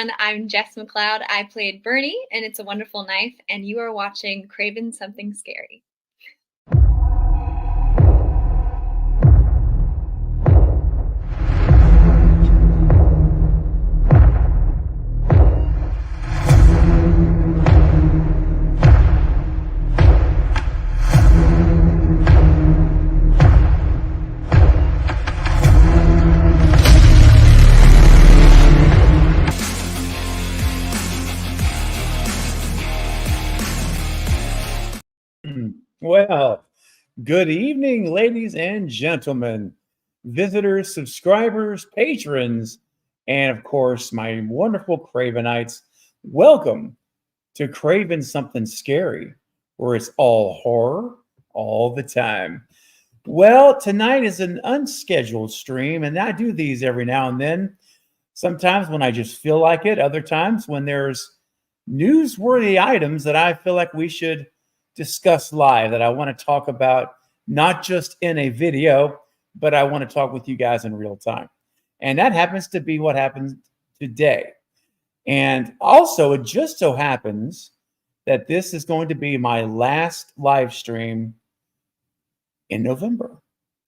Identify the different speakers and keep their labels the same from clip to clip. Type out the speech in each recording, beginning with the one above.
Speaker 1: I'm Jess McLeod. I played Bernie in It's a Wonderful Knife, and you are watching Craven Something Scary.
Speaker 2: Well, good evening, ladies and gentlemen, visitors, subscribers, patrons, and of course, my wonderful Cravenites. Welcome to Craven Something Scary, where it's all horror all the time. Well, tonight is an unscheduled stream, and I do these every now and then. Sometimes when I just feel like it, other times when there's newsworthy items that I feel like we should discuss live, that I want to talk about, not just in a video, but I want to talk with you guys in real time. And that happens to be what happened today. And also, it just so happens that this is going to be my last live stream in November.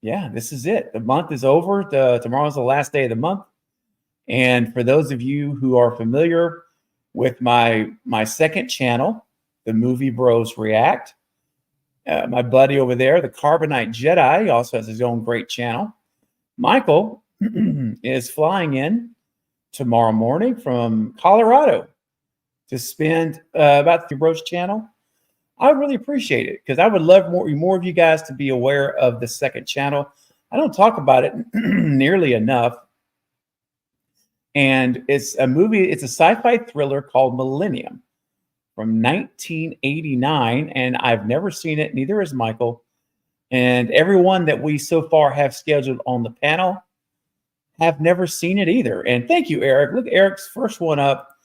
Speaker 2: Yeah, this is it. The month is over. Tomorrow's the last day of the month. And for those of you who are familiar with my second channel, the Movie Bros React, my buddy over there, the Carbonite Jedi, also has his own great channel. Michael is flying in tomorrow morning from Colorado to spend about the Bros channel. I would really appreciate it because I would love more of you guys to be aware of the second channel. I don't talk about it nearly enough. And it's a sci-fi thriller called Millennium from 1989, and I've never seen it, neither has Michael. And everyone that we so far have scheduled on the panel have never seen it either. And thank you, Eric. Look, Eric's first one up.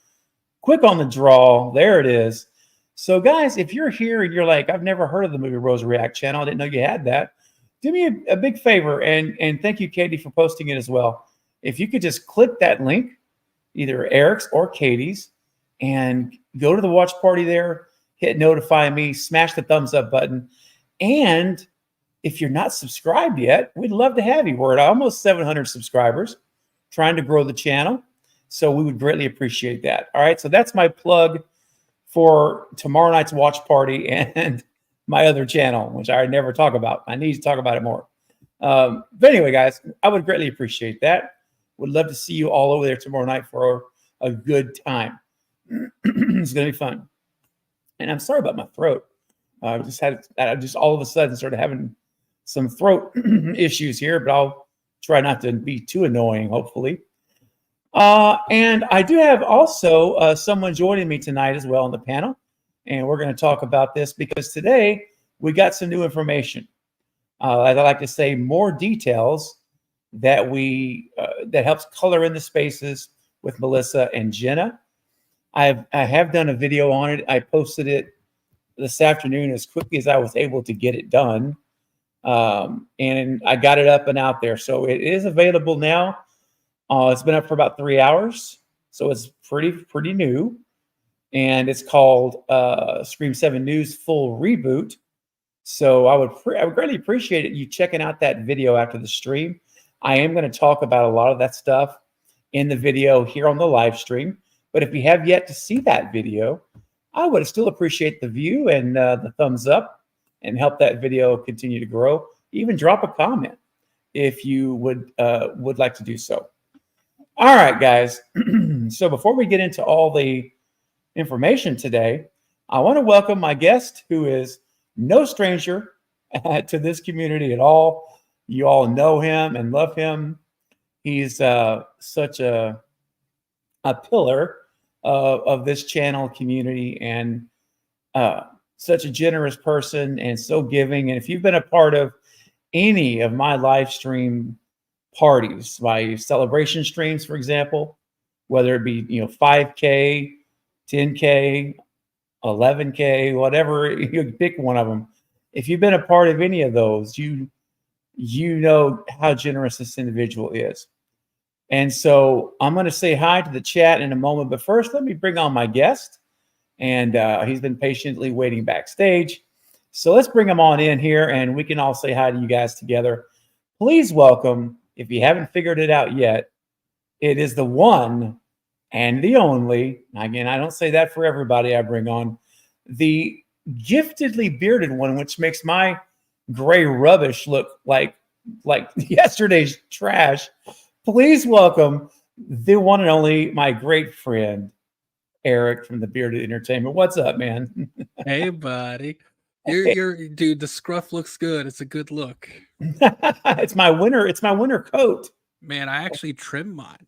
Speaker 2: Quick on the draw. There it is. So, guys, if you're here and you're like, I've never heard of the Movie Bros React channel, I didn't know you had that, do me a big favor, and thank you, Katie, for posting it as well. If you could just click that link, either Eric's or Katie's, and go to the watch party there, hit notify me, smash the thumbs up button. And if you're not subscribed yet, we'd love to have you. We're at almost 700 subscribers, trying to grow the channel. So we would greatly appreciate that. All right. So that's my plug for tomorrow night's watch party and my other channel, which I never talk about. I need to talk about it more. But anyway, guys, I would greatly appreciate that. Would love to see you all over there tomorrow night for a good time. It's going to be fun. And I'm sorry about my throat. I just all of a sudden started having some throat issues here, but I'll try not to be too annoying, hopefully. And I do have also someone joining me tonight as well on the panel. And we're going to talk about this because today we got some new information. I'd like to say more details that that helps color in the spaces with Melissa and Jenna. I have done a video on it. I posted it this afternoon as quickly as I was able to get it done. And I got it up and out there. So it is available now. It's been up for about 3 hours. So it's pretty new. And it's called Scream 7 News Full Reboot. So I would greatly appreciate it, you checking out that video after the stream. I am going to talk about a lot of that stuff in the video here on the live stream. But if you have yet to see that video, I would still appreciate the view and the thumbs up and help that video continue to grow. Even drop a comment if you would like to do so. All right, guys. So before we get into all the information today, I want to welcome my guest, who is no stranger to this community at all. You all know him and love him. He's such a pillar of this channel community and such a generous person and so giving. And if you've been a part of any of my live stream parties, my celebration streams, for example, whether it be 5K, 10K, 11K, whatever, you pick one of them. If you've been a part of any of those, you know how generous this individual is. And so I'm going to say hi to the chat in a moment. But first, let me bring on my guest. And he's been patiently waiting backstage. So let's bring him on in here and we can all say hi to you guys together. Please welcome, if you haven't figured it out yet, it is the one and the only. Again, I don't say that for everybody I bring on. The giftedly bearded one, which makes my gray rubbish look like yesterday's trash. Please welcome the one and only my great friend Eric from the Bearded Entertainment. What's up, man?
Speaker 3: Hey, buddy. You're dude, the scruff looks good. It's a good look.
Speaker 2: It's my winter coat.
Speaker 3: Man, I actually trimmed mine.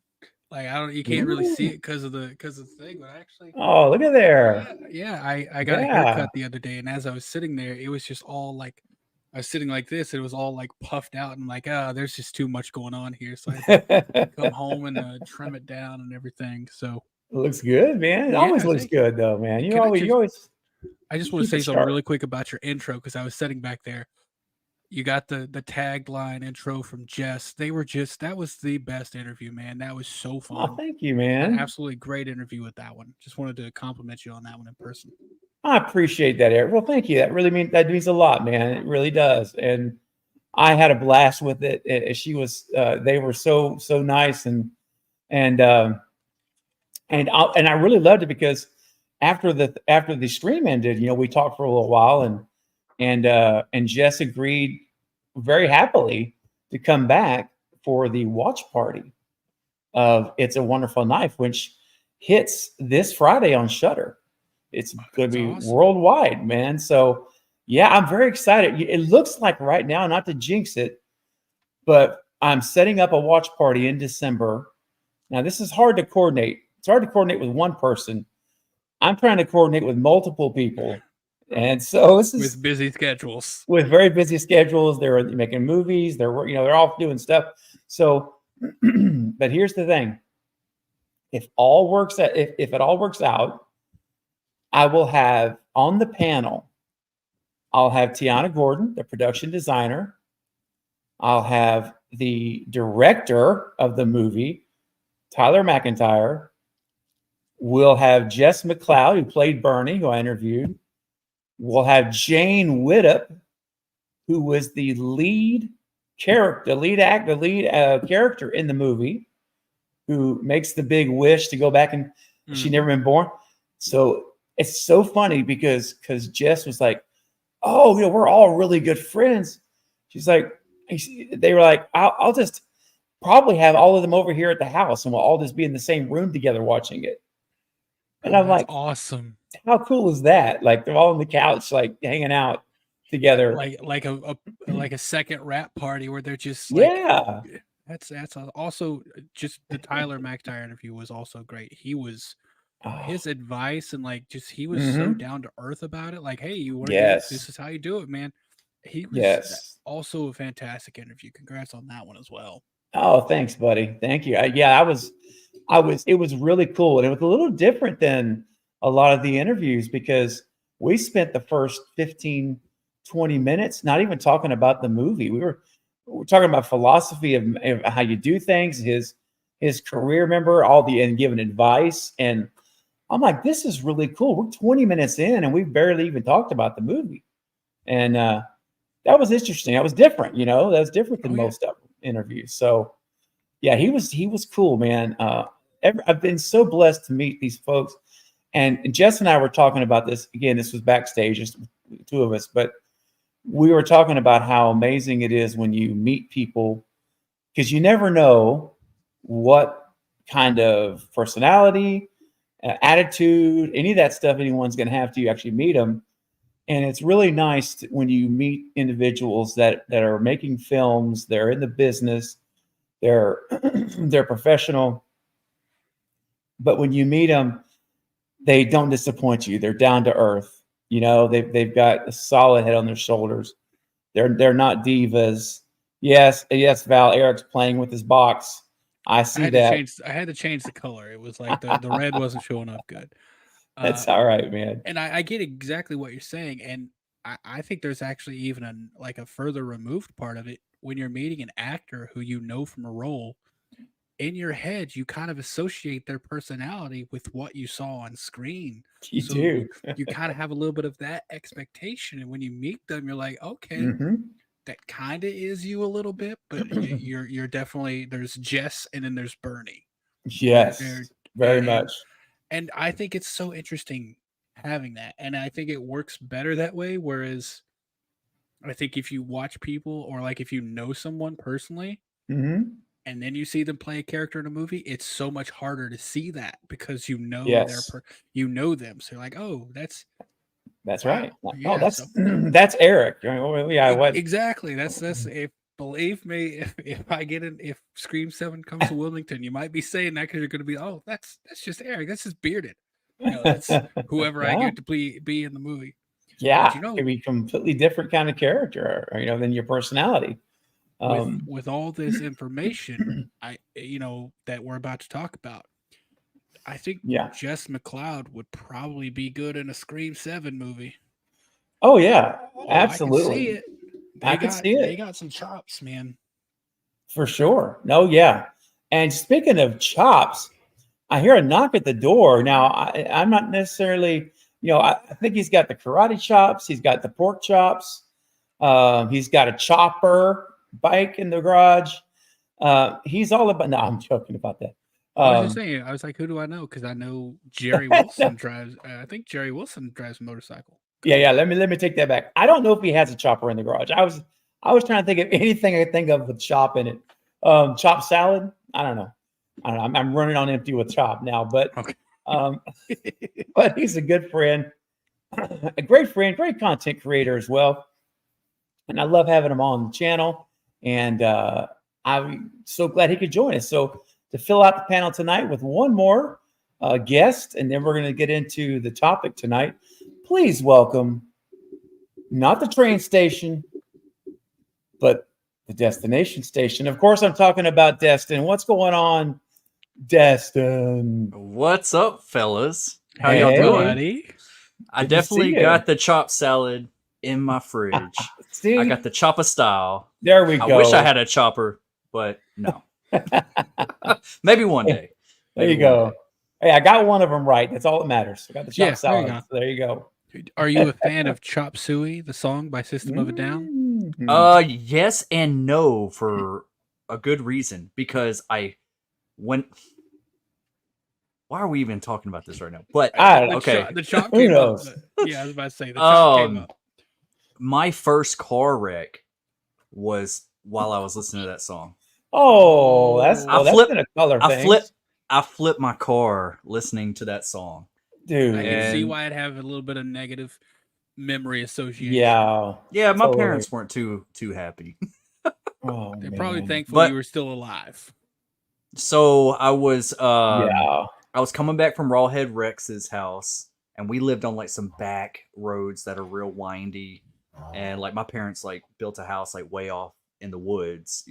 Speaker 3: Like you can't really see it because of the thing, but actually
Speaker 2: Oh, look at there.
Speaker 3: yeah, I got a haircut the other day, and as I was sitting there, it was just all like I was sitting like this, it was all like puffed out and like, there's just too much going on here. So I had to come home and trim it down and everything. So
Speaker 2: it looks good, man. It always looks good though, man. You always
Speaker 3: I just want to say something really quick about your intro because I was sitting back there. You got the tagline intro from Jess. They were that was the best interview, man. That was so fun.
Speaker 2: Oh, thank you, man.
Speaker 3: An absolutely great interview with that one. Just wanted to compliment you on that one in person.
Speaker 2: I appreciate that, Eric. Well, thank you. That means a lot, man. It really does. And I had a blast with it. She was they were so nice and I really loved it because after the stream ended, we talked for a little while and Jess agreed very happily to come back for the watch party of It's a Wonderful Knife, which hits this Friday on Shudder. It's going to be awesome. Worldwide, man. So yeah, I'm very excited. It looks like right now, not to jinx it, but I'm setting up a watch party in December. Now, this is hard to coordinate. It's hard to coordinate with one person. I'm trying to coordinate with multiple people. And so this is
Speaker 3: with busy schedules.
Speaker 2: With very busy schedules. They're making movies. They're all doing stuff. So, but here's the thing. If it all works out, I will have on the panel, I'll have Tiana Gordon, the production designer. I'll have the director of the movie, Tyler McIntyre. We'll have Jess McLeod, who played Bernie, who I interviewed. We'll have Jane Widdop, who was the lead character in the movie, who makes the big wish to go back and she'd never been born. So it's so funny because Jess was like, "Oh, we're all really good friends." She's like, they were like, I'll just probably have all of them over here at the house and we'll all just be in the same room together watching it. And I'm like,
Speaker 3: awesome.
Speaker 2: How cool is that? Like they're all on the couch, like hanging out together.
Speaker 3: Like a second rap party where they're just like, yeah. That's also just the Tyler McIntyre interview was also great. He was his advice and like just he was so down to earth about it. Like, hey, you want to do this? This is how you do it, man. He was also a fantastic interview. Congrats on that one as well.
Speaker 2: Oh, thanks, buddy. Thank you. It was really cool. And it was a little different than a lot of the interviews because we spent the first 15, 20 minutes not even talking about the movie. We were talking about philosophy of how you do things, his career, and giving advice. And I'm like, this is really cool. We're 20 minutes in and we barely even talked about the movie. And that was interesting. That was different, that was different than most of interviews. So yeah, he was cool, man. I've been so blessed to meet these folks. And Jess and I were talking about this. Again, this was backstage, just the two of us, but we were talking about how amazing it is when you meet people because you never know what kind of personality, attitude, any of that stuff anyone's going to have till you actually meet them. And it's really nice when you meet individuals that are making films, they're in the business, they're professional. But when you meet them, they don't disappoint you. They're down to earth. They've got a solid head on their shoulders. They're not divas. Yes, Val. Eric's playing with his box. I see that.
Speaker 3: I had to change the color. It was like the red wasn't showing up good.
Speaker 2: That's all right, man.
Speaker 3: And I get exactly what you're saying, and I think there's actually even a further removed part of it when you're meeting an actor who from a role. in your head, you kind of associate their personality with what you saw on screen.
Speaker 2: You do.
Speaker 3: You kind of have a little bit of that expectation. And when you meet them, you're like, okay, that kind of is you a little bit, but you're definitely, there's Jess and then there's Bernie.
Speaker 2: Yes, very much.
Speaker 3: And I think it's so interesting having that. And I think it works better that way. Whereas I think if you watch people, or like if you know someone personally, and then you see them play a character in a movie, it's so much harder to see that because you know you know them. So you're like, oh, that's
Speaker 2: right.
Speaker 3: Yeah,
Speaker 2: that's that's Eric. Yeah, what
Speaker 3: exactly? That's if believe me, if I get if Scream 7 comes to Wilmington, you might be saying that because you're going to be, oh, that's just Eric. That's just bearded. You know, that's whoever I get to be in the movie.
Speaker 2: Yeah,
Speaker 3: but, you know,
Speaker 2: it could be completely different kind of character, than your personality.
Speaker 3: With all this information, that we're about to talk about, I think Jess McLeod would probably be good in a Scream 7 movie.
Speaker 2: Oh yeah, absolutely.
Speaker 3: I can see it.
Speaker 2: I can see it.
Speaker 3: They got some chops, man.
Speaker 2: For sure. No, yeah. And speaking of chops, I hear a knock at the door. Now, I'm not necessarily, I think he's got the karate chops. He's got the pork chops. He's got a chopper bike in the garage. He's all about, no, I'm joking about that.
Speaker 3: I was just saying, I was like, who do I know? Because I know Jerry Wilson drives, I think Jerry Wilson drives a motorcycle.
Speaker 2: Yeah. Let me take that back. I don't know if he has a chopper in the garage. I was trying to think of anything I could think of with chop in it. Chop salad. I don't know. I'm running on empty with chop now, but
Speaker 3: okay.
Speaker 2: But he's a good friend, a great friend, great content creator as well. And I love having him on the channel. And I'm so glad he could join us. So to fill out the panel tonight with one more guest, and then we're going to get into the topic tonight. Please welcome, not the train station, but the destination station. Of course, I'm talking about Destin. What's going on, Destin?
Speaker 4: What's up, fellas? How y'all doing?
Speaker 3: Buddy?
Speaker 4: I definitely got the chop salad in my fridge. I got the chopper style.
Speaker 2: There we go.
Speaker 4: I wish I had a chopper, but no. Maybe one day.
Speaker 2: There you go. Hey, I got one of them right. That's all that matters. I got the chop salad. There you go.
Speaker 3: Are you a fan of Chop Suey, the song by System of a Down?
Speaker 4: Yes and no, for a good reason. Because why are we even talking about this right now? But okay,
Speaker 3: the chop came up. Yeah, I was about to say the chop came up.
Speaker 4: My first car wreck was while I was listening to that song.
Speaker 2: Oh, that's been a color thing.
Speaker 4: I flipped my car listening to that song.
Speaker 2: Dude,
Speaker 3: I can see why I'd have a little bit of negative memory association.
Speaker 4: Yeah, my parents weren't too happy.
Speaker 3: They're probably thankful you were still alive.
Speaker 4: So I was I was coming back from Rawhead Rex's house, and we lived on like some back roads that are real windy, and like my parents like built a house like way off in the woods,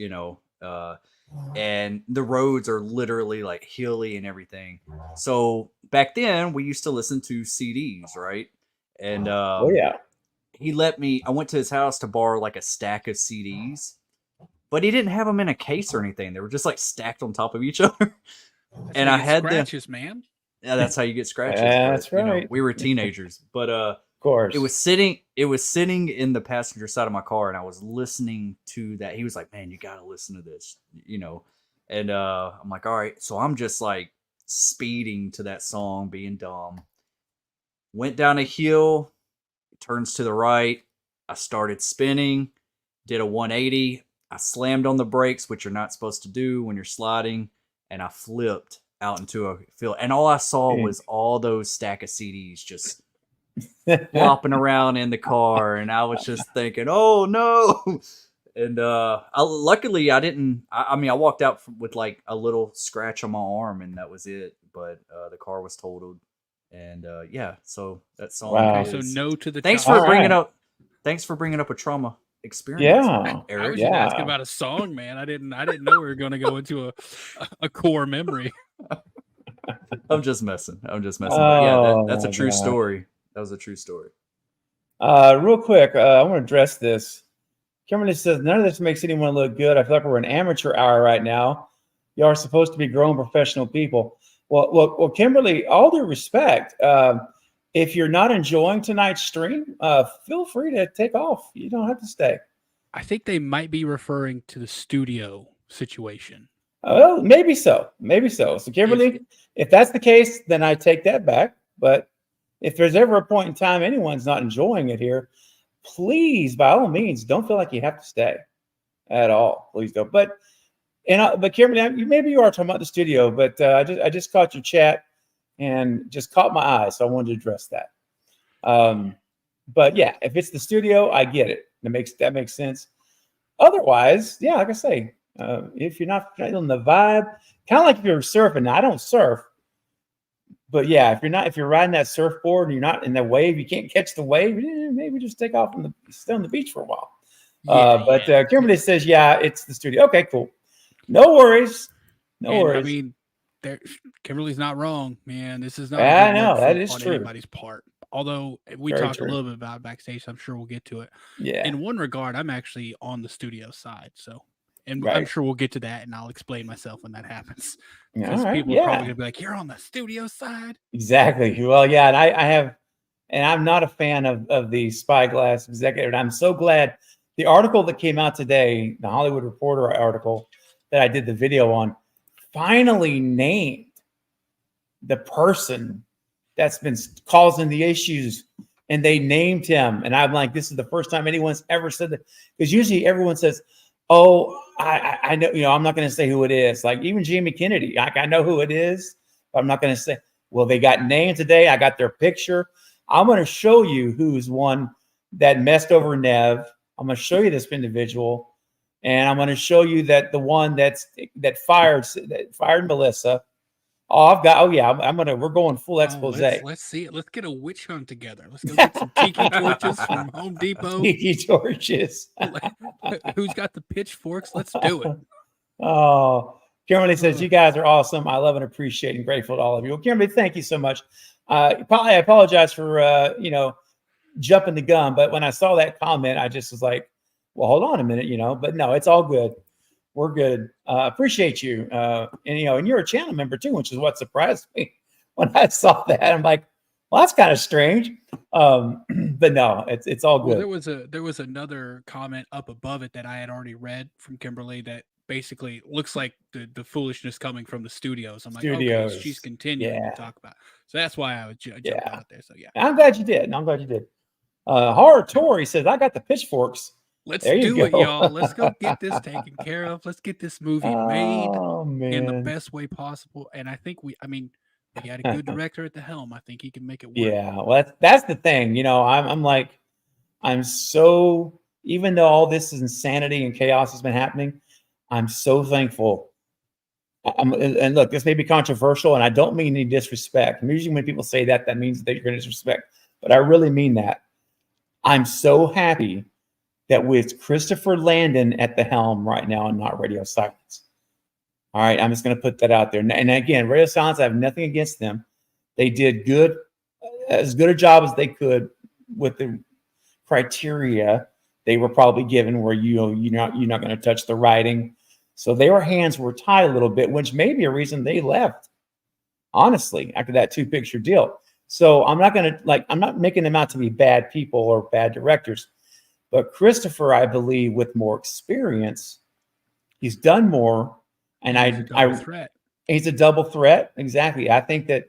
Speaker 4: and the roads are literally like hilly and everything. So back then we used to listen to CDs, right? And he let me, I went to his house to borrow like a stack of CDs, but he didn't have them in a case or anything. They were just like stacked on top of each other. And I had
Speaker 3: scratches, man.
Speaker 4: Yeah, that's how you get scratches.
Speaker 2: That's right.
Speaker 4: We were teenagers, but
Speaker 2: of course,
Speaker 4: it was sitting in the passenger side of my car, and I was listening to that. He was like, "Man, you gotta listen to this," And I'm like, "All right." So I'm just like speeding to that song, being dumb. Went down a hill, it turns to the right. I started spinning, did a 180. I slammed on the brakes, which you're not supposed to do when you're sliding, and I flipped out into a field. And all I saw was all those stack of CDs just flopping around in the car, and I was just thinking, "Oh no!" And luckily I didn't. I mean, I walked out with like a little scratch on my arm, and that was it. But the car was totaled, and so that song.
Speaker 2: Wow.
Speaker 3: Okay, so no to the.
Speaker 4: Thanks for bringing up a trauma experience.
Speaker 2: Yeah,
Speaker 3: Eric. I was just asking about a song, man. I didn't know we were going to go into a core memory.
Speaker 4: I'm just messing. But yeah, that's a true story. That was a true story.
Speaker 2: Real quick, I want to address this. Kimberly says, none of this makes anyone look good. I feel like we're an amateur hour right now. You are supposed to be grown professional people. Well, Kimberly, all due respect, if you're not enjoying tonight's stream, feel free to take off. You don't have to stay.
Speaker 3: I think they might be referring to the studio situation.
Speaker 2: Well, maybe so. Maybe so. So, Kimberly, if that's the case, then I take that back. But if there's ever a point in time anyone's not enjoying it here, please, by all means, don't feel like you have to stay at all. Please don't. But Kimberly, maybe you are talking about the studio, but I just caught your chat and just caught my eye, so I wanted to address that. But yeah, if it's the studio, I get it. That makes sense. Otherwise, yeah, like I say, if you're not feeling the vibe, kind of like if you're surfing. Now, I don't surf, but yeah, if you're riding that surfboard and you're not in the wave, you can't catch the wave. Maybe just take off and stay on the beach for a while. Kimberly says, yeah, it's the studio. Okay, cool. No worries. No worries.
Speaker 3: I mean, Kimberly's not wrong, man. This is not.
Speaker 2: I know that is
Speaker 3: on
Speaker 2: true.
Speaker 3: Anybody's part. Although we talked a little bit about backstage, I'm sure we'll get to it.
Speaker 2: Yeah.
Speaker 3: In one regard, I'm actually on the studio side, so I'm sure we'll get to that, and I'll explain myself when that happens. Because people are probably gonna be like, "You're on the studio side."
Speaker 2: Exactly. Well, yeah, and I have, and I'm not a fan of the Spyglass executive. And I'm so glad the article that came out today, the Hollywood Reporter article that I did the video on, finally named the person that's been causing the issues, and they named him. And I'm like, this is the first time anyone's ever said that, because usually everyone says, "Oh, I know, I'm not going to say who it is." Like even Jamie Kennedy, I know who it is, but I'm not going to say. Well, they got named today. I got their picture. I'm going to show you who's one that messed over Nev. I'm going to show you this individual, and I'm going to show you that the one that fired Melissa. We're going full expose.
Speaker 3: Let's see it. Let's get a witch hunt together. Let's go get some tiki torches from Home Depot.
Speaker 2: Tiki torches.
Speaker 3: Who's got the pitchforks? Let's do it.
Speaker 2: Oh, Kimberly says, "You guys are awesome. I love and appreciate and grateful to all of you." Well, Kimberly, thank you so much. I apologize for jumping the gun, but when I saw that comment, I just was like, well, hold on a minute, but no, it's all good. We're good. Appreciate you. And you're a channel member too, which is what surprised me when I saw that. I'm like, well, that's kind of strange. But no, it's all good.
Speaker 3: Well, there was another comment up above it that I had already read from Kimberly that basically looks like the foolishness coming from the studios. I'm like, okay, she's continuing to talk about it. So that's why I would jump out there. So yeah,
Speaker 2: I'm glad you did. Horror Tori says, "I got the pitchforks."
Speaker 3: Let's do it, y'all. Let's go get this taken care of. Let's get this movie made in the best way possible. And I think we had a good director at the helm. I think he can make it work.
Speaker 2: Yeah, well, that's the thing. I'm so, even though all this is insanity and chaos has been happening, I'm so thankful. And look, this may be controversial, and I don't mean any disrespect. Usually when people say that means that you're going to disrespect. But I really mean that. I'm so happy that with Christopher Landon at the helm right now and not Radio Silence. All right, I'm just going to put that out there. And again, Radio Silence, I have nothing against them. They did as good a job as they could with the criteria they were probably given, where you're not going to touch the writing. So their hands were tied a little bit, which may be a reason they left, honestly, after that 2-picture deal. So I'm not making them out to be bad people or bad directors. But Christopher, I believe, with more experience, he's done more, and he's a double threat. Exactly. I think that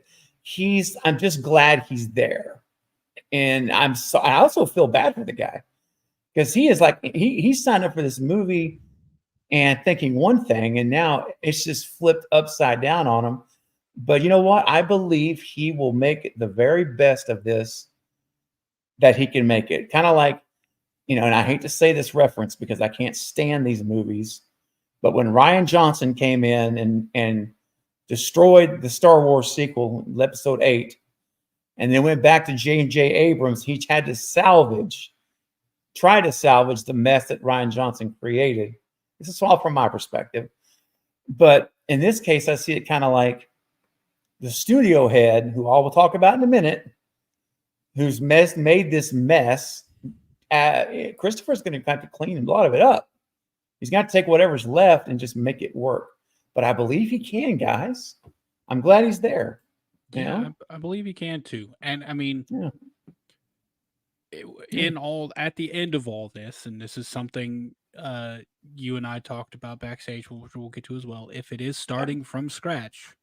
Speaker 2: I'm just glad he's there, and I also feel bad for the guy, because he is like he signed up for this movie and thinking one thing, and now it's just flipped upside down on him. But you know what? I believe he will make it the very best of this that he can make it. Kind of like, and I hate to say this reference because I can't stand these movies, but when Rian Johnson came in and destroyed the Star Wars sequel, Episode 8, and then went back to J.J. Abrams, he had to try to salvage the mess that Rian Johnson created. This is all from my perspective. But in this case, I see it kind of like the studio head, who I will talk about in a minute, who's made this mess. Christopher's going to have to clean a lot of it up. He's got to take whatever's left and just make it work. but I believe he can, guys. I'm glad he's there.
Speaker 3: Yeah, I believe he can too. And I mean, at the end of all this, and this is something you and I talked about backstage, which we'll get to as well. If it is starting from scratch,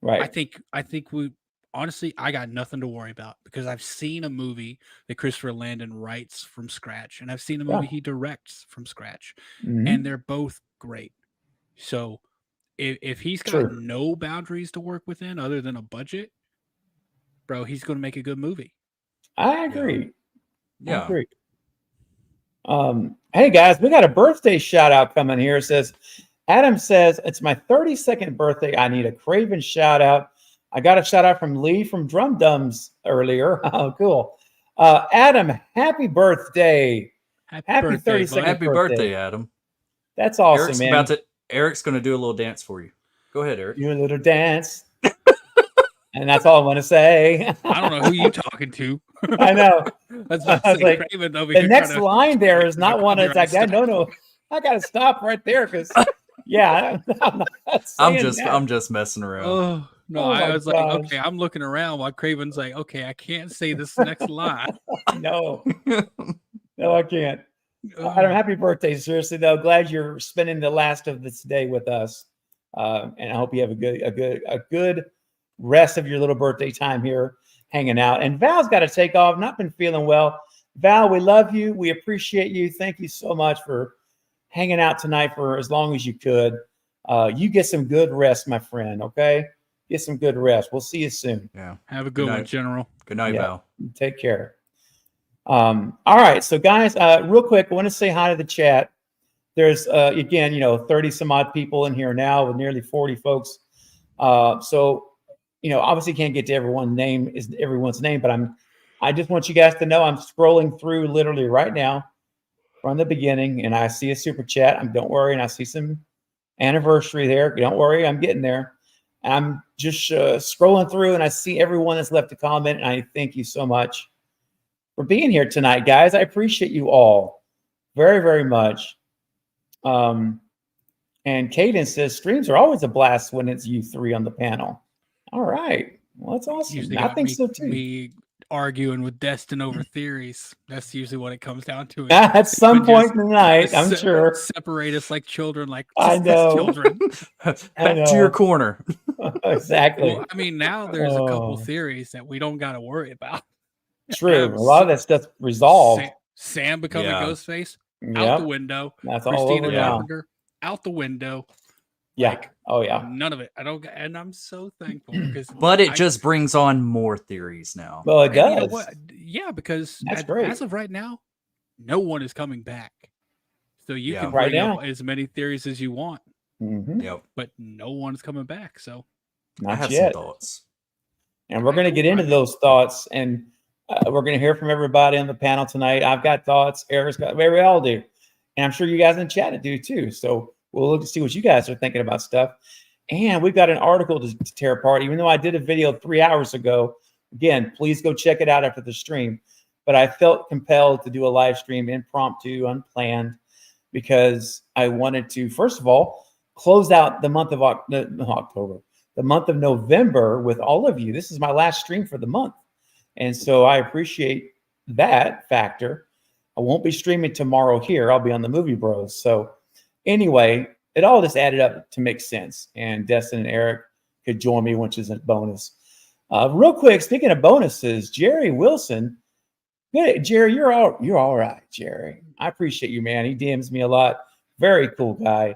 Speaker 2: right?
Speaker 3: I think we honestly, I got nothing to worry about because I've seen a movie that Christopher Landon writes from scratch, and I've seen a movie he directs from scratch, and they're both great. So if he's got no boundaries to work within other than a budget, bro, he's going to make a good movie.
Speaker 2: I agree.
Speaker 4: Yeah.
Speaker 2: I agree. Hey guys, we got a birthday shout out coming here. It says, Adam says, it's my 32nd birthday. I need a Craven shout out. I got a shout out from Lee from Drum Dums earlier. Oh, cool. Adam, happy birthday. Happy 32nd
Speaker 4: Happy birthday, Adam.
Speaker 2: That's awesome, man.
Speaker 4: Eric's going to do a little dance for you. Go ahead, Eric.
Speaker 2: You a little dance. And that's all I want to say.
Speaker 3: I don't know who you talking to.
Speaker 2: I know.
Speaker 3: That's
Speaker 2: I was like, the next line there is not one that's like, no, I got to stop right there because, yeah,
Speaker 4: I'm just messing around.
Speaker 3: Oh, no, I was like, okay, I'm looking around while Craven's like, okay, I can't say this next line.
Speaker 2: No, I can't. Adam, happy birthday. Seriously, though, glad you're spending the last of this day with us. And I hope you have a good rest of your little birthday time here hanging out. And Val's got to take off. Not been feeling well. Val, we love you. We appreciate you. Thank you so much for hanging out tonight for as long as you could. You get some good rest, my friend. Okay, get some good rest. We'll see you soon.
Speaker 4: Yeah.
Speaker 3: Have a good one, General.
Speaker 4: Good night, Val.
Speaker 2: Take care. All right, so guys, real quick, I want to say hi to the chat. There's again, 30 some odd people in here now with nearly 40 folks. So obviously can't get to everyone's name, but I just want you guys to know I'm scrolling through literally right now from the beginning, and I see a super chat. Don't worry, and I see some anniversary there. Don't worry, I'm getting there. I'm just scrolling through, and I see everyone that's left a comment, and I thank you so much for being here tonight, guys. I appreciate you all very, very much. And Caden says streams are always a blast when it's you three on the panel. All right. Well, that's awesome.
Speaker 3: Usually
Speaker 2: I think so too.
Speaker 3: Me arguing with Destin over theories. That's usually what it comes down to.
Speaker 2: At some point in the night, I'm sure.
Speaker 3: Separate us like children,
Speaker 2: I know.
Speaker 3: Children.
Speaker 4: Back to your corner.
Speaker 2: Exactly.
Speaker 3: Well, I mean, now there's a couple theories that we don't got to worry about.
Speaker 2: True. A lot of that stuff's resolved.
Speaker 3: Sam becoming Ghostface
Speaker 2: Yep.
Speaker 3: out the window.
Speaker 2: That's
Speaker 3: Christina
Speaker 2: all over now.
Speaker 3: Carpenter out the window.
Speaker 2: Yeah.
Speaker 3: Like,
Speaker 2: oh yeah.
Speaker 3: None of it. And I'm so thankful because.
Speaker 4: But it just brings on more theories now.
Speaker 2: Well, it does.
Speaker 3: You know what? Yeah, because as of right now, no one is coming back. So you can bring up as many theories as you want.
Speaker 2: Mm-hmm.
Speaker 4: Yep.
Speaker 3: But no one's coming back. So
Speaker 2: not
Speaker 4: I have
Speaker 2: yet.
Speaker 4: some thoughts.
Speaker 2: And we're going to get into those thoughts, and we're going to hear from everybody on the panel tonight. I've got thoughts. Eric's got. We all do, and I'm sure you guys in the chat do too. So we'll look to see what you guys are thinking about stuff. And we've got an article to tear apart. Even though I did a video 3 hours ago, again, please go check it out after the stream. But I felt compelled to do a live stream, impromptu, unplanned, because I wanted to, first of all, close out the month of October, the month of November with all of you. This is my last stream for the month. And so I appreciate that factor. I won't be streaming tomorrow here. I'll be on the Movie Bros. So anyway, it all just added up to make sense. And Destin and Eric could join me, which is a bonus. Real quick, speaking of bonuses, Jerry Wilson. Good, Jerry, you're all right, Jerry. I appreciate you, man. He DMs me a lot. Very cool guy.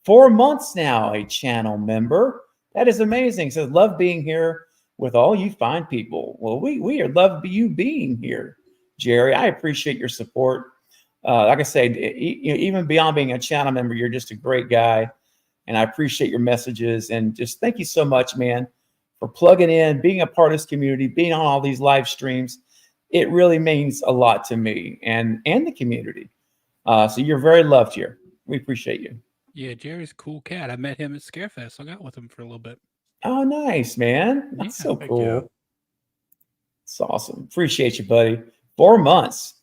Speaker 2: 4 months now, a channel member. That is amazing. Says, love being here with all you fine people. Well, we love you being here, Jerry. I appreciate your support. Like I said, even beyond being a channel member, you're just a great guy. And I appreciate your messages. And just thank you so much, man, for plugging in, being a part of this community, being on all these live streams. It really means a lot to me and the community. So you're very loved here. We appreciate you.
Speaker 3: Yeah, Jerry's a cool cat. I met him at Scarefest. I got with him for a little bit.
Speaker 2: Oh, nice, man. That's so cool.
Speaker 4: Yeah.
Speaker 2: It's awesome. Appreciate you, buddy. 4 months.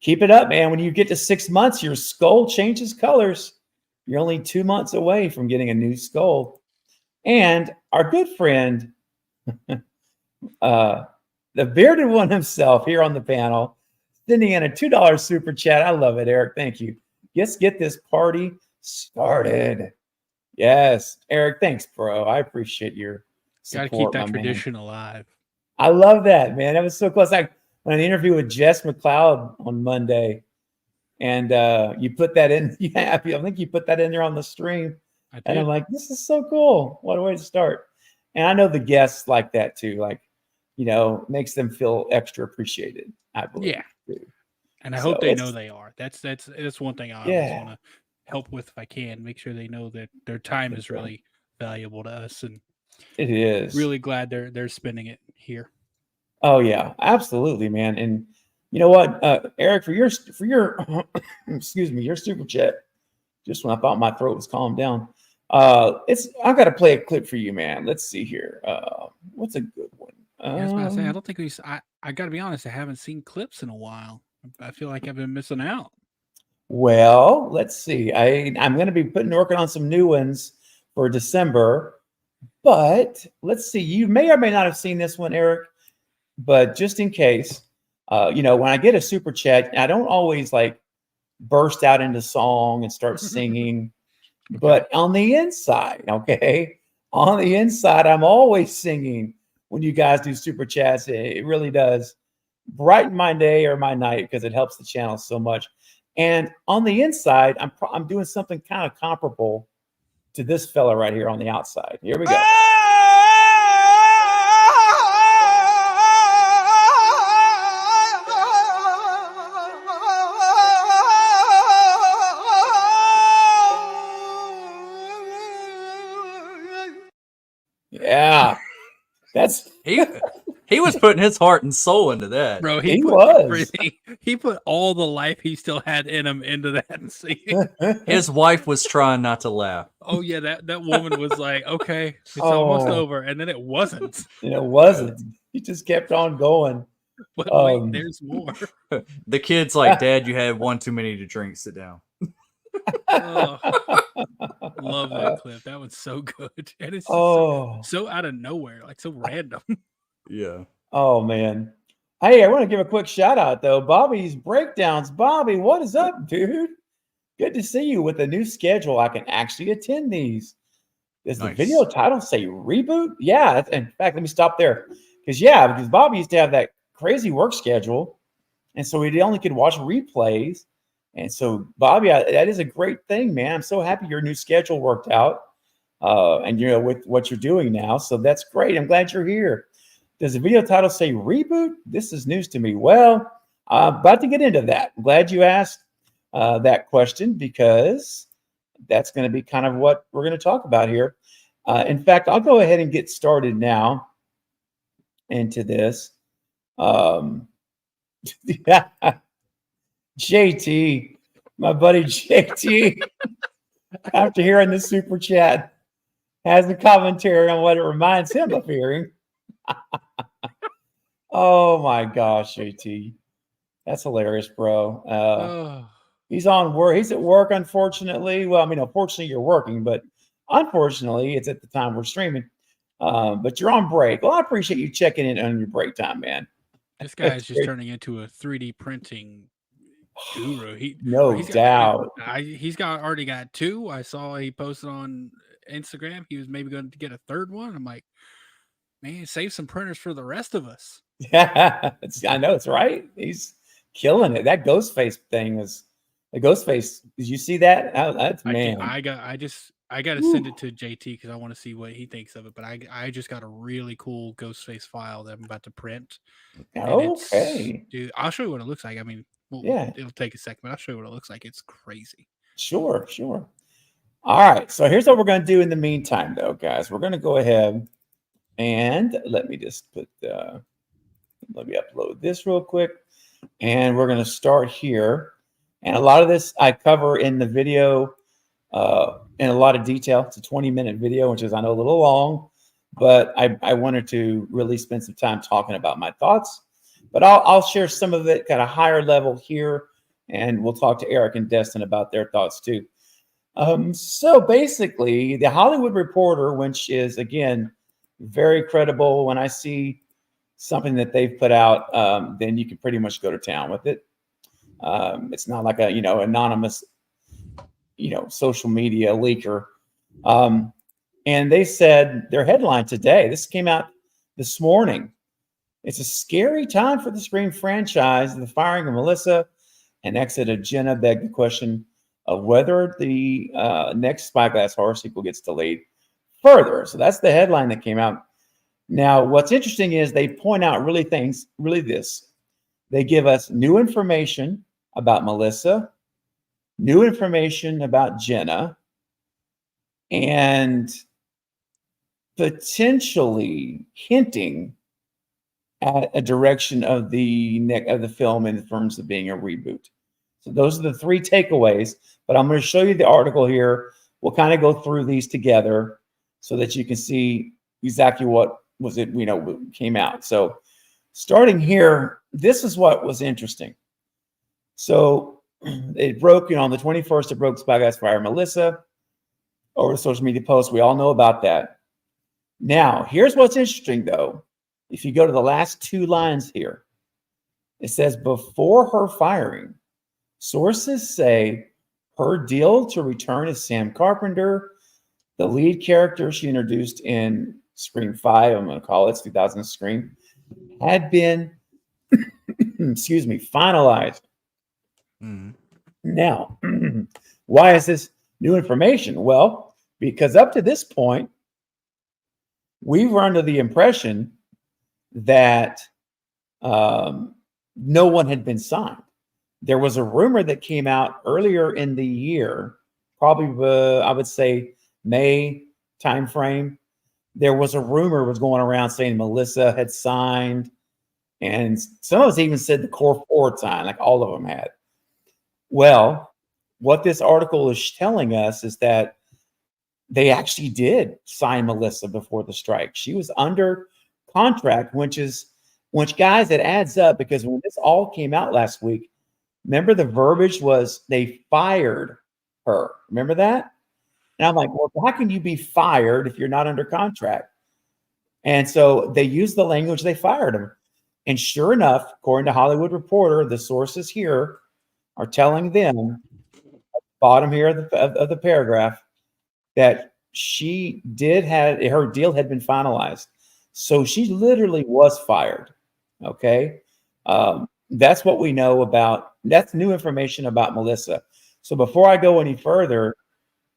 Speaker 2: Keep it up, man. When you get to 6 months, your skull changes colors. You're only 2 months away from getting a new skull. And our good friend, the bearded one himself here on the panel, sending in a $2 super chat. I love it, Eric. Thank you. Let's get this party started. Yes, Eric. Thanks, bro. I appreciate your support.
Speaker 3: Got to keep that tradition alive.
Speaker 2: I love that, man. That was so close. I went on an interview with Jess McLeod on Monday, and you put that in. Yeah, I think you put that in there on the stream. And I'm like, this is so cool. What a way to start. And I know the guests like that too. Like, makes them feel extra appreciated, I believe.
Speaker 3: Yeah. Too. And I hope they know they are. That's one thing I always want to help with if I can. Make sure they know that their time is really valuable to us. And
Speaker 2: it is.
Speaker 3: Really glad they're spending it here.
Speaker 2: Oh yeah, absolutely, man. And you know what, Eric, for your excuse me, your super chat, just when I thought my throat was calmed down. I've got to play a clip for you, man. Let's see here. What's a good one?
Speaker 3: I was about to say, I don't think I got to be honest, I haven't seen clips in a while. I feel like I've been missing out.
Speaker 2: Well, let's see. I'm going to be working on some new ones for December, but let's see. You may or may not have seen this one, Eric, but just in case, when I get a super chat, I don't always like burst out into song and start singing. But on the inside, I'm always singing when you guys do super chats. It really does brighten my day or my night because it helps the channel so much. And on the inside, I'm doing something kind of comparable to this fella right here on the outside. Here we go. Yeah, that's
Speaker 4: he was putting his heart and soul into that,
Speaker 3: bro. He put all the life he still had in him into that scene.
Speaker 4: His wife was trying not to laugh.
Speaker 3: Oh yeah, that woman was like, "Okay, it's almost over," and then it wasn't.
Speaker 2: It wasn't. He just kept on going.
Speaker 3: But wait, there's more.
Speaker 4: The kid's like, "Dad, you had one too many to drink. Sit down."
Speaker 3: Love that clip. That was so good. And it's so out of nowhere, like so random.
Speaker 4: Yeah.
Speaker 2: Oh man. Hey, I want to give a quick shout out though. Bobby's Breakdowns. Bobby, what is up, dude? Good to see you. With the new schedule, I can actually attend these. Does the video title say Reboot? Yeah. In fact, let me stop there. Because Bobby used to have that crazy work schedule. And so we only could watch replays. And so, Bobby, that is a great thing, man. I'm so happy your new schedule worked out, and with what you're doing now. So that's great. I'm glad you're here. Does the video title say Reboot? This is news to me. Well, I'm about to get into that. I'm glad you asked that question because that's going to be kind of what we're going to talk about here. In fact, I'll go ahead and get started now into this. JT, my buddy JT, after hearing the super chat, has a commentary on what it reminds him of hearing. Oh my gosh, JT, that's hilarious, bro. He's on work. He's at work, unfortunately. Well, I mean, unfortunately, you're working, but unfortunately, it's at the time we're streaming. But you're on break. Well, I appreciate you checking in on your break time, man.
Speaker 3: This guy is just turning into a 3D printing guru.
Speaker 2: No doubt.
Speaker 3: He's already got two. I saw he posted on Instagram. He was maybe going to get a third one. I'm like, man, save some printers for the rest of us.
Speaker 2: Yeah, I know it's right. He's killing it. That Ghostface thing was the Ghostface. Did you see that? That's man.
Speaker 3: I got to send it to JT because I want to see what he thinks of it. But I just got a really cool Ghostface file that I'm about to print.
Speaker 2: Okay,
Speaker 3: dude, I'll show you what it looks like. I mean, it'll take a second, but I'll show you what it looks like. It's crazy. Sure.
Speaker 2: All right, so here's what we're going to do in the meantime, though, guys. We're going to go ahead and let me just let me upload this real quick, and we're going to start here. And a lot of this I cover in the video in a lot of detail. It's a 20-minute video, which is, I know, a little long, but I wanted to really spend some time talking about my thoughts. But I'll share some of it at a higher level here, and we'll talk to Eric and Destin about their thoughts too. So basically, the Hollywood Reporter, which is again very credible, when I see something that they've put out, then you can pretty much go to town with it. It's not like a anonymous social media leaker. And they said their headline today. This came out this morning. It's a scary time for the Scream franchise. The firing of Melissa and exit of Jenna beg the question of whether the next Spyglass horror sequel gets delayed further. So that's the headline that came out. Now, what's interesting is they point out this. They give us new information about Melissa, new information about Jenna, and potentially hinting at a direction of the film in terms of being a reboot. So those are the three takeaways, but I'm going to show you the article here. We'll kind of go through these together so that you can see exactly what came out. So starting here, this is what was interesting. So it broke, on the 21st, it broke Spyglass fired Melissa over the social media post. We all know about that. Now, here's what's interesting, though. If you go to the last two lines here, it says, before her firing, sources say her deal to return as Sam Carpenter, the lead character she introduced in Scream 5, I'm going to call it 2000 Scream, had been, finalized.
Speaker 4: Mm-hmm.
Speaker 2: Now, why is this new information? Well, because up to this point, we were under the impression that no one had been signed. There was a rumor that came out earlier in the year, probably I would say May timeframe. There was a rumor was going around saying Melissa had signed, and some of us even said the core four signed, like all of them had. Well, what this article is telling us is that they actually did sign Melissa before the strike. She was under contract, which guys, it adds up, because when this all came out last week, remember the verbiage was they fired her. Remember that? And I'm like, well, how can you be fired if you're not under contract? And so they used the language, they fired him. And sure enough, according to Hollywood Reporter, the sources here are telling them, bottom here of the paragraph, that she her deal had been finalized. So she literally was fired. Okay. That's what we know about. That's new information about Melissa. So before I go any further,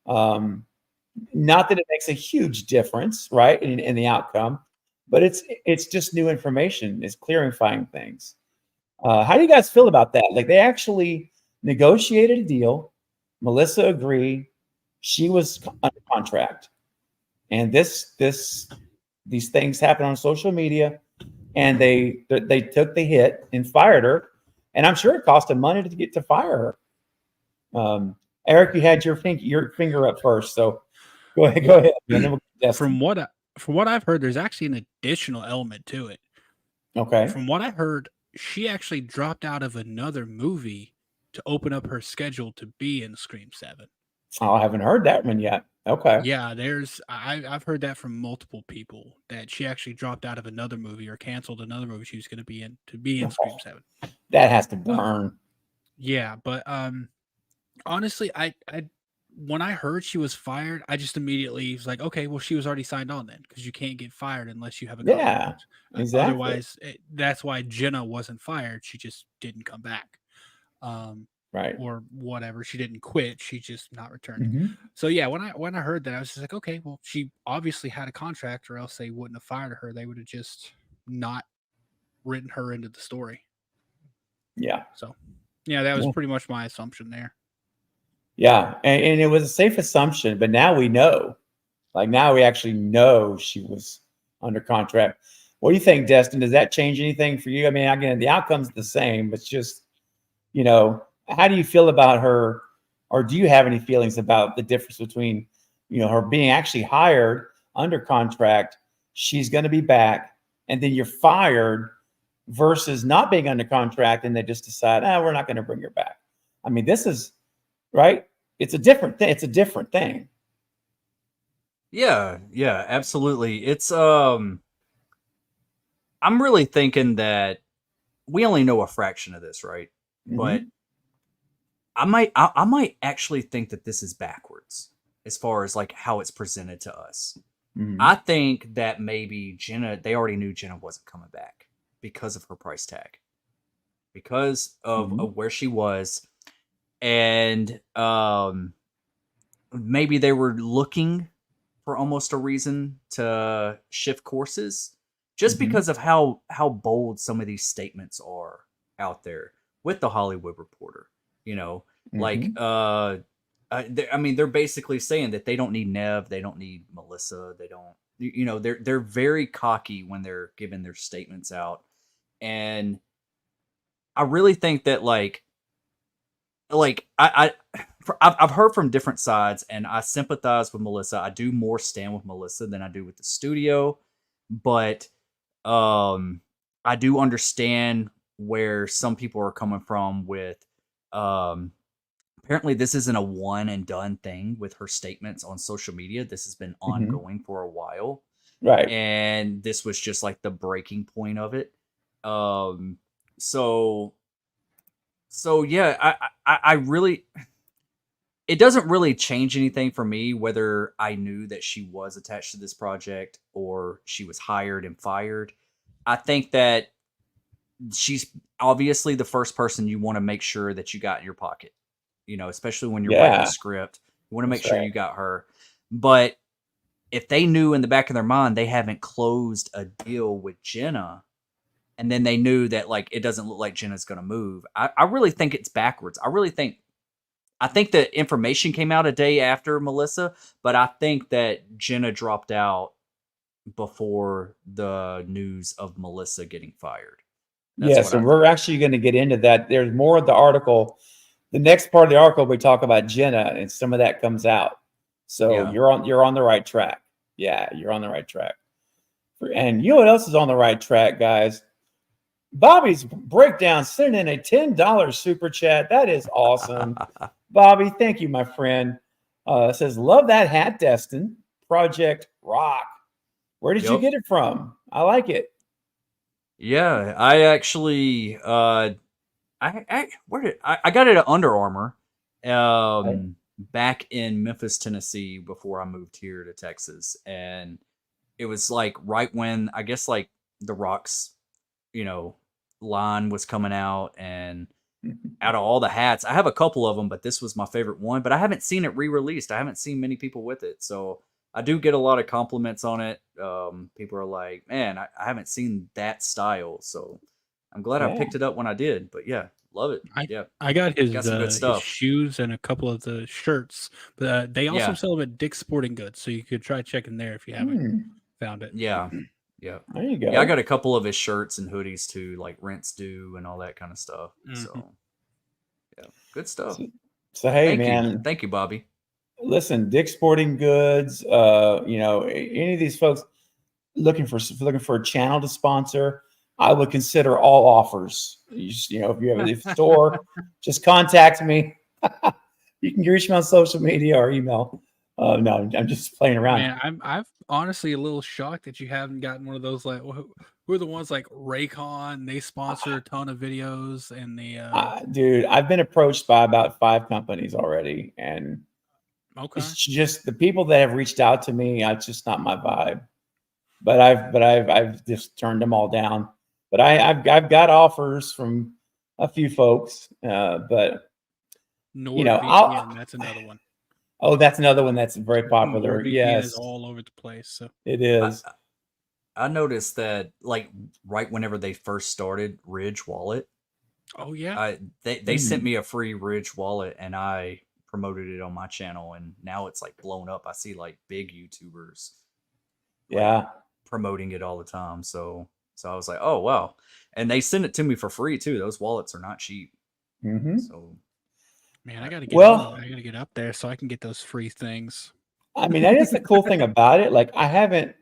Speaker 2: not that it makes a huge difference, right, in the outcome, but it's just new information. It's clarifying things. How do you guys feel about that? Like, they actually negotiated a deal. Melissa agreed. She was under contract, and these things happen on social media, and they took the hit and fired her. And I'm sure it cost them money to fire her. Eric, you had your finger up first, so go ahead. And then we'll
Speaker 3: from what I've heard, there's actually an additional element to it.
Speaker 2: Okay.
Speaker 3: From what I heard, she actually dropped out of another movie to open up her schedule to be in Scream 7.
Speaker 2: Oh, I haven't heard that one yet. Okay.
Speaker 3: Yeah, I've heard that from multiple people, that she actually dropped out of another movie or canceled another movie she was going to be in Scream 7.
Speaker 2: That has to burn.
Speaker 3: Yeah, but honestly, I when I heard she was fired, I just immediately was like, okay, well, she was already signed on then, because you can't get fired unless you have a contract.
Speaker 2: Yeah, exactly.
Speaker 3: Otherwise, that's why Jenna wasn't fired. She just didn't come back.
Speaker 2: Right.
Speaker 3: Or whatever. She didn't quit. She just not returning.
Speaker 2: Mm-hmm.
Speaker 3: So yeah, when I heard that, I was just like, okay, well, she obviously had a contract, or else they wouldn't have fired her. They would have just not written her into the story.
Speaker 2: Yeah.
Speaker 3: So yeah, that was pretty much my assumption there.
Speaker 2: Yeah, and it was a safe assumption, but now we know. Like, now we actually know she was under contract. What do you think, Destin? Does that change anything for you? I mean, again, the outcome's the same, but it's just, how do you feel about her, or do you have any feelings about the difference between, her being actually hired under contract, she's going to be back, and then you're fired, versus not being under contract and they just decide, we're not going to bring her back. I mean, this is right. it's a different thing. It's a different thing.
Speaker 4: Yeah, yeah, absolutely. It's I'm really thinking that we only know a fraction of this, right? But
Speaker 2: Mhm.
Speaker 4: I might actually think that this is backwards as far as like how it's presented to us.
Speaker 2: Mhm.
Speaker 4: I think that maybe Jenna, they already knew Jenna wasn't coming back because of her price tag, because
Speaker 2: Mhm.
Speaker 4: of where she was. And maybe they were looking for almost a reason to shift courses just
Speaker 2: Mhm.
Speaker 4: because of how bold some of these statements are out there with the Hollywood Reporter. You know, like
Speaker 2: Mhm.
Speaker 4: I mean, they're basically saying that they don't need Nev, they don't need Melissa, they don't. You know, they're very cocky when they're giving their statements out, and I really think that I've heard from different sides, and I sympathize with Melissa. I do more stand with Melissa than I do with the studio, but um, I do understand where some people are coming from with um. Apparently, this isn't a one and done thing with her statements on social media. This has been
Speaker 2: Mhm.
Speaker 4: ongoing for a while,
Speaker 2: Right.
Speaker 4: and this was just like the breaking point of it. Um, so yeah, I really, it doesn't really change anything for me whether I knew that she was attached to this project or she was hired and fired. I think that she's obviously the first person you want to make sure that you got in your pocket, you know, especially when you're writing a
Speaker 2: Yeah.
Speaker 4: script. You want to make
Speaker 2: That's
Speaker 4: sure
Speaker 2: right.
Speaker 4: you got her. But if they knew in the back of their mind they haven't closed a deal with Jenna, and then they knew that like it doesn't look like Jenna's going to move, I really think it's backwards. I think the information came out a day after Melissa, but I think that Jenna dropped out before the news of Melissa getting fired. That's
Speaker 2: Yes,
Speaker 4: what I
Speaker 2: and we're
Speaker 4: think.
Speaker 2: actually going to get into that. There's more of the article. The next part of the article, we talk about Jenna, and some of that comes out. So
Speaker 4: Yeah.
Speaker 2: you're on the right track. Yeah, you're on the right track. And you know what else is on the right track, guys? Bobby's breakdown sending in a $10 super chat. That is awesome. Bobby, thank you, my friend. Says, love that hat, Destin. Project Rock. Where did you
Speaker 4: Yep.
Speaker 2: get it from? I like it.
Speaker 4: Yeah, I actually I got it at Under Armour
Speaker 2: Okay.
Speaker 4: back in Memphis, Tennessee before I moved here to Texas, and it was like right when I guess like the Rocks, you know, line was coming out, and out of all the hats, I have a couple of them, but this was my favorite one. But I haven't seen it re-released. I haven't seen many people with it, so I do get a lot of compliments on it. People are like, "Man, I haven't seen that style," so I'm glad I
Speaker 2: Yeah.
Speaker 4: picked it up when I did. But yeah, love it.
Speaker 3: I
Speaker 4: Yeah,
Speaker 3: I got
Speaker 4: got some good
Speaker 3: his
Speaker 4: stuff.
Speaker 3: shoes and a couple of the shirts, but they also
Speaker 4: Yeah,
Speaker 3: sell them at Dick's Sporting Goods, so you could try checking there if you haven't
Speaker 2: Hmm.
Speaker 3: found it.
Speaker 4: yeah, yeah,
Speaker 2: There you
Speaker 4: yeah. I got
Speaker 2: go.
Speaker 4: a couple of his shirts and hoodies too, like Rents Due and all that kind of stuff.
Speaker 3: Mhm.
Speaker 4: So yeah, good stuff.
Speaker 2: So, so hey, man,
Speaker 4: Thank you, Bobby.
Speaker 2: listen, Dick's Sporting Goods, any of these folks looking for a channel to sponsor, I would consider all offers. If you have a store, just contact me. You can reach me on social media or email. No, I'm just playing around.
Speaker 3: Man, I've honestly a little shocked that you haven't gotten one of those like who are the ones like Raycon? They sponsor a ton of videos and the
Speaker 2: Dude, I've been approached by about 5 companies already, and
Speaker 3: okay.
Speaker 2: it's just the people that have reached out to me. It's just not my vibe. But I've just turned them all down. But I've got offers from a few folks. But
Speaker 3: NordVPN,
Speaker 2: I'll
Speaker 3: that's another one.
Speaker 2: oh, that's another one that's very popular.
Speaker 3: NordVPN is
Speaker 2: Yes,
Speaker 3: all over the place. So
Speaker 2: it
Speaker 4: I,
Speaker 2: is.
Speaker 4: I noticed that like right whenever they first started Ridge Wallet,
Speaker 3: oh yeah.
Speaker 4: they sent me a free Ridge Wallet and I promoted it on my channel, and now it's like blown up. I see like big YouTubers like
Speaker 2: Yeah.
Speaker 4: promoting it all the time. So I was like, oh wow. And they sent it to me for free too. Those wallets are not cheap.
Speaker 2: Hmm.
Speaker 4: So
Speaker 3: Man, I gotta get on it.
Speaker 2: Well,
Speaker 3: I gotta get up there so I can get those free things.
Speaker 2: I mean, that is the cool thing about it. Like, I haven't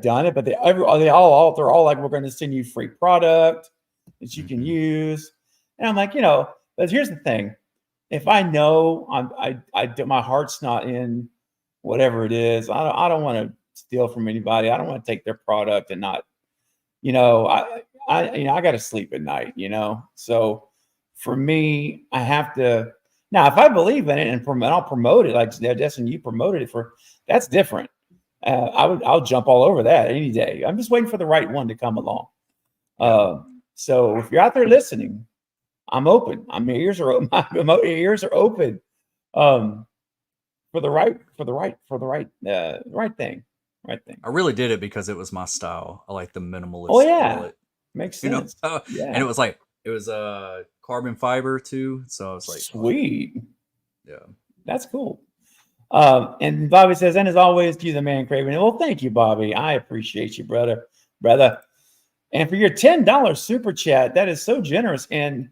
Speaker 2: done it, but they're all like, we're going to send you free product that you can
Speaker 4: mhm.
Speaker 2: use. And I'm like, but here's the thing. if I know my heart's not in whatever it is, I don't want to steal from anybody. I don't want to take their product and not, I got to sleep at night, So for me, I have to. Now, if I believe in it and I'll promote it, like Destin, you promoted it that's different. I'll jump all over that any day. I'm just waiting for the right one to come along. So if you're out there listening, I'm open. My ears are open. My ears are open. For the right thing. Right thing.
Speaker 4: I really did it because it was my style. I like the minimalist.
Speaker 2: Oh yeah,
Speaker 4: wallet.
Speaker 2: makes sense.
Speaker 4: Yeah, and it was carbon fiber too. So I was like,
Speaker 2: sweet.
Speaker 4: Yeah,
Speaker 2: that's cool. And Bobby says, and as always, you the man, Craven. Well, thank you, Bobby. I appreciate you, brother. And for your $10 super chat, that is so generous. And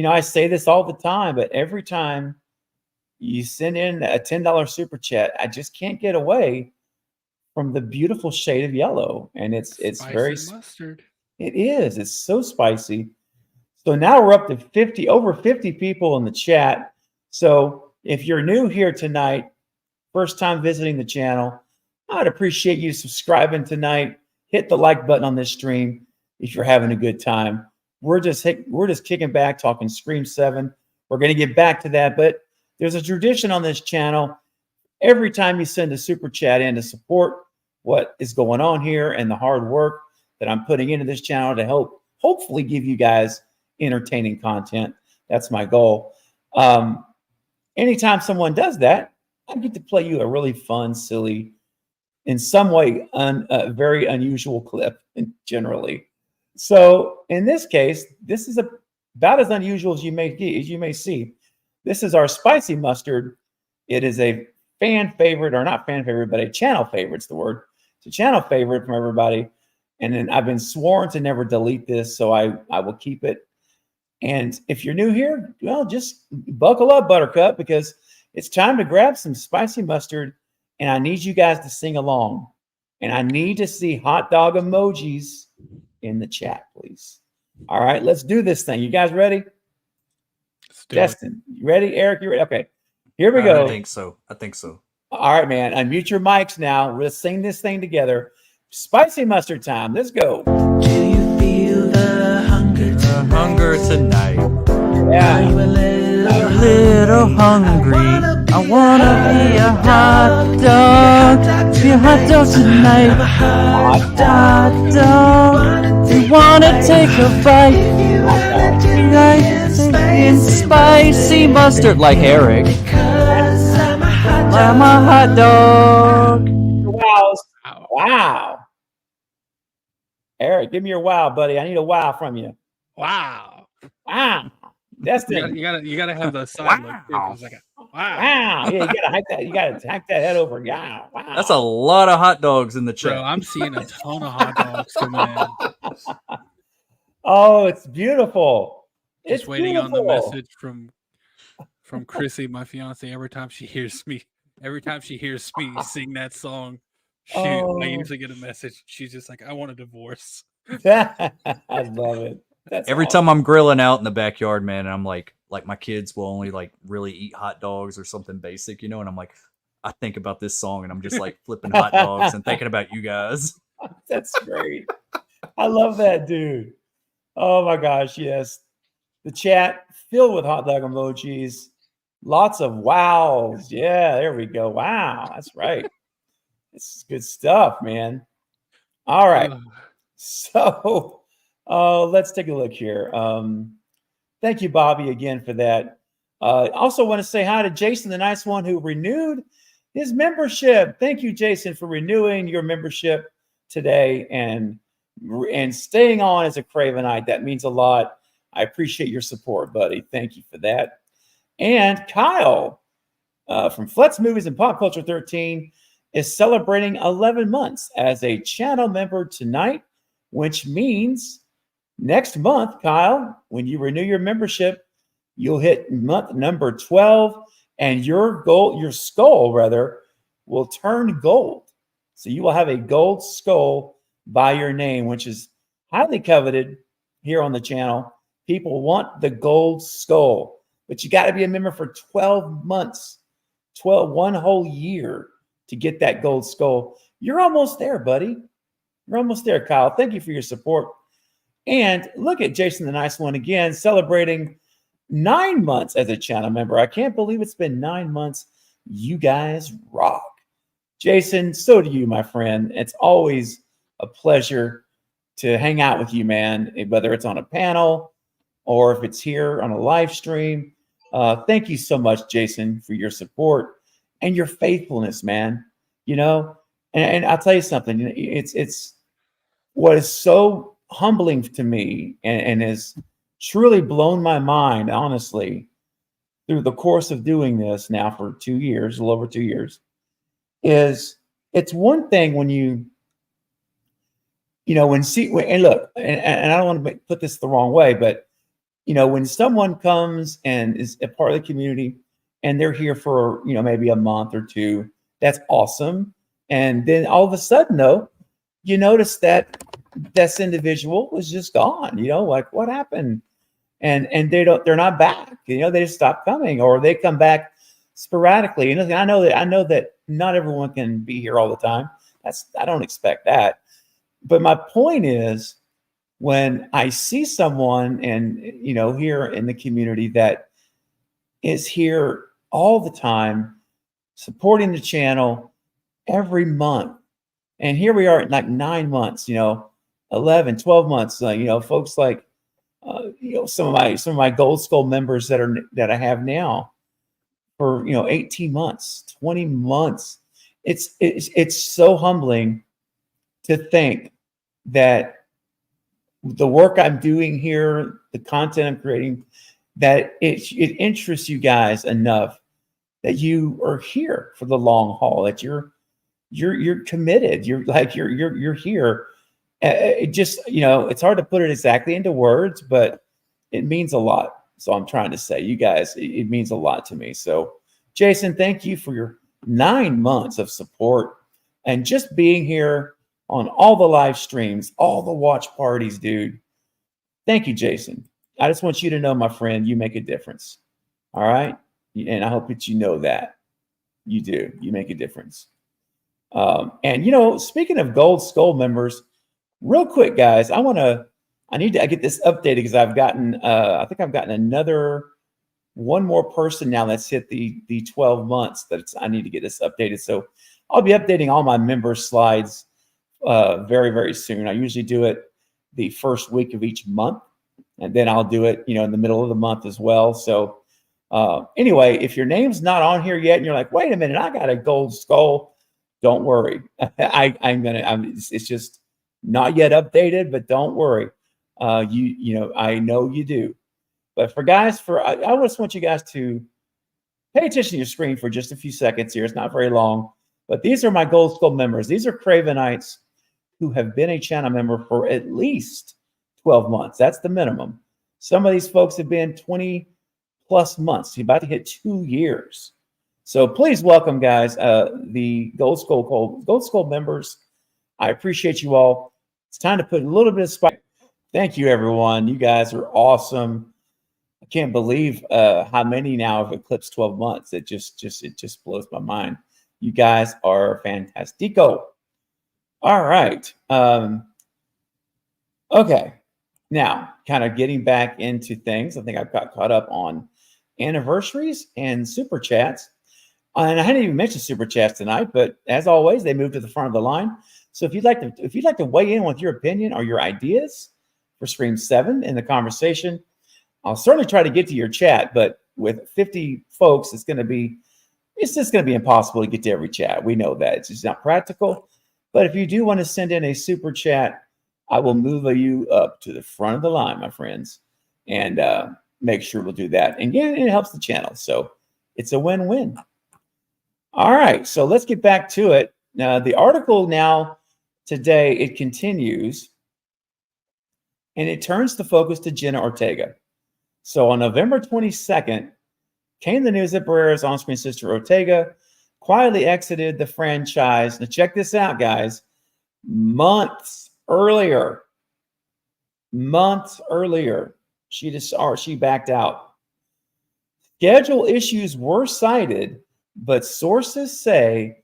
Speaker 2: I say this all the time, but every time you send in a $10 super chat, I just can't get away from the beautiful shade of yellow. And it's
Speaker 3: Spicy
Speaker 2: very
Speaker 3: mustard.
Speaker 2: It is. It's so spicy. So now we're up to over 50 people in the chat. So if you're new here tonight, first time visiting the channel, I'd appreciate you subscribing tonight. Hit the like button on this stream if you're having a good time. We're just kicking back, talking Scream 7. We're going to get back to that, but there's a tradition on this channel. Every time you send a super chat in to support what is going on here and the hard work that I'm putting into this channel to help hopefully give you guys entertaining content. That's my goal. Anytime someone does that, I get to play you a really fun, silly, in some way, very unusual clip generally. So in this case, this is about as unusual as you may see. This is our spicy mustard. It is a fan favorite, or not fan favorite, but a channel favorite. It's the word. It's a channel favorite from everybody. And then I've been sworn to never delete this, so I will keep it. And if you're new here, well, just buckle up, Buttercup, because it's time to grab some spicy mustard, and I need you guys to sing along. And I need to see hot dog emojis in the chat, please. All right, let's do this thing. You guys ready? Destin, you ready? Eric, you ready? Okay, here we go.
Speaker 4: I think so.
Speaker 2: All right, man. Unmute your mics now. Let's sing this thing together. Spicy mustard time. Let's go.
Speaker 5: Do you feel the hunger tonight?
Speaker 4: Hunger tonight.
Speaker 2: Yeah.
Speaker 5: Are you a
Speaker 4: little hungry? I wanna be a hot dog. Be a hot dog tonight.
Speaker 2: Hot
Speaker 4: dog. You wanna take a bite? Spicy mustard like Eric. I'm a hot dog.
Speaker 2: Wow. Eric, give me your wow, buddy. I need a wow from you.
Speaker 3: Wow.
Speaker 2: Destin.
Speaker 3: You gotta have the side look too. It's like
Speaker 2: wow. Yeah, you gotta hike that. You gotta hack that head over. Yeah. Wow.
Speaker 4: That's a lot of hot dogs in the chat.
Speaker 3: Bro, I'm seeing a ton of hot dogs coming in.
Speaker 2: Oh, it's beautiful.
Speaker 3: Just waiting on the message from Chrissy, my fiance. Every time she hears me sing that song, I usually get a message. She's just like, I want a divorce.
Speaker 2: I love it.
Speaker 4: Every time I'm grilling out in the backyard, man, and I'm like my kids will only like really eat hot dogs or something basic, and I'm like, I think about this song and I'm just like flipping hot dogs and thinking about you guys.
Speaker 2: That's great. I love that, dude. Oh my gosh, yes. The chat filled with hot dog emojis. Lots of wows. Yeah, there we go. Wow, that's right. This is good stuff, man. All right. So let's take a look here. Thank you, Bobby, again for that. Also want to say hi to Jason, the nice one who renewed his membership. Thank you, Jason, for renewing your membership today and staying on as a Cravenite. That means a lot. I appreciate your support, buddy. Thank you for that. And Kyle from Fletz Movies and Pop Culture 13 is celebrating 11 months as a channel member tonight, which means next month, Kyle, when you renew your membership, you'll hit month number 12 and your skull will turn gold. So you will have a gold skull by your name, which is highly coveted here on the channel. People want the gold skull. but you got to be a member for 12 months, 1 whole year to get that gold skull. You're almost there, buddy. You're almost there, Kyle. Thank you for your support. And look at Jason the Nice One again, celebrating 9 months as a channel member. I can't believe it's been 9 months. You guys rock. Jason, so do you, my friend. It's always a pleasure to hang out with you, man, whether it's on a panel or if it's here on a live stream. Thank you so much, Jason, for your support and your faithfulness, man. You know, and I'll tell you something. It's what is so humbling to me and has truly blown my mind, honestly, through the course of doing this now for 2 years, a little over 2 years, is it's one thing when and look, and I don't want to put this the wrong way, but when someone comes and is a part of the community and they're here for, maybe a month or two, that's awesome. And then all of a sudden, though, you notice that this individual was just gone, like what happened? And they're not back, they just stop coming, or they come back sporadically. And I know that not everyone can be here all the time. I don't expect that. But my point is, when I see someone and, here in the community that is here all the time, supporting the channel every month, and here we are at like 9 months, 11, 12 months, folks like, some of my Gold Skull members that I have now for, 18 months, 20 months. It's so humbling to think that the work I'm doing here, the content I'm creating, that it interests you guys enough that you are here for the long haul, that you're committed. You're here. It just, it's hard to put it exactly into words, but it means a lot. So I'm trying to say, you guys, it means a lot to me. So Jason, thank you for your 9 months of support and just being here on all the live streams, all the watch parties, dude. Thank you, Jason. I just want you to know, my friend, you make a difference. All right. And I hope that you know that you do. You make a difference. And, speaking of Gold Skull members, real quick, guys, I need to get this updated because I think I've gotten one more person now that's hit the 12 months I need to get this updated. So I'll be updating all my member slides very, very soon. I usually do it the first week of each month, and then I'll do it, in the middle of the month as well. So anyway, if your name's not on here yet and you're like, wait a minute, I got a Gold Skull, don't worry. It's just not yet updated, but don't worry. I know you do. But I just want you guys to pay attention to your screen for just a few seconds here. It's not very long, but these are my Gold Skull members. These are Cravenites who have been a channel member for at least 12 months. That's the minimum. Some of these folks have been 20 plus months. You're about to hit 2 years. So please welcome, guys, the Gold Skull members. I appreciate you all. It's time to put a little bit of spike. Thank you, everyone. You guys are awesome. I can't believe how many now have eclipsed 12 months. It just blows my mind. You guys are fantastico. All right. Okay. Now, kind of getting back into things. I think I've got caught up on anniversaries and super chats. And I hadn't even mentioned super chats tonight, but as always, they move to the front of the line. So if you'd like to weigh in with your opinion or your ideas for Stream 7 in the conversation, I'll certainly try to get to your chat. But with 50 folks, it's just going to be impossible to get to every chat. We know that it's just not practical. But if you do want to send in a super chat, I will move you up to the front of the line, my friends, and make sure we'll do that. And yeah, it helps the channel. So it's a win-win. All right, so let's get back to it. The article now today, it continues, and it turns the focus to Jenna Ortega. So on November 22nd, came the news that Barrera's on-screen sister Ortega quietly exited the franchise. Now check this out, guys. Months earlier, she backed out. Schedule issues were cited, but sources say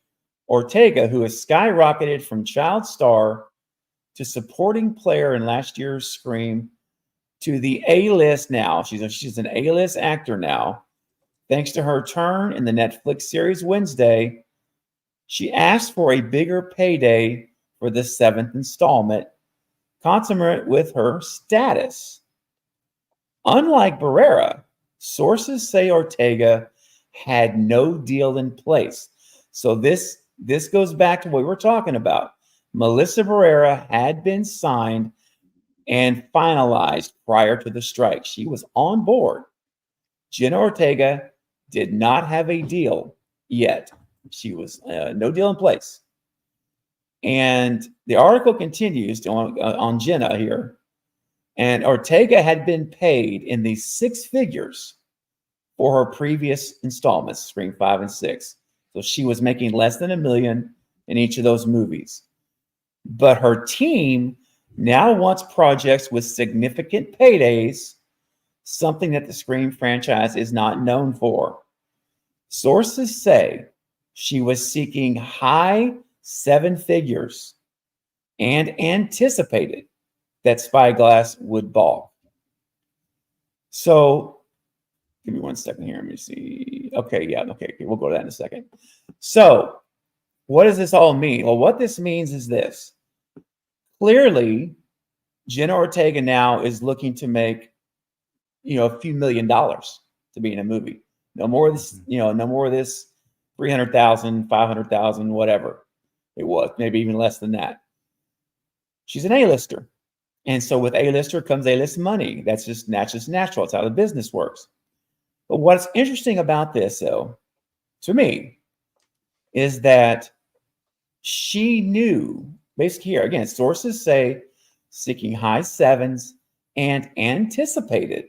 Speaker 2: Ortega, who has skyrocketed from child star to supporting player in last year's Scream to the A-list now. She's an A-list actor now. Thanks to her turn in the Netflix series Wednesday, she asked for a bigger payday for the 7th installment, commensurate with her status. Unlike Barrera, sources say Ortega had no deal in place. So this goes back to what we were talking about. Melissa Barrera had been signed and finalized prior to the strike. She was on board. Jenna Ortega did not have a deal yet. She was no deal in place. And the article continues on Jenna here. And Ortega had been paid in the 6 figures for her previous installments, Scream 5 and 6. So she was making less than $1 million in each of those movies. But her team now wants projects with significant paydays, something that the Scream franchise is not known for. Sources say she was seeking high 7 figures and anticipated that Spyglass would balk. So, give me 1 second here. Let me see. Okay, we'll go to that in a second. So, what does this all mean? Well, what this means is this. Clearly, Jenna Ortega now is looking to make, a few $1 million to be in a movie. No more of this, no more of this 300,000, 500,000, whatever it was, maybe even less than that. She's an A-lister. And so with A-lister comes A-list money. That's just natural. It's how the business works. But what's interesting about this, though, to me, is that she knew, basically here, again, sources say seeking high 7s and anticipated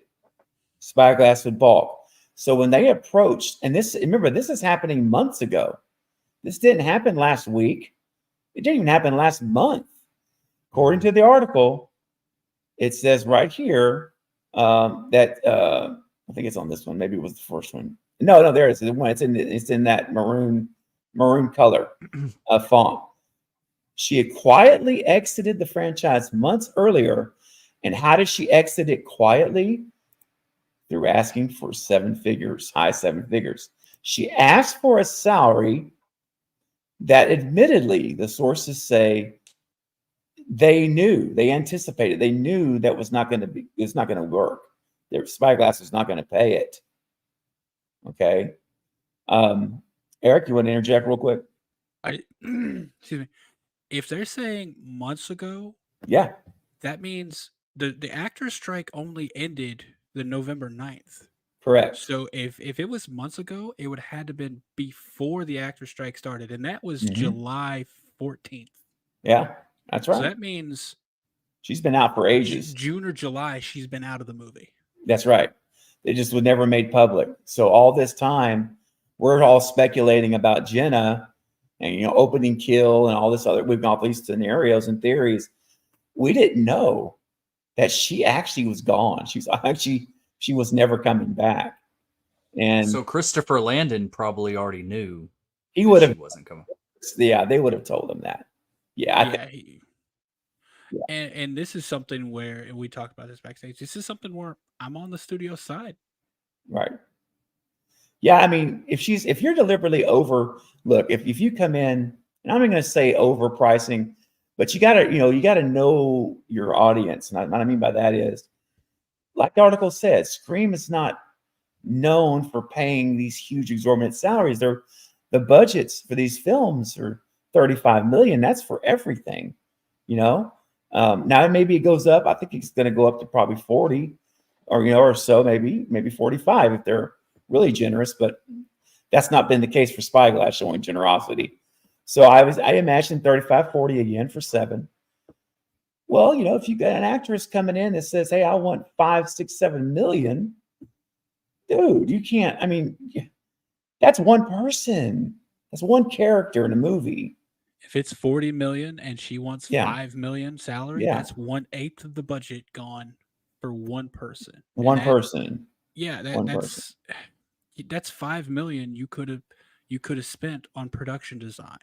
Speaker 2: Spyglass would balk. So when they approached, and remember, this is happening months ago. This didn't happen last week. It didn't even happen last month. According to the article, it says right here that I think it's on this one. Maybe it was the first one. No, there it is. It's in that maroon color font. She had quietly exited the franchise months earlier. And how did she exit it quietly? Through asking for 7 figures, high 7 figures. She asked for a salary that admittedly, the sources say, they anticipated, they knew that it's not going to work. Spyglass was not going to pay it. Okay. Eric, you want to interject real quick?
Speaker 3: Excuse me. If they're saying months ago,
Speaker 2: yeah,
Speaker 3: that means the actors' strike only ended the November 9th.
Speaker 2: Correct.
Speaker 3: So if it was months ago, it would have had to been before the actors' strike started, and that was July 14th.
Speaker 2: Yeah, that's right.
Speaker 3: So that means
Speaker 2: she's been out for ages.
Speaker 3: June or July, she's been out of the movie.
Speaker 2: That's right. It just was never made public. So all this time, we're all speculating about Jenna and opening kill and all this other. We've got these scenarios and theories. We didn't know that she actually was gone. She was never coming back. And
Speaker 4: so Christopher Landon probably already knew
Speaker 2: he would have
Speaker 4: wasn't coming.
Speaker 2: Yeah, they would have told him that. Yeah.
Speaker 3: And this is something where we talked about this backstage. This is something where I'm on the studio side.
Speaker 2: Right. Yeah, I mean, if you're deliberately if you come in, and I'm not going to say overpricing, but you gotta know your audience. And what I mean by that is, like the article says, Scream is not known for paying these huge exorbitant salaries. The budgets for these films are $35 million. That's for everything, Now maybe it goes up. I think it's going to go up to probably 40, or so, maybe 45 if they're really generous. But that's not been the case for Spyglass, showing generosity. So I imagine 35, 40 again for 7. Well, if you got an actress coming in that says, "Hey, I want 5, 6, 7 million," dude, you can't. I mean, that's one person. That's one character in a movie.
Speaker 3: If it's 40 million and she wants 5 million salary, that's 1/8 of the budget gone for one person.
Speaker 2: One person.
Speaker 3: Yeah,
Speaker 2: Person.
Speaker 3: That's $5 million you could have spent on production design,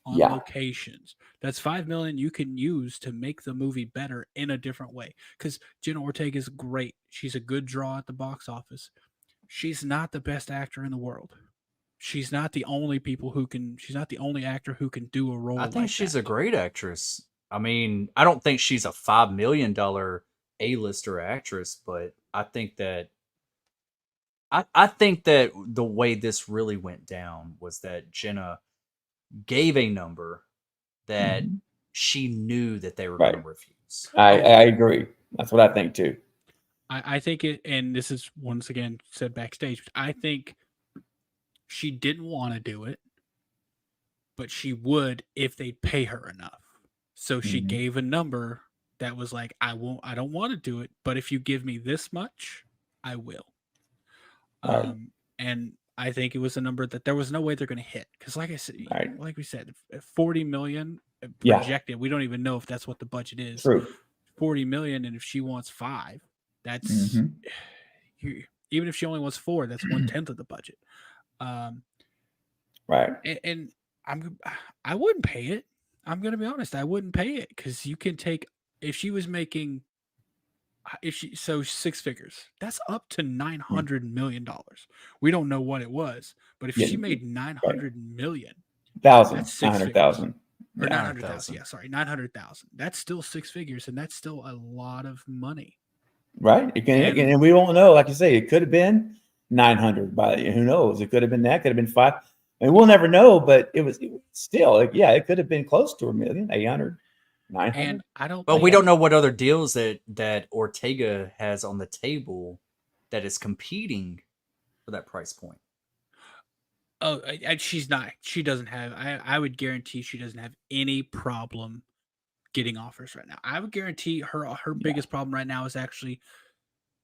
Speaker 3: on
Speaker 2: Yeah.
Speaker 3: locations. That's $5 million you can use to make the movie better in a different way. Because Jenna Ortega is great. She's a good draw at the box office. She's not the best actor in the world. She's not the only she's not the only actor who can do a role.
Speaker 4: I think
Speaker 3: like
Speaker 4: she's
Speaker 3: that.
Speaker 4: a great actress. I mean, I don't think she's a $5 million A-lister actress, but I think that the way this really went down was that Jenna gave a number that
Speaker 2: Mhm.
Speaker 4: she knew that they were
Speaker 2: Right.
Speaker 4: going to refuse.
Speaker 2: I agree. That's what I think too.
Speaker 3: I think it, and this is once again said backstage, but I think she didn't want to do it, but she would if they'd pay her enough. So she
Speaker 2: Mhm.
Speaker 3: gave a number that was like, I don't want to do it, but if you give me this much, I will.
Speaker 2: Right.
Speaker 3: And I think it was a number that there was no way they're going to hit. Because like I said,
Speaker 2: Right.
Speaker 3: like we said, 40 million
Speaker 2: Yeah.
Speaker 3: projected. We don't even know if that's what the budget is.
Speaker 2: True.
Speaker 3: 40 million. And if she wants 5, that's
Speaker 2: Mhm.
Speaker 3: even if she only wants 4, that's 1/10 of the budget.
Speaker 2: Right.
Speaker 3: And I wouldn't pay it. I'm gonna be honest. I wouldn't pay it because you can take, if she was making, so 6 figures, that's up to $900 million. We don't know what it was, but if
Speaker 2: Yeah.
Speaker 3: she made 900 million,
Speaker 2: Thousand.
Speaker 3: that's 6 figures.
Speaker 2: 900,000.
Speaker 3: Or
Speaker 2: Yeah.
Speaker 3: 900,000. Yeah, sorry, 900,000. That's still 6 figures, and that's still a lot of money.
Speaker 2: Right. And we won't know. Like you say, it could have been 900. By who knows? It could have been that. Could have been 5. I mean, we'll never know. But it was still, like, yeah, it could have been close to 1,000,000, 800, 900.
Speaker 3: And I don't.
Speaker 4: Well, we don't know what other deals that Ortega has on the table that is competing for that price point.
Speaker 3: Oh, she's not. She doesn't have. I would guarantee she doesn't have any problem getting offers right now. I would guarantee her biggest problem right now is actually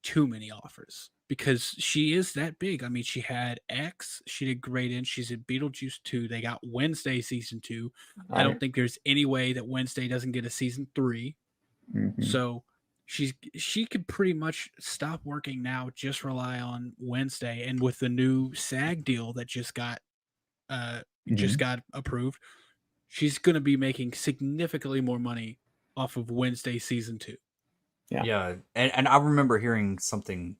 Speaker 3: too many offers, because she is that big. I mean, she had X. She did great in. She's in Beetlejuice 2. They got Wednesday season 2. I don't think there's any way that Wednesday doesn't get a season 3.
Speaker 2: Mhm.
Speaker 3: So she could pretty much stop working now, just rely on Wednesday. And with the new SAG deal that just got approved, she's going to be making significantly more money off of Wednesday season 2.
Speaker 4: Yeah. And I remember hearing something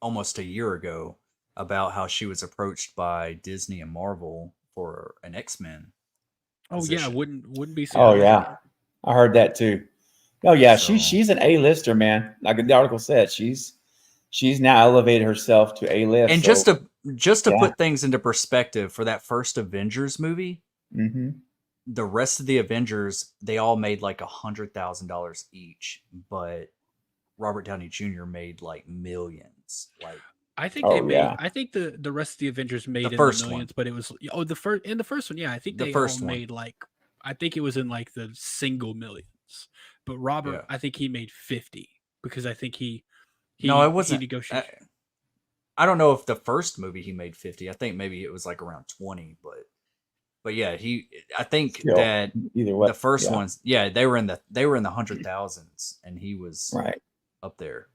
Speaker 4: almost a year ago about how she was approached by Disney and Marvel for an X-Men.
Speaker 3: Oh
Speaker 4: position.
Speaker 3: yeah, wouldn't be
Speaker 2: Oh
Speaker 3: surprised.
Speaker 2: yeah, I heard that too. Oh yeah,
Speaker 4: So-
Speaker 2: she's an A-lister, man. Like the article said, she's now elevated herself to A-list.
Speaker 4: And
Speaker 2: so,
Speaker 4: just to
Speaker 2: yeah.
Speaker 4: put things into perspective, for that first Avengers movie,
Speaker 2: Mhm.
Speaker 4: the rest of the Avengers, they all made like $100,000 each, but Robert Downey Jr. made like millions. Like,
Speaker 3: I think
Speaker 2: Oh,
Speaker 3: they made.
Speaker 2: yeah.
Speaker 3: I think the rest of the Avengers made
Speaker 4: The
Speaker 3: in
Speaker 4: first
Speaker 3: the
Speaker 4: one.
Speaker 3: millions, but it was in the first one. Yeah, I think
Speaker 4: The
Speaker 3: they
Speaker 4: first
Speaker 3: all
Speaker 4: one.
Speaker 3: made like, I think it was in like the single millions. But Robert,
Speaker 4: Yeah.
Speaker 3: I think he made 50, because I think he
Speaker 4: no, it wasn't.
Speaker 3: he negotiated.
Speaker 4: I don't know if the first movie he made 50. I think maybe it was like around 20, but yeah, I think
Speaker 2: Still,
Speaker 4: that
Speaker 2: either way,
Speaker 4: the first
Speaker 2: yeah.
Speaker 4: ones, yeah, they were in the 100,000s, and he was
Speaker 2: Right.
Speaker 4: up there.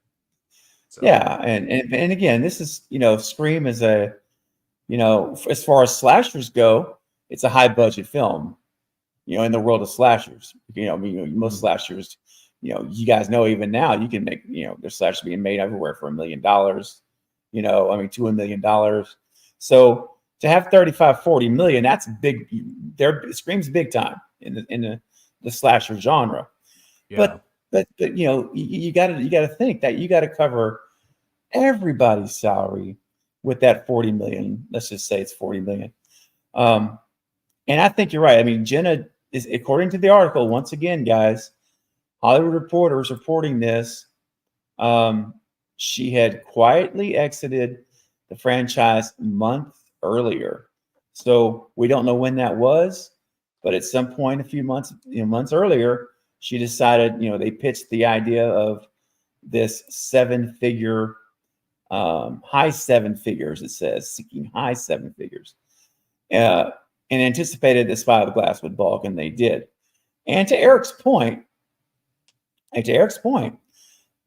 Speaker 4: So,
Speaker 2: Yeah, and again, this is, Scream is a, as far as slashers go, it's a high budget film, in the world of slashers. I mean, most slashers, you guys know, even now you can make, there's slashers being made everywhere for $1 million, I mean, to $1 million. So to have 35, 40 million, that's big. Scream's big time in the slasher genre.
Speaker 4: yeah.
Speaker 2: But you got to think that you got to cover everybody's salary with that 40 million. Let's just say it's 40 million. And I think you're right. I mean, Jenna is, according to the article, once again, guys, Hollywood Reporter is reporting this. She had quietly exited the franchise a month earlier. So we don't know when that was, but at some point, a few months earlier, she decided, they pitched the idea of this 7-figure, high 7 figures, it says, seeking high 7 figures, and anticipated that Spyglass would balk, and they did. And to Eric's point,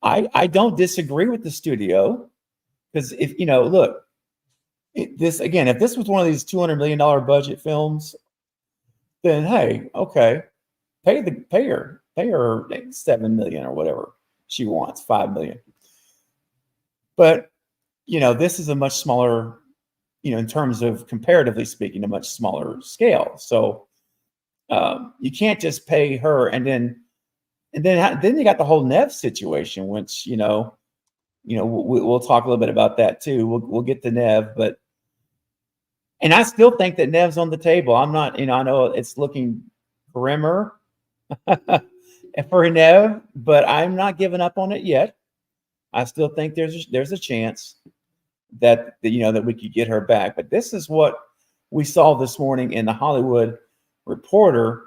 Speaker 2: I don't disagree with the studio, because if, look, this again, if this was one of these $200 million budget films, then hey, okay, pay her like $7 million or whatever she wants, $5 million. But this is a much smaller, in terms of comparatively speaking, a much smaller scale. So you can't just pay her and then you got the whole Nev situation, which we'll talk a little bit about that too. We'll get to Nev, and I still think that Nev's on the table. I'm not, I know it's looking grimmer for Nev, but I'm not giving up on it yet. I still think there's a chance that that we could get her back. But this is what we saw this morning in the Hollywood Reporter.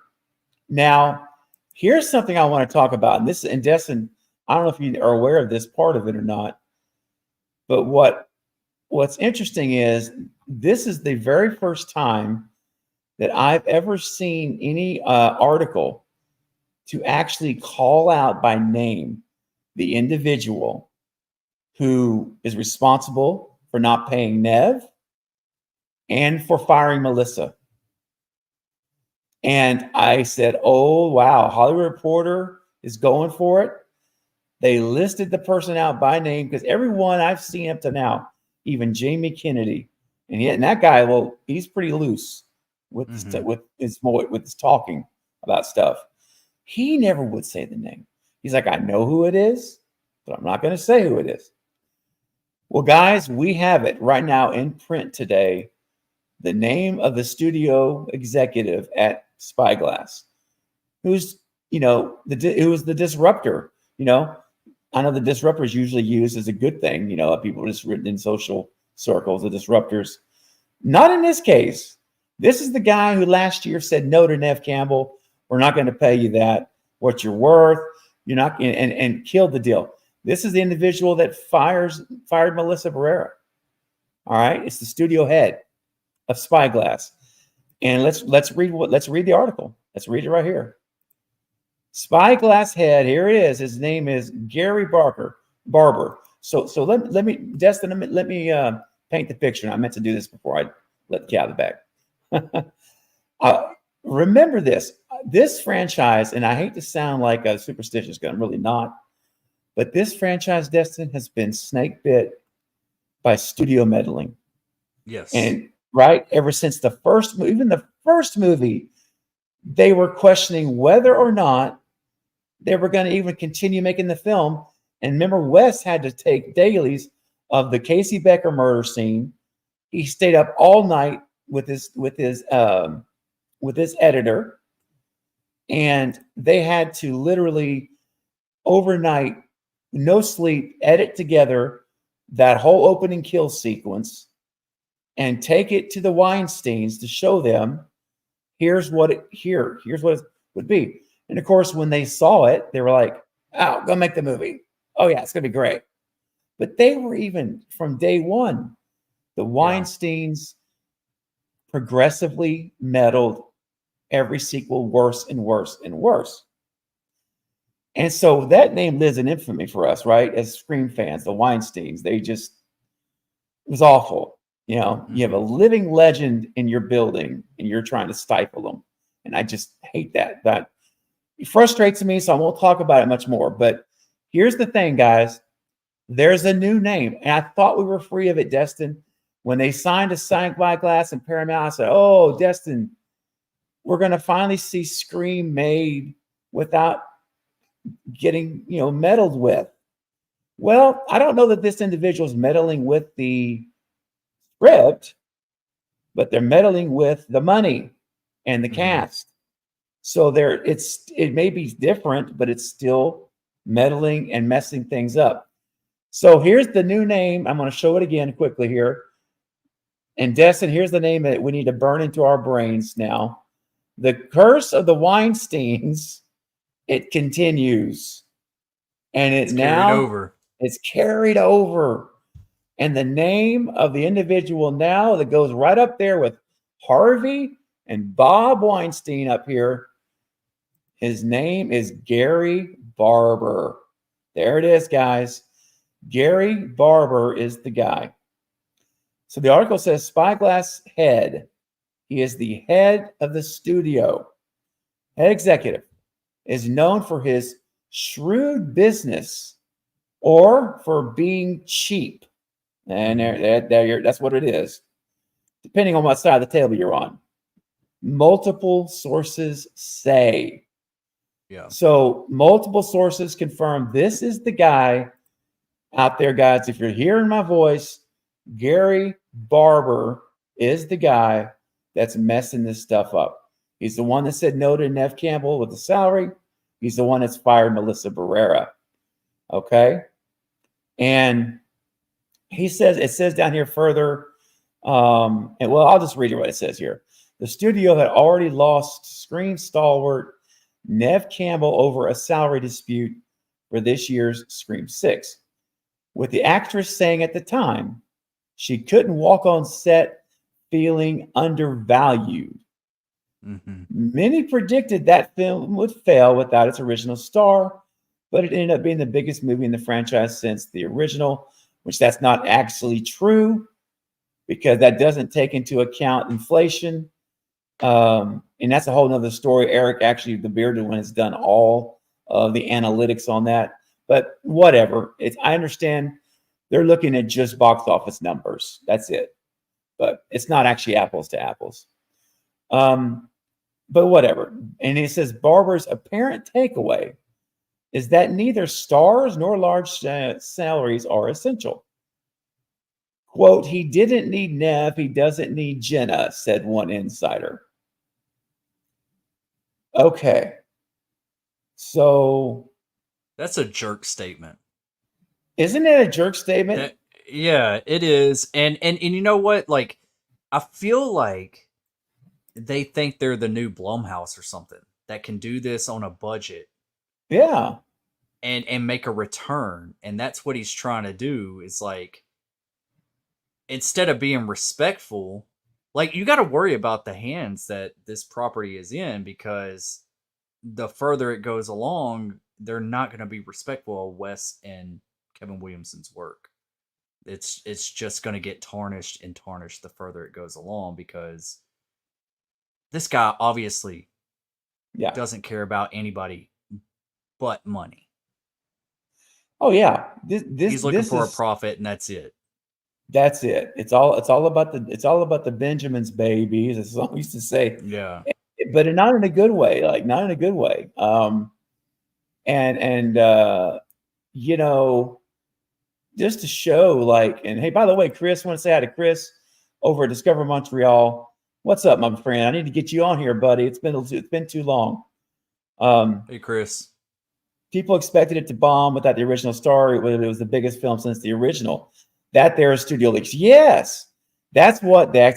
Speaker 2: Now, here's something I want to talk about, and Destin, I don't know if you are aware of this part of it or not, but what's interesting is this is the very first time that I've ever seen any article to actually call out by name the individual who is responsible for not paying Nev and for firing Melissa. And I said, oh, wow, Hollywood Reporter is going for it. They listed the person out by name because everyone I've seen up to now, even Jamie Kennedy, and that guy, well, he's pretty loose with his talking about stuff. He never would say the name. He's like, I know who it is, but I'm not going to say who it is. Well, guys, we have it right now in print today. The name of the studio executive at Spyglass, who's, it was the disruptor. I know the disruptor is usually used as a good thing. People just written in social circles, the disruptors. Not in this case. This is the guy who last year said no to Nev Campbell. We're not going to pay you that. What you're worth. You're not, and killed the deal. This is the individual that fired Melissa Barrera. All right, it's the studio head of Spyglass. And let's read the article. Let's read it right here. Spyglass head, here it is. His name is Gary Barber. So let me, Destin, let me paint the picture. I meant to do this before I let the cat out of the bag. Remember this franchise, and I hate to sound like a superstitious guy, I'm really not, but this franchise, Destin, has been snake bit by studio meddling.
Speaker 4: Yes.
Speaker 2: And right, ever since the first movie, they were questioning whether or not they were going to even continue making the film. And remember, Wes had to take dailies of the Casey Becker murder scene. He stayed up all night with his editor, and they had to literally overnight, no sleep, edit together that whole opening kill sequence and take it to the Weinsteins to show them here's what it would be. And of course, when they saw it, they were like, oh, go make the movie. Oh yeah, it's gonna be great. But they were, even from day one, the Weinsteins progressively meddled every sequel worse and worse and worse. And so that name lives in infamy for us, right? As Scream fans, the Weinsteins, it was awful. You have a living legend in your building and you're trying to stifle them. And I just hate that. That frustrates me, so I won't talk about it much more. But here's the thing, guys. There's a new name. And I thought we were free of it, Destin. When they signed to Spyglass and Paramount, I said, oh, Destin, we're going to finally see Scream made without getting, meddled with. Well, I don't know that this individual is meddling with the script, but they're meddling with the money and the cast. So it may be different, but it's still meddling and messing things up. So here's the new name. I'm going to show it again quickly here. And Destin, here's the name that we need to burn into our brains now. The curse of the Weinsteins, it continues. And it's carried over. And the name of the individual now that goes right up there with Harvey and Bob Weinstein up here, his name is Gary Barber. There it is, guys. Gary Barber is the guy. So the article says Spyglass head. He is the head of the studio. Head executive is known for his shrewd business or for being cheap. And that's what it is, depending on what side of the table you're on. Multiple sources say.
Speaker 4: Yeah.
Speaker 2: So multiple sources confirm this is the guy out there, guys. If you're hearing my voice, Gary Barber is the guy that's messing this stuff up. He's the one that said no to Nev Campbell with the salary. He's the one that's fired Melissa Barrera. Okay. And it says down here further, and well, I'll just read you what it says here. The studio had already lost screen stalwart Nev Campbell over a salary dispute for this year's Scream 6, with the actress saying at the time she couldn't walk on set feeling undervalued.
Speaker 4: Mm-hmm.
Speaker 2: Many predicted that film would fail without its original star, but it ended up being the biggest movie in the franchise since the original, which that's not actually true because that doesn't take into account inflation. And that's a whole nother story. Eric, actually, the bearded one, has done all of the analytics on that. But whatever. I understand they're looking at just box office numbers. That's it. But it's not actually apples to apples. But whatever. And he says Barber's apparent takeaway is that neither stars nor large salaries are essential. Quote, he didn't need Nev, he doesn't need Jenna, said one insider. Okay. So
Speaker 4: That's a jerk statement.
Speaker 2: Isn't it a jerk statement?
Speaker 4: Yeah, it is. And you know what? Like, I feel like they think they're the new Blumhouse or something that can do this on a budget.
Speaker 2: Yeah.
Speaker 4: And make a return. And that's what he's trying to do, is like, instead of being respectful, like, you got to worry about the hands that this property is in, because the further it goes along, they're not going to be respectful of Wes and Kevin Williamson's work. It's just going to get tarnished and tarnished the further it goes along, because this guy obviously doesn't care about anybody but money.
Speaker 2: Oh yeah,
Speaker 4: he's looking for a profit, and that's it.
Speaker 2: That's it. It's all about the Benjamins, babies, as I used to say.
Speaker 4: Yeah,
Speaker 2: but not in a good way. Like, not in a good way. You know, just to show, like, and hey, by the way, Chris, I want to say hi to Chris over at Discover Montreal. What's up, my friend? I need to get you on here, buddy. It's been too long.
Speaker 4: Hey, Chris.
Speaker 2: People expected it to bomb without the original star. It was the biggest film since the original. That there is studio leaks. Yes, that's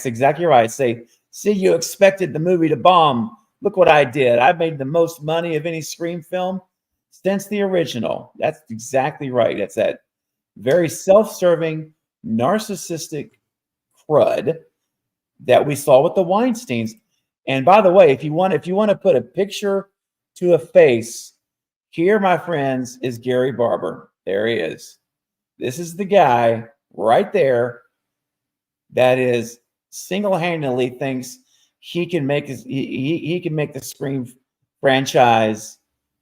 Speaker 2: exactly right. See, you expected the movie to bomb. Look what I did. I made the most money of any Scream film since the original. That's exactly right. That's that very self-serving, narcissistic crud that we saw with the Weinsteins. And by the way, if you want to put a picture to a face, here, my friends, is Gary Barber. There he is. This is the guy right there that is single-handedly thinks he can make he can make the Scream franchise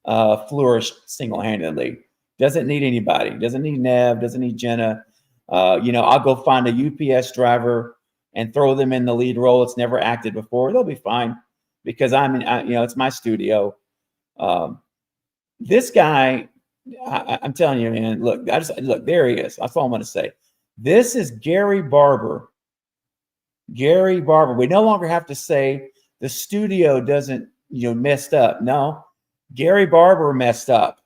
Speaker 2: flourish single-handedly. Doesn't need anybody. Doesn't need Nev. Doesn't need Jenna. I'll go find a UPS driver and throw them in the lead role. It's never acted before. They'll be fine because it's my studio. This guy, I'm telling you, man. Look, there he is. That's all I'm going to say. This is Gary Barber. Gary Barber. We no longer have to say the studio doesn't, messed up. No, Gary Barber messed up.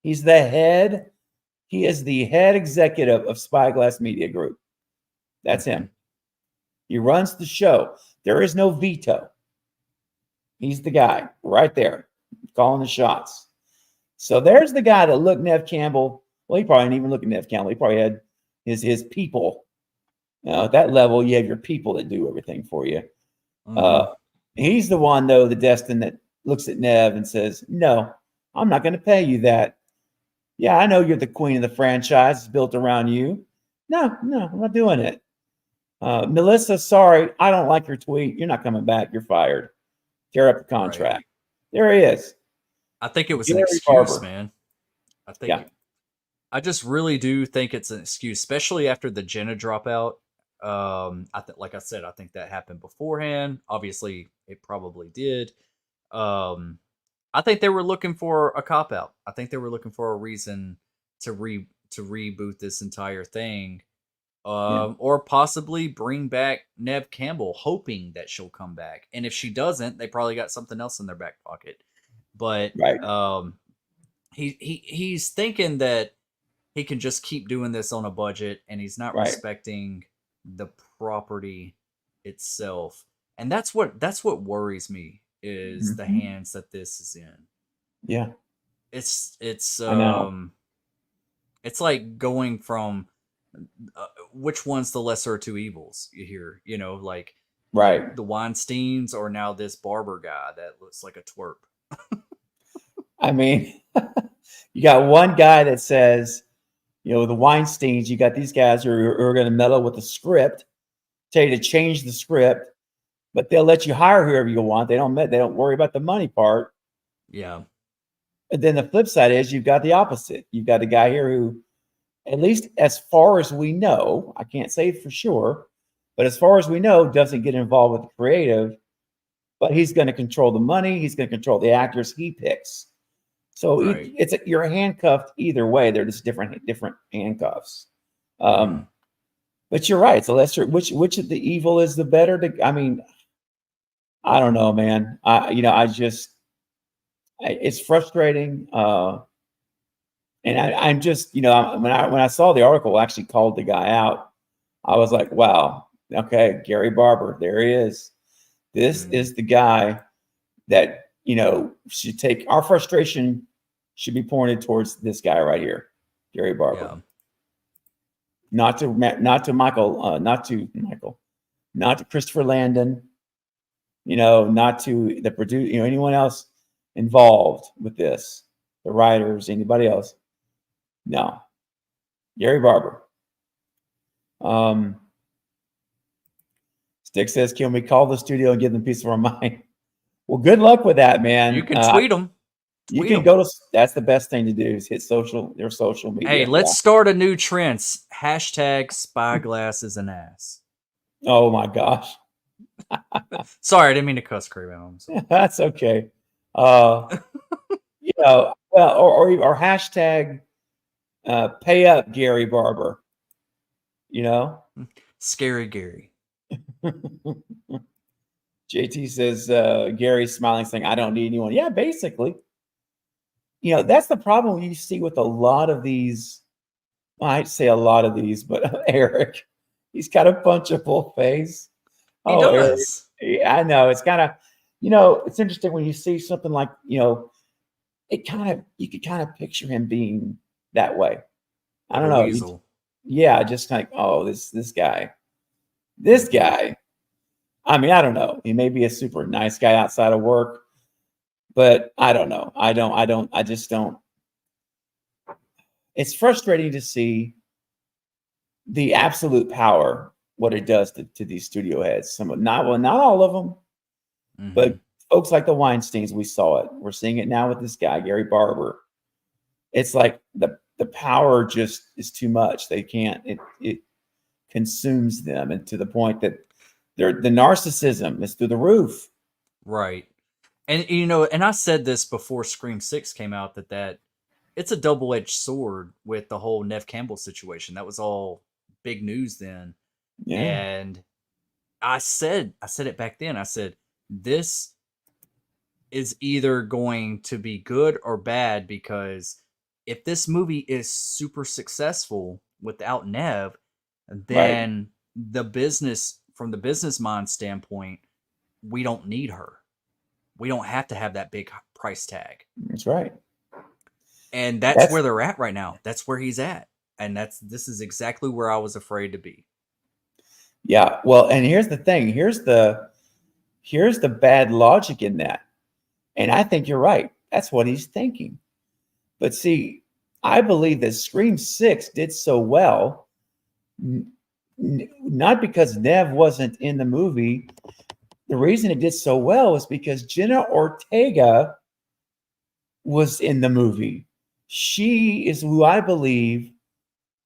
Speaker 2: He's the head. He is the head executive of Spyglass Media Group. That's him. He runs the show. There is no veto. He's the guy right there calling the shots. So there's the guy that looked Nev Campbell. Well, he probably didn't even look at Nev Campbell. He probably had his people. At that level, you have your people that do everything for you. Mm-hmm. He's the one, though, the Destin, that looks at Nev and says, no, I'm not going to pay you that. Yeah, I know you're the queen of the franchise. It's built around you. No, I'm not doing it. Melissa, sorry, I don't like your tweet. You're not coming back. You're fired. Tear up the contract.
Speaker 4: Right.
Speaker 2: There he is.
Speaker 4: I think it was an
Speaker 2: Gary
Speaker 4: excuse,
Speaker 2: Barber.
Speaker 4: man. I just really do think it's an excuse, especially after the Jenna dropout. Like I said, I think that happened beforehand. Obviously, it probably did. I think they were looking for a cop out. I think they were looking for a reason to reboot this entire thing, or possibly bring back Neve Campbell, hoping that she'll come back. And if she doesn't, they probably got something else in their back pocket. But he's thinking that he can just keep doing this on a budget, and he's not respecting the property itself. And that's what worries me is the hands that this is in.
Speaker 2: Yeah.
Speaker 4: It's like going from which one's the lesser of two evils here, like the Weinsteins or now this Barber guy that looks like a twerp.
Speaker 2: I mean, you got one guy that says, the Weinsteins, you got these guys who are going to meddle with the script, tell you to change the script, but they'll let you hire whoever you want. They don't worry about the money part.
Speaker 4: Yeah.
Speaker 2: And then the flip side is you've got the opposite. You've got a guy here who, at least as far as we know, I can't say for sure, but as far as we know, doesn't get involved with the creative, but he's going to control the money. He's going to control the actors he picks. So you're handcuffed either way. They're just different handcuffs. But you're right. So which of the evil is the better? I don't know, man. It's frustrating. And I'm just, when I saw the article actually called the guy out, I was like, wow, okay, Gary Barber, there he is. This is the guy that, should take our frustration should be pointed towards this guy right here, Gary Barber.
Speaker 4: Yeah.
Speaker 2: Not to Christopher Landon, not to the producer, anyone else involved with this, the writers, anybody else. No, Gary Barber. Stick says, can we call the studio and give them peace of our mind? Well, good luck with that, man.
Speaker 4: You can tweet them.
Speaker 2: You can go to. That's the best thing to do is hit their social media.
Speaker 4: Hey, let's start a new trend. Hashtag Spyglass is an ass.
Speaker 2: Oh my gosh.
Speaker 4: Sorry, I didn't mean to cuss, Craven.
Speaker 2: That's okay. Well, or hashtag pay up Gary Barber.
Speaker 4: Scary Gary.
Speaker 2: JT says Gary's smiling, saying, "I don't need anyone." Yeah, basically. That's the problem you see with a lot of these. Well, I'd say a lot of these, but Eric, he's got a punchable face.
Speaker 4: He does.
Speaker 2: Eric, I know. It's kind of, it's interesting when you see something like, you could kind of picture him being that way. I don't know. Just like, oh, this guy. I mean, I don't know. He may be a super nice guy outside of work, but I don't know. I just don't. It's frustrating to see the absolute power, what it does to these studio heads. Not all of them, but folks like the Weinsteins, we saw it. We're seeing it now with this guy, Gary Barber. It's like the power just is too much. They can't, it consumes them, and to the point that the narcissism is through the roof.
Speaker 4: Right. And, and I said this before Scream 6 came out, that it's a double-edged sword with the whole Neve Campbell situation. That was all big news then. Yeah. And I said it back then. I said, this is either going to be good or bad, because if this movie is super successful without Neve, then from the business mind standpoint, we don't need her. We don't have to have that big price tag.
Speaker 2: That's right.
Speaker 4: And that's where they're at right now. That's where he's at. And this is exactly where I was afraid to be.
Speaker 2: Yeah. Well, and here's the thing. Here's the bad logic in that. And I think you're right. That's what he's thinking. But see, I believe that Scream 6 did so well not because Nev wasn't in the movie. The reason it did so well is because Jenna Ortega was in the movie. She is who I believe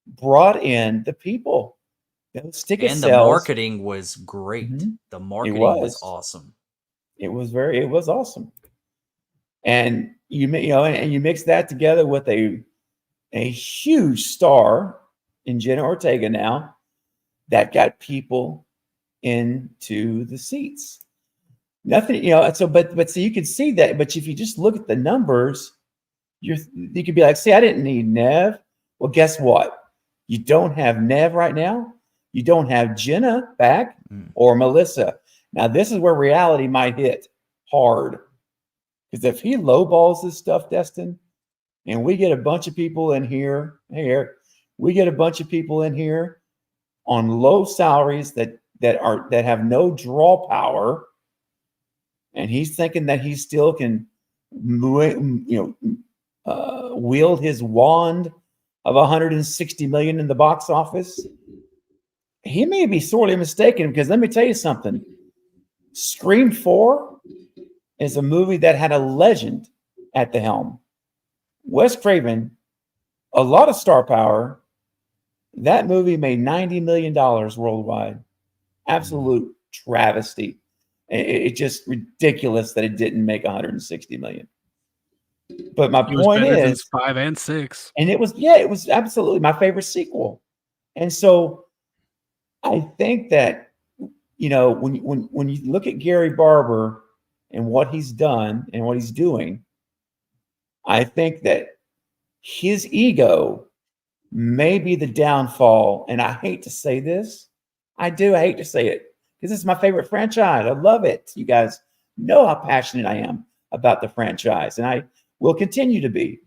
Speaker 2: brought in the people. Those ticket
Speaker 4: And the
Speaker 2: sales.
Speaker 4: marketing was great.
Speaker 2: Mhm.
Speaker 4: The marketing was awesome.
Speaker 2: It was awesome. And you know, and you mix that together with a huge star in Jenna Ortega now that got people into the seats. Nothing, you know, so but so you can see that, but if you just look at the numbers, you could be like, see, I didn't need Nev. Well, guess what? You don't have Nev right now. You don't have Jenna back or Melissa. Now, this is where reality might hit hard. Because if he lowballs this stuff, Destin, and we get a bunch of people in here, we get a bunch of people in here on low salaries that have no draw power, and he's thinking that he still can, wield his wand of 160 million in the box office. He may be sorely mistaken, because let me tell you something. Scream 4 is a movie that had a legend at the helm. Wes Craven, a lot of star power. That movie made $90 million worldwide. Absolute travesty. It's just ridiculous that it didn't make 160 million. But my point is
Speaker 3: 5 and 6.
Speaker 2: And it was absolutely my favorite sequel. And so I think that, you know, when you look at Gary Barber and what he's done and what he's doing, I think that his ego may be the downfall. And I hate to say this. I hate to say it, because it's my favorite franchise. I love it. You guys know how passionate I am about the franchise, and I will continue to be.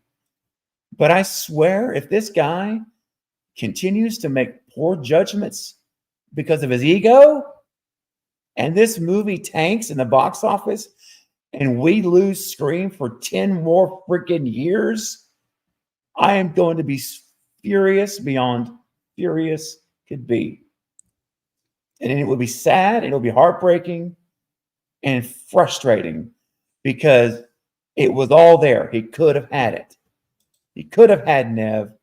Speaker 2: But I swear, if this guy continues to make poor judgments because of his ego, and this movie tanks in the box office, and we lose Scream for 10 more freaking years, I am going to be furious beyond furious could be. And it will be sad, and it'll be heartbreaking and frustrating, because it was all there. He could have had it. He could have had Nev.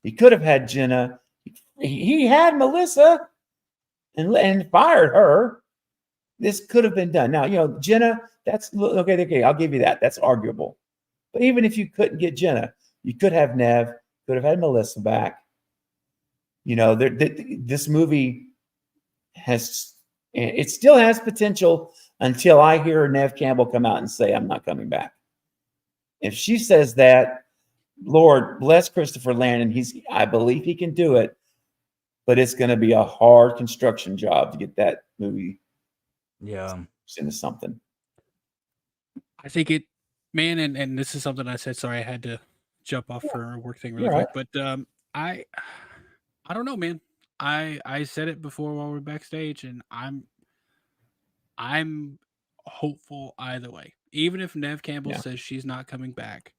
Speaker 2: He could have had Jenna. He had Melissa and fired her. This could have been done. Now, you know, Jenna, that's okay. I'll give you that. That's arguable. But even if you couldn't get Jenna, you could have Nev, could have had Melissa back. You know, this movie it still has potential until I hear Nev Campbell come out and say, I'm not coming back. If she says that, Lord bless Christopher Landon. I believe he can do it, but it's going to be a hard construction job to get that movie into something.
Speaker 3: I think it, man, and this is something I said. Sorry, I had to jump off for a work thing really quick. Right. But I don't know, man. I said it before while we we're backstage, and I'm hopeful either way. Even if Nev Campbell says she's not coming back,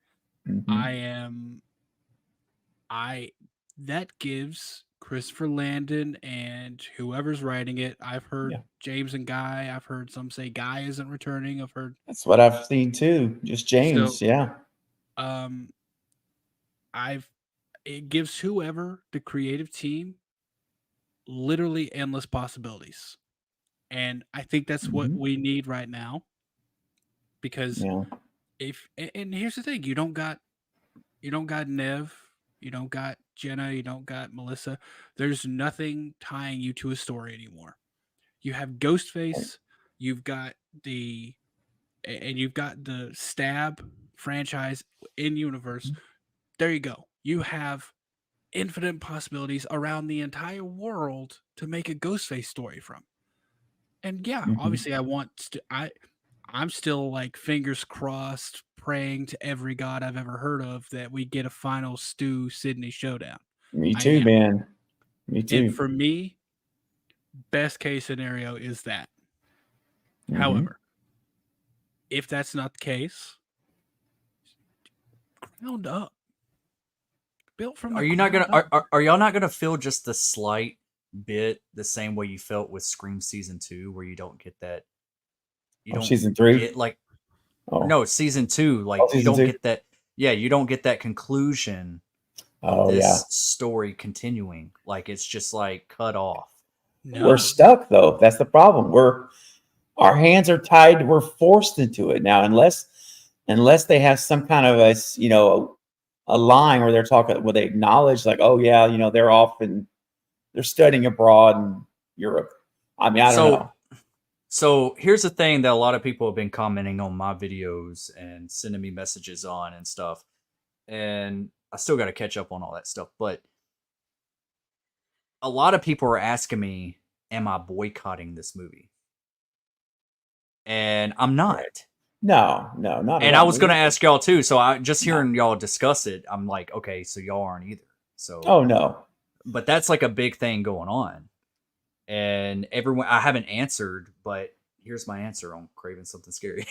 Speaker 3: that gives Christopher Landon and whoever's writing it. I've heard James and Guy. I've heard some say Guy isn't returning. I've heard
Speaker 2: that's what I've seen too. Just James,
Speaker 3: it gives whoever the creative team literally endless possibilities. And I think that's what we need right now. Because and here's the thing, you don't got Nev, you don't got Jenna, you don't got Melissa. There's nothing tying you to a story anymore. You have Ghostface, you've got the Stab franchise in universe. There you go. You have infinite possibilities around the entire world to make a Ghostface story from. And obviously I'm still like fingers crossed, praying to every god I've ever heard of that we get a final Stu Sydney showdown.
Speaker 2: Me too, man. Me too.
Speaker 3: And for me, best case scenario is that. However, if that's not the case, ground up. Built from
Speaker 4: Are y'all not gonna feel just the slight bit the same way you felt with Scream season 2, where you don't get that. You don't
Speaker 2: season 3.
Speaker 4: get like
Speaker 2: Oh
Speaker 4: no season 2. Like you
Speaker 2: season
Speaker 4: don't
Speaker 2: 2.
Speaker 4: get that. Yeah, you don't get that conclusion of
Speaker 2: Oh yeah.
Speaker 4: this story continuing. Like it's just like cut off.
Speaker 3: No.
Speaker 2: We're stuck though. That's the problem. Our hands are tied. We're forced into it now, unless they have some kind of a line where they're talking, where they acknowledge like, oh yeah, they're off and they're studying abroad in Europe. I mean, I don't know.
Speaker 4: So here's the thing that a lot of people have been commenting on my videos and sending me messages on and stuff. And I still got to catch up on all that stuff. But a lot of people are asking me, am I boycotting this movie? And I'm not.
Speaker 2: No, not.
Speaker 4: And I was going to ask y'all too. So I just hearing y'all discuss it, I'm like, okay, so y'all aren't either. So
Speaker 2: oh no.
Speaker 4: But that's like a big thing going on. And everyone, I haven't answered, but here's my answer on Craving Something Scary.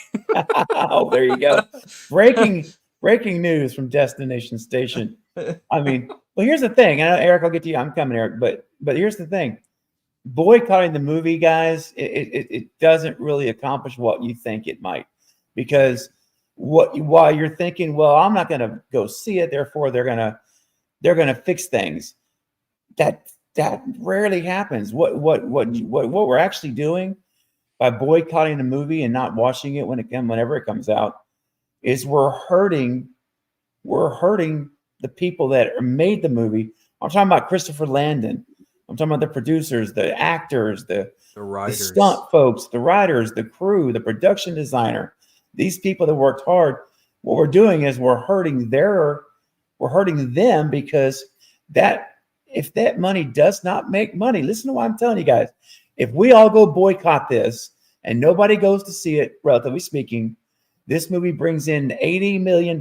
Speaker 2: Oh, there you go. Breaking news from Destination Station. I mean, well, here's the thing. I know, Eric, I'll get to you. I'm coming, Eric. But here's the thing. Boycotting the movie, guys, it doesn't really accomplish what you think it might, because while you're thinking, well, I'm not going to go see it, therefore they're gonna fix things. That rarely happens. What we're actually doing by boycotting the movie and not watching it whenever it comes out is we're hurting the people that made the movie. I'm talking about Christopher Landon. I'm talking about the producers, the actors, the
Speaker 4: writers,
Speaker 2: the stunt folks, the writers, the crew, the production designer. These people that worked hard. What we're doing is we're hurting them, because if that money does not make money, listen to what I'm telling you guys. If we all go boycott this and nobody goes to see it, relatively speaking, this movie brings in $80 million.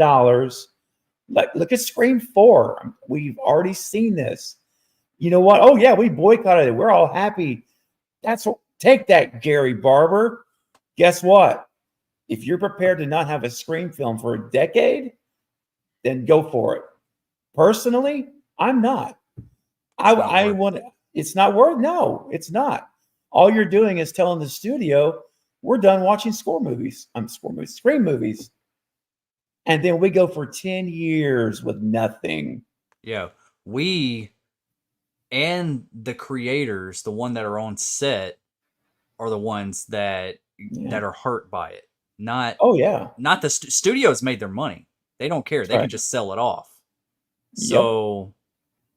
Speaker 2: Like, look at Scream 4. We've already seen this. You know what? Oh yeah, we boycotted it. We're all happy. Take that, Gary Barber. Guess what? If you're prepared to not have a Scream film for a decade, then go for it. Personally, I'm not. I want. It's not worth. No, it's not. All you're doing is telling the studio we're done watching Scream movies, and then we go for 10 years with nothing.
Speaker 4: Yeah, we and the creators, the one that are on set, are the ones that are hurt by it. Not not the studios made their money. They don't care. They can just sell it off. So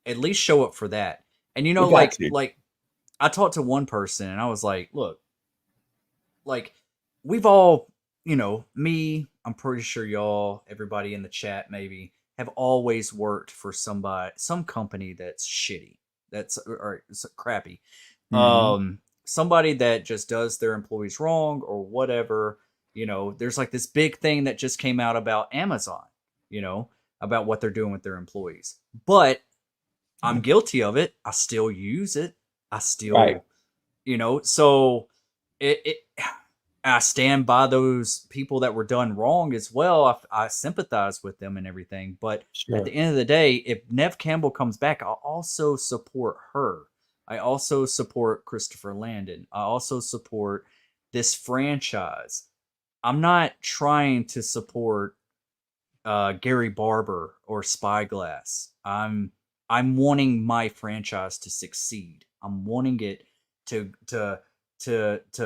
Speaker 4: at least show up for that. And like I talked to one person and I was like, look, like we've all, me, I'm pretty sure y'all, everybody in the chat maybe, have always worked for some company that's shitty, or crappy.
Speaker 2: Mm-hmm.
Speaker 4: Somebody that just does their employees wrong or whatever. There's like this big thing that just came out about Amazon, about what they're doing with their employees. But I'm guilty of it. I still use it. I still, so I stand by those people that were done wrong as well. I sympathize with them and everything. But at the end of the day, if Neve Campbell comes back, I'll also support her. I also support Christopher Landon. I also support this franchise. I'm not trying to support Gary Barber or Spyglass. I'm wanting my franchise to succeed. I'm wanting it to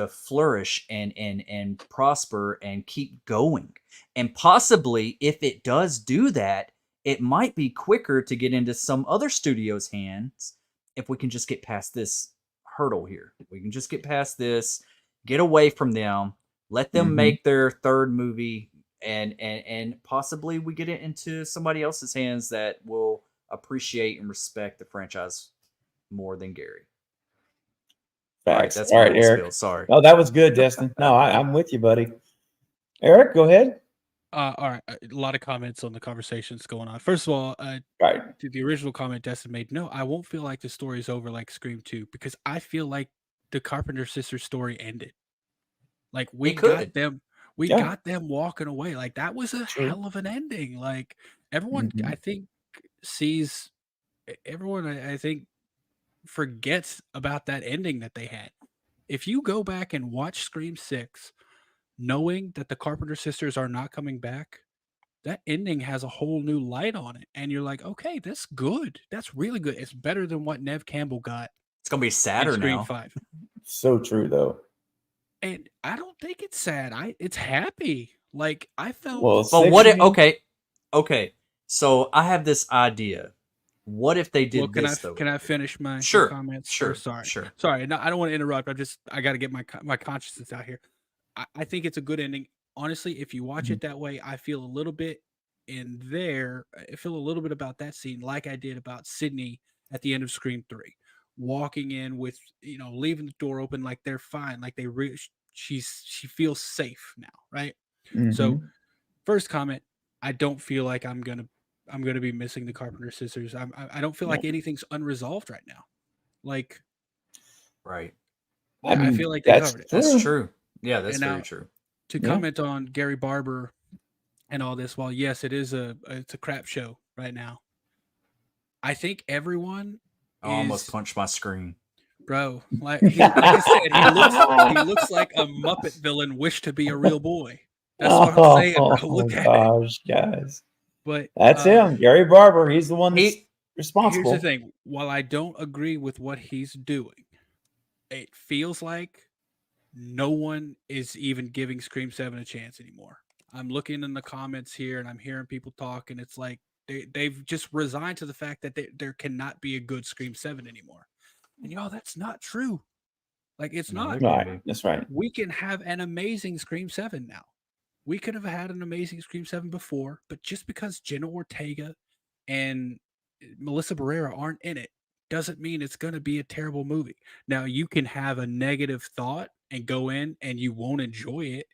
Speaker 4: flourish and prosper and keep going. And possibly, if it does do that, it might be quicker to get into some other studio's hands if we can just get past this hurdle here. We can just get past this, get away from them, let them make their third movie, and possibly we get it into somebody else's hands that will appreciate and respect the franchise more than Gary.
Speaker 2: Facts.
Speaker 4: That's
Speaker 2: all right, Eric.
Speaker 4: Spill. Sorry.
Speaker 2: Oh, that was good, Destin. No, I'm with you, buddy. Eric, go ahead.
Speaker 3: All right, a lot of comments on the conversations going on. First of all, to the original comment Destin made, no, I won't feel like the story is over like Scream 2, because I feel like the Carpenter sisters story ended. Like we got them walking away. Like that was a hell of an ending. Like everyone, I think forgets about that ending that they had. If you go back and watch Scream 6, knowing that the Carpenter sisters are not coming back, that ending has a whole new light on it. And you're like, okay, that's good. That's really good. It's better than what Nev Campbell got
Speaker 4: It's gonna be
Speaker 3: in
Speaker 4: sadder
Speaker 3: Scream
Speaker 4: now.
Speaker 3: 5.
Speaker 2: So true, though.
Speaker 3: And I don't think it's sad. It's happy. Like I felt.
Speaker 2: Well,
Speaker 4: But what?
Speaker 2: Six,
Speaker 4: Okay. So I have this idea. What if they did
Speaker 3: Can
Speaker 4: this
Speaker 3: I
Speaker 4: though?
Speaker 3: can I finish my
Speaker 4: Sure,
Speaker 3: comments?
Speaker 4: sure,
Speaker 3: First? Sorry,
Speaker 4: sure.
Speaker 3: sorry. No, I don't want to interrupt. I got to get my consciousness out here. I think it's a good ending. Honestly, if you watch it that way, I feel a little bit in there. I feel a little bit about that scene, like I did about Sydney at the end of Scream 3, walking in with leaving the door open, like they're fine, like she feels safe now, right? So, first comment, I don't feel like I'm gonna be missing the Carpenter sisters. I don't feel like anything's unresolved right now. Like,
Speaker 4: Right.
Speaker 3: I feel like they covered it.
Speaker 4: That's true. Yeah, that's
Speaker 3: And
Speaker 4: very
Speaker 3: now,
Speaker 4: true.
Speaker 3: to comment on Gary Barber and all this, while yes, it's a crap show right now. I think everyone
Speaker 4: I almost punched my screen.
Speaker 3: Bro, like I said, he looks like a Muppet villain wished to be a real boy. That's what I'm saying, bro. Look at it.
Speaker 2: Guys.
Speaker 3: But
Speaker 2: That's him, Gary Barber. He's the one that's responsible.
Speaker 3: Here's the thing. While I don't agree with what he's doing, it feels like no one is even giving Scream 7 a chance anymore. I'm looking in the comments here and I'm hearing people talk, and it's like they've just resigned to the fact that there cannot be a good Scream 7 anymore. And that's not true. Like, it's not.
Speaker 2: Right. That's right.
Speaker 3: We can have an amazing Scream 7 now. We could have had an amazing Scream 7 before, but just because Jenna Ortega and Melissa Barrera aren't in it doesn't mean it's going to be a terrible movie. Now, you can have a negative thought and go in and you won't enjoy it.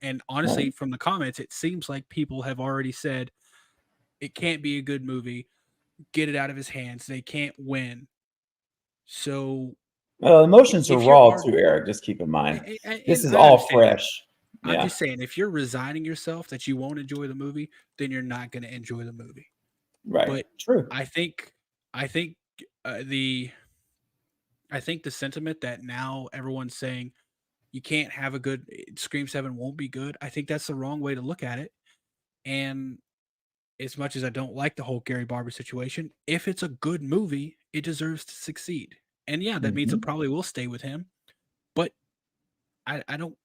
Speaker 3: And honestly, from the comments, it seems like people have already said it can't be a good movie. Get it out of his hands. They can't win. So
Speaker 2: emotions are raw too, Eric. Just keep in mind. This is all fresh.
Speaker 3: I'm just saying, if you're resigning yourself that you won't enjoy the movie, then you're not going to enjoy the movie.
Speaker 2: Right.
Speaker 3: But
Speaker 2: true.
Speaker 3: I think the sentiment that now everyone's saying you can't have a good Scream 7 won't be good. I think that's the wrong way to look at it. And as much as I don't like the whole Gary Barber situation, if it's a good movie, it deserves to succeed. And yeah, that means it probably will stay with him. But I don't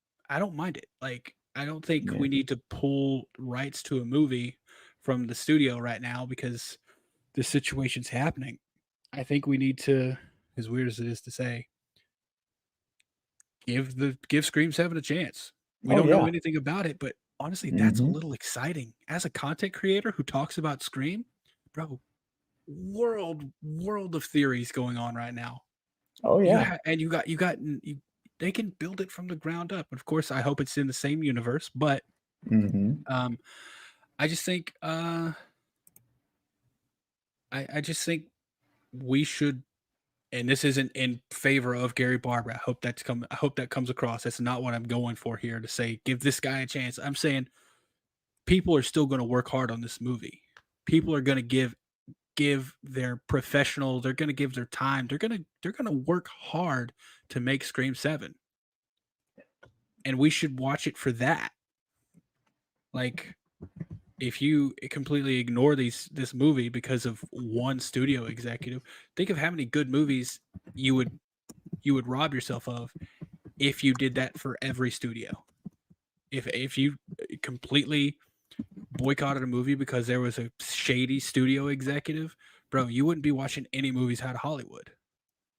Speaker 3: mind it. Like, I don't think we need to pull rights to a movie from the studio right now because the situation's happening. I think we need to, as weird as it is to say, give Scream 7 a chance. We don't know anything about it, but honestly, that's a little exciting. As a content creator who talks about Scream, bro, world of theories going on right now.
Speaker 2: Oh yeah.
Speaker 3: They can build it from the ground up. Of course, I hope it's in the same universe, but I just think I just think we should, and this isn't in favor of Gary Barber. I hope that comes across. That's not what I'm going for here to say give this guy a chance. I'm saying people are still going to work hard on this movie. People are going to give their professional, they're going to give their time. They're going to work hard to make Scream 7. And we should watch it for that. Like, if you completely ignore this movie because of one studio executive, think of how many good movies you would rob yourself of if you did that for every studio. If you completely boycotted a movie because there was a shady studio executive, bro, you wouldn't be watching any movies out of Hollywood.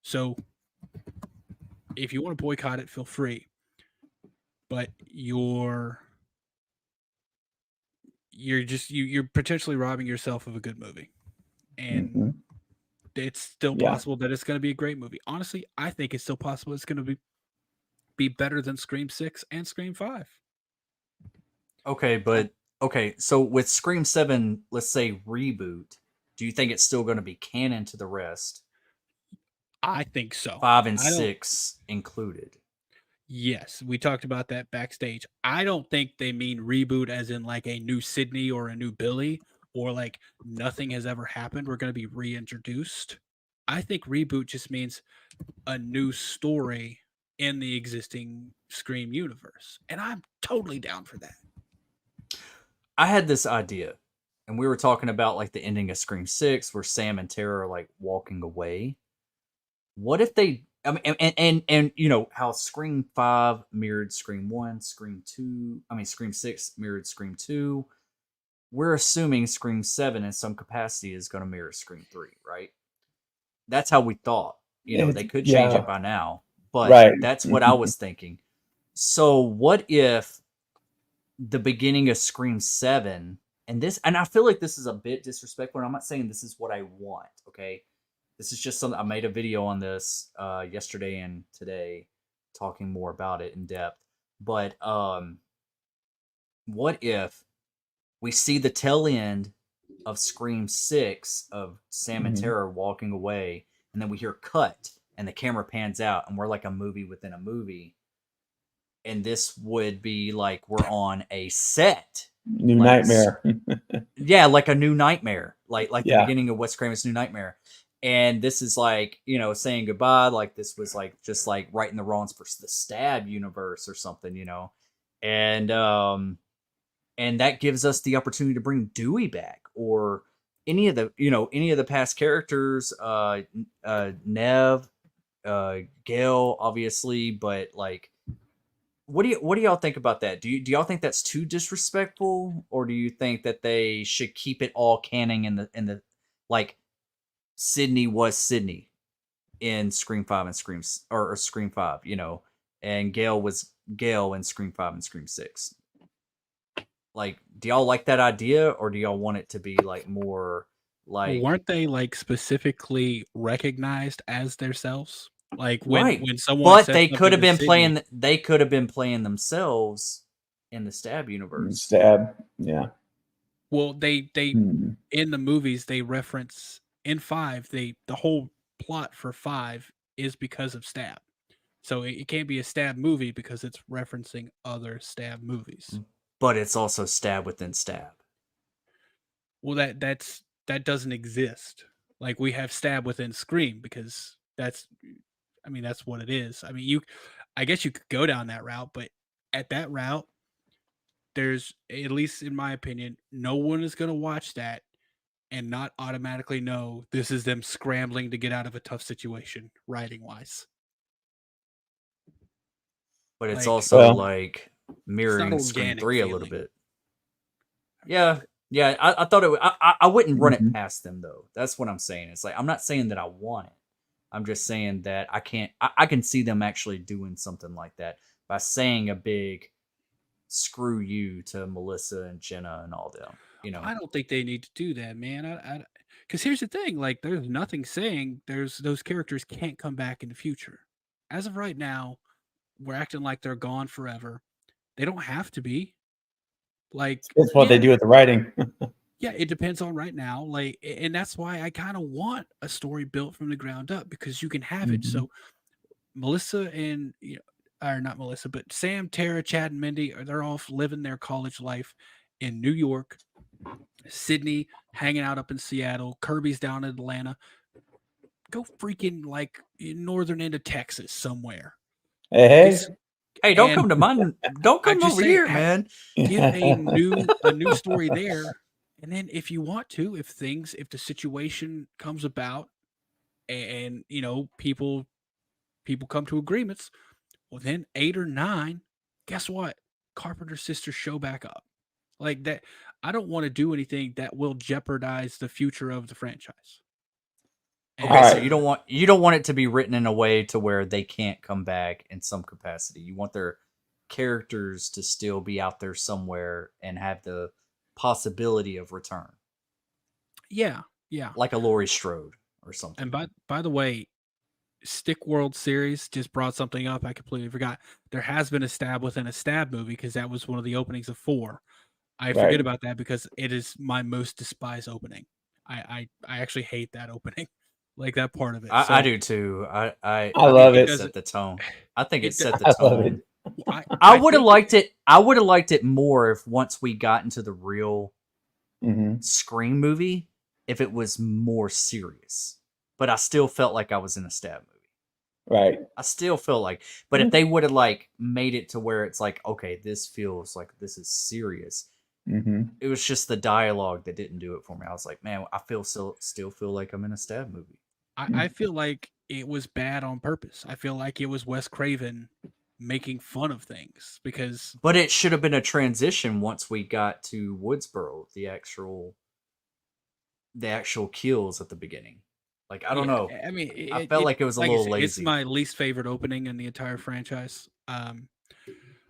Speaker 3: So if you want to boycott it, feel free. But you're potentially robbing yourself of a good movie. And it's still possible that it's going to be a great movie. Honestly, I think it's still possible it's going to be better than Scream 6 and Scream 5.
Speaker 4: Okay, so with Scream 7, let's say reboot, do you think it's still going to be canon to the rest?
Speaker 3: I think so.
Speaker 4: 5 and 6 included.
Speaker 3: Yes, we talked about that backstage. I don't think they mean reboot as in like a new Sydney or a new Billy or like nothing has ever happened. We're going to be reintroduced. I think reboot just means a new story in the existing Scream universe, and I'm totally down for that.
Speaker 4: I had this idea, and we were talking about like the ending of Scream 6 where Sam and Tara are like walking away. What if they I mean and you know how Scream 5 mirrored Scream 1, Scream 6 mirrored Scream 2. We're assuming Scream 7 in some capacity is going to mirror Scream 3, right? That's how we thought. You know, they could change it by now, but that's what I was thinking. So what if the beginning of Scream 7 and I feel like this is a bit disrespectful, and I'm not saying this is what I want, okay? This is just something I made a video on this yesterday and today talking more about it in depth. But what if we see the tail end of Scream 6 of Sam and Tara walking away, and then we hear cut and the camera pans out and we're like a movie within a movie. And this would be like we're on a set.
Speaker 2: New Nightmare.
Speaker 4: Yeah, like a New Nightmare. Like the beginning of Wes Craven's New Nightmare. And this is like, you know, saying goodbye. Like this was like just like righting the wrongs for the Stab universe or something, you know. And that gives us the opportunity to bring Dewey back or any of the past characters, Nev, Gail, obviously, but like what do y'all think about that? Do y'all think that's too disrespectful, or do you think that they should keep it all canon in the like Sydney was Sydney in Scream 5 and Scream 5, you know, and Gail was Gail in Scream 5 and Scream 6? Like, do y'all like that idea, or do y'all want it to be like more like?
Speaker 3: Weren't they like specifically recognized as themselves? Like when someone,
Speaker 4: but they could have been playing. They could have been playing themselves in the Stab universe.
Speaker 2: Stab, yeah.
Speaker 3: Well, they in the movies they reference in 5. The whole plot for 5 is because of Stab, so it can't be a Stab movie because it's referencing other Stab movies.
Speaker 4: But it's also Stab within Stab.
Speaker 3: Well, that doesn't exist. Like we have Stab within Scream because that's what it is. I mean, I guess you could go down that route, but at that route, there's, at least in my opinion, no one is going to watch that and not automatically know this is them scrambling to get out of a tough situation, writing wise.
Speaker 4: But it's also like mirroring Scream 3 a little bit. Yeah. I thought it. I wouldn't run it past them though. That's what I'm saying. It's like I'm not saying that I want it. I'm just saying that I can't. I can see them actually doing something like that by saying a big "screw you" to Melissa and Jenna and all them. You know,
Speaker 3: I don't think they need to do that, man. Because here's the thing: like, there's nothing saying those characters can't come back in the future. As of right now, we're acting like they're gone forever. They don't have to be. Like,
Speaker 2: it's what they do with the writing.
Speaker 3: Yeah, it depends on right now. Like, and that's why I kind of want a story built from the ground up because you can have it. So Melissa and or not Melissa, but Sam, Tara, Chad, and Mindy they're all living their college life in New York. Sydney hanging out up in Seattle. Kirby's down in Atlanta. Go freaking like northern end of Texas somewhere.
Speaker 2: Hey,
Speaker 4: don't come to mine. Don't come over here, man.
Speaker 3: Give a new story there. And then if you want to, if the situation comes about and people come to agreements, well then 8 or 9, guess what? Carpenter's sisters show back up. Like that. I don't want to do anything that will jeopardize the future of the franchise.
Speaker 4: Okay, so you don't want it to be written in a way to where they can't come back in some capacity. You want their characters to still be out there somewhere and have the possibility of return.
Speaker 3: Yeah.
Speaker 4: Like a Laurie Strode or something.
Speaker 3: And by the way, Stick World series just brought something up I completely forgot. There has been a Stab within a Stab movie because that was one of the openings of 4. I forget about that because it is my most despised opening. I actually hate that opening. Like that part of it.
Speaker 4: I do too. I
Speaker 2: love it.
Speaker 4: It set the tone. I think it set the tone.
Speaker 3: I
Speaker 4: would have liked it. I would have liked it more if once we got into the real Scream movie, if it was more serious. but I still felt like I was in a stab movie.
Speaker 2: Right.
Speaker 4: I still feel like, but if they would have like made it to where it's like, okay, this feels like this is serious.
Speaker 2: Mm-hmm.
Speaker 4: It was just the dialogue that didn't do it for me. I was like, man, I still feel like I'm in a stab movie.
Speaker 3: I feel like it was bad on purpose. I feel like it was Wes Craven making fun of things because.
Speaker 4: But it should have been a transition once we got to Woodsboro, the actual kills at the beginning. Like, I don't know.
Speaker 3: I mean,
Speaker 4: I felt like it was a little lazy.
Speaker 3: It's my least favorite opening in the entire franchise.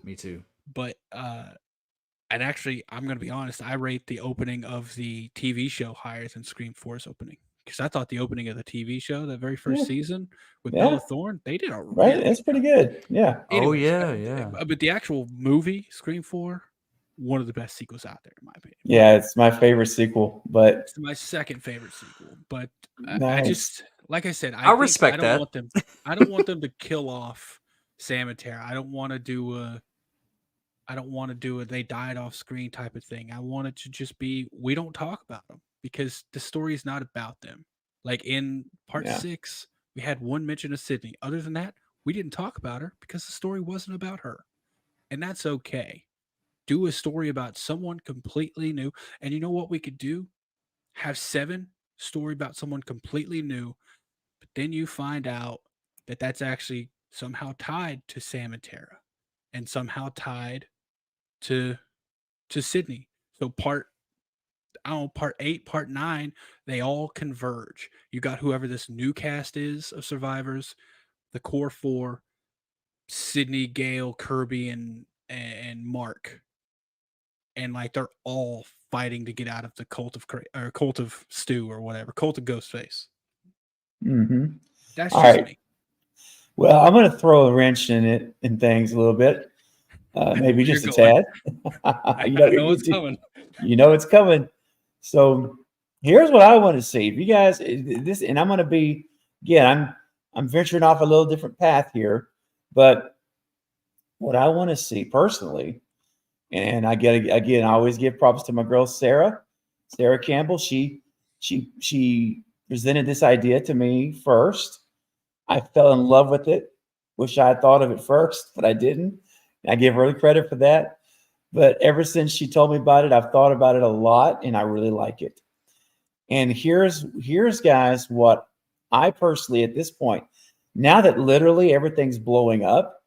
Speaker 4: Me too.
Speaker 3: But and actually, I'm gonna be honest. I rate the opening of the TV show higher than Scream 4's opening because I thought the opening of the TV show, the very first season with Bella Thorne, they did a
Speaker 2: right. That's pretty good. Yeah.
Speaker 3: Anyways,
Speaker 4: yeah.
Speaker 3: But the actual movie, Scream 4, one of the best sequels out there, in my opinion.
Speaker 2: Yeah, it's my favorite sequel, but
Speaker 3: it's my second favorite sequel. But
Speaker 2: nice.
Speaker 3: I just, like I said,
Speaker 4: I respect that.
Speaker 3: I don't want them to kill off Sam and Tara. I don't want to do a they died off screen type of thing. I want it to just be we don't talk about them because the story is not about them. Like in part 6, we had one mention of Sydney. Other than that, we didn't talk about her because the story wasn't about her. And that's okay. Do a story about someone completely new. And you know what we could do? Have 7 story about someone completely new, but then you find out that that's actually somehow tied to Sam and Tara and somehow tied to Sydney. So part 8, part 9, they all converge. You got whoever this new cast is of survivors, the core 4, Sydney, Gail, Kirby, and Mark. And like they're all fighting to get out of the cult of Stu or whatever, cult of Ghostface.
Speaker 2: Mm-hmm.
Speaker 3: That's
Speaker 2: all
Speaker 3: just
Speaker 2: right.
Speaker 3: me.
Speaker 2: Well, I'm going to throw a wrench in things a little bit, maybe just a tad.
Speaker 3: I know it's coming.
Speaker 2: You know it's coming. So here's what I want to see. If you guys this, and I'm going to be again, I'm venturing off a little different path here, but what I want to see personally. And I always give props to my girl Sarah Campbell. She presented this idea to me first. I fell in love with it. Wish I had thought of it first, but I didn't. I give her the credit for that. But ever since she told me about it, I've thought about it a lot, and I really like it. And here's guys what I personally at this point, now that literally everything's blowing up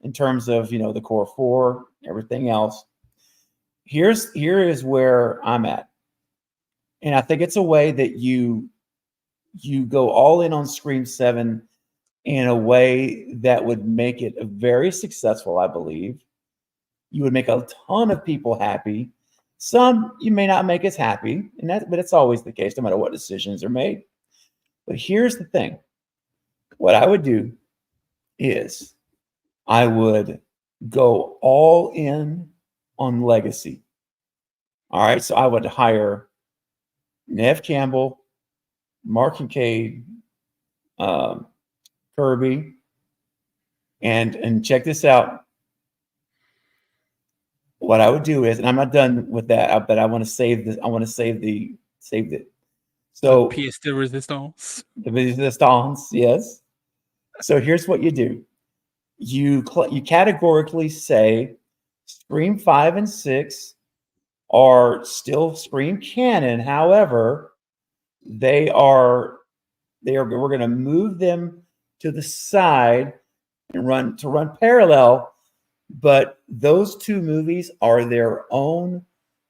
Speaker 2: in terms of the core 4, everything else. Here is where I'm at. And I think it's a way that you go all in on Scream 7 in a way that would make it very successful, I believe. You would make a ton of people happy. Some you may not make as happy, but it's always the case, no matter what decisions are made. But here's the thing. What I would do is I would go all in on legacy. All right, so I would hire Nev Campbell, Mark Kincaid, Kirby, and check this out. What I would do is, and I'm not done with that, but I want to save this. I want to saved it. So
Speaker 3: pièce de résistance.
Speaker 2: The resistance, yes. So here's what you do. You categorically say Scream 5 and 6 are still Scream canon. However, we're going to move them to the side and run parallel. But those 2 movies are their own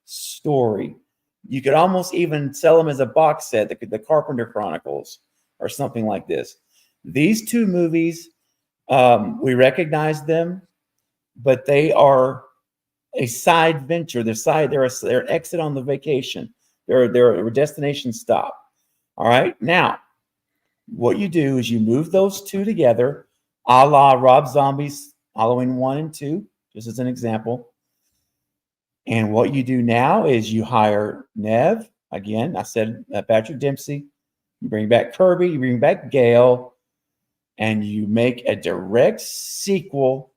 Speaker 2: story. You could almost even sell them as a box set, the Carpenter Chronicles or something like this. These 2 movies, we recognize them, but they are a side venture. They're an exit on the vacation. They're a destination stop. All right. Now, what you do is you move those 2 together, a la Rob Zombie's Halloween 1 and 2, just as an example. And what you do now is you hire Nev. Again, I said Patrick Dempsey. You bring back Kirby. You bring back Gail. And you make a direct sequel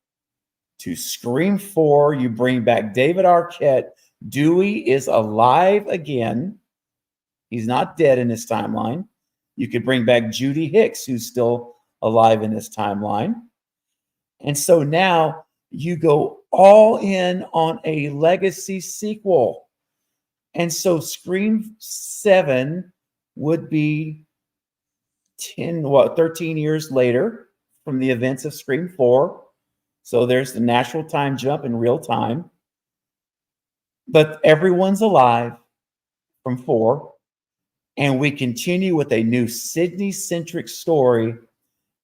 Speaker 2: to Scream 4. You bring back David Arquette. Dewey is alive again. He's not dead in this timeline. You could bring back Judy Hicks, who's still alive in this timeline. And so now you go all in on a legacy sequel. And so Scream 7 would be 13 years later from the events of Scream 4. So there's the natural time jump in real time. But everyone's alive from 4. And we continue with a new Sydney-centric story.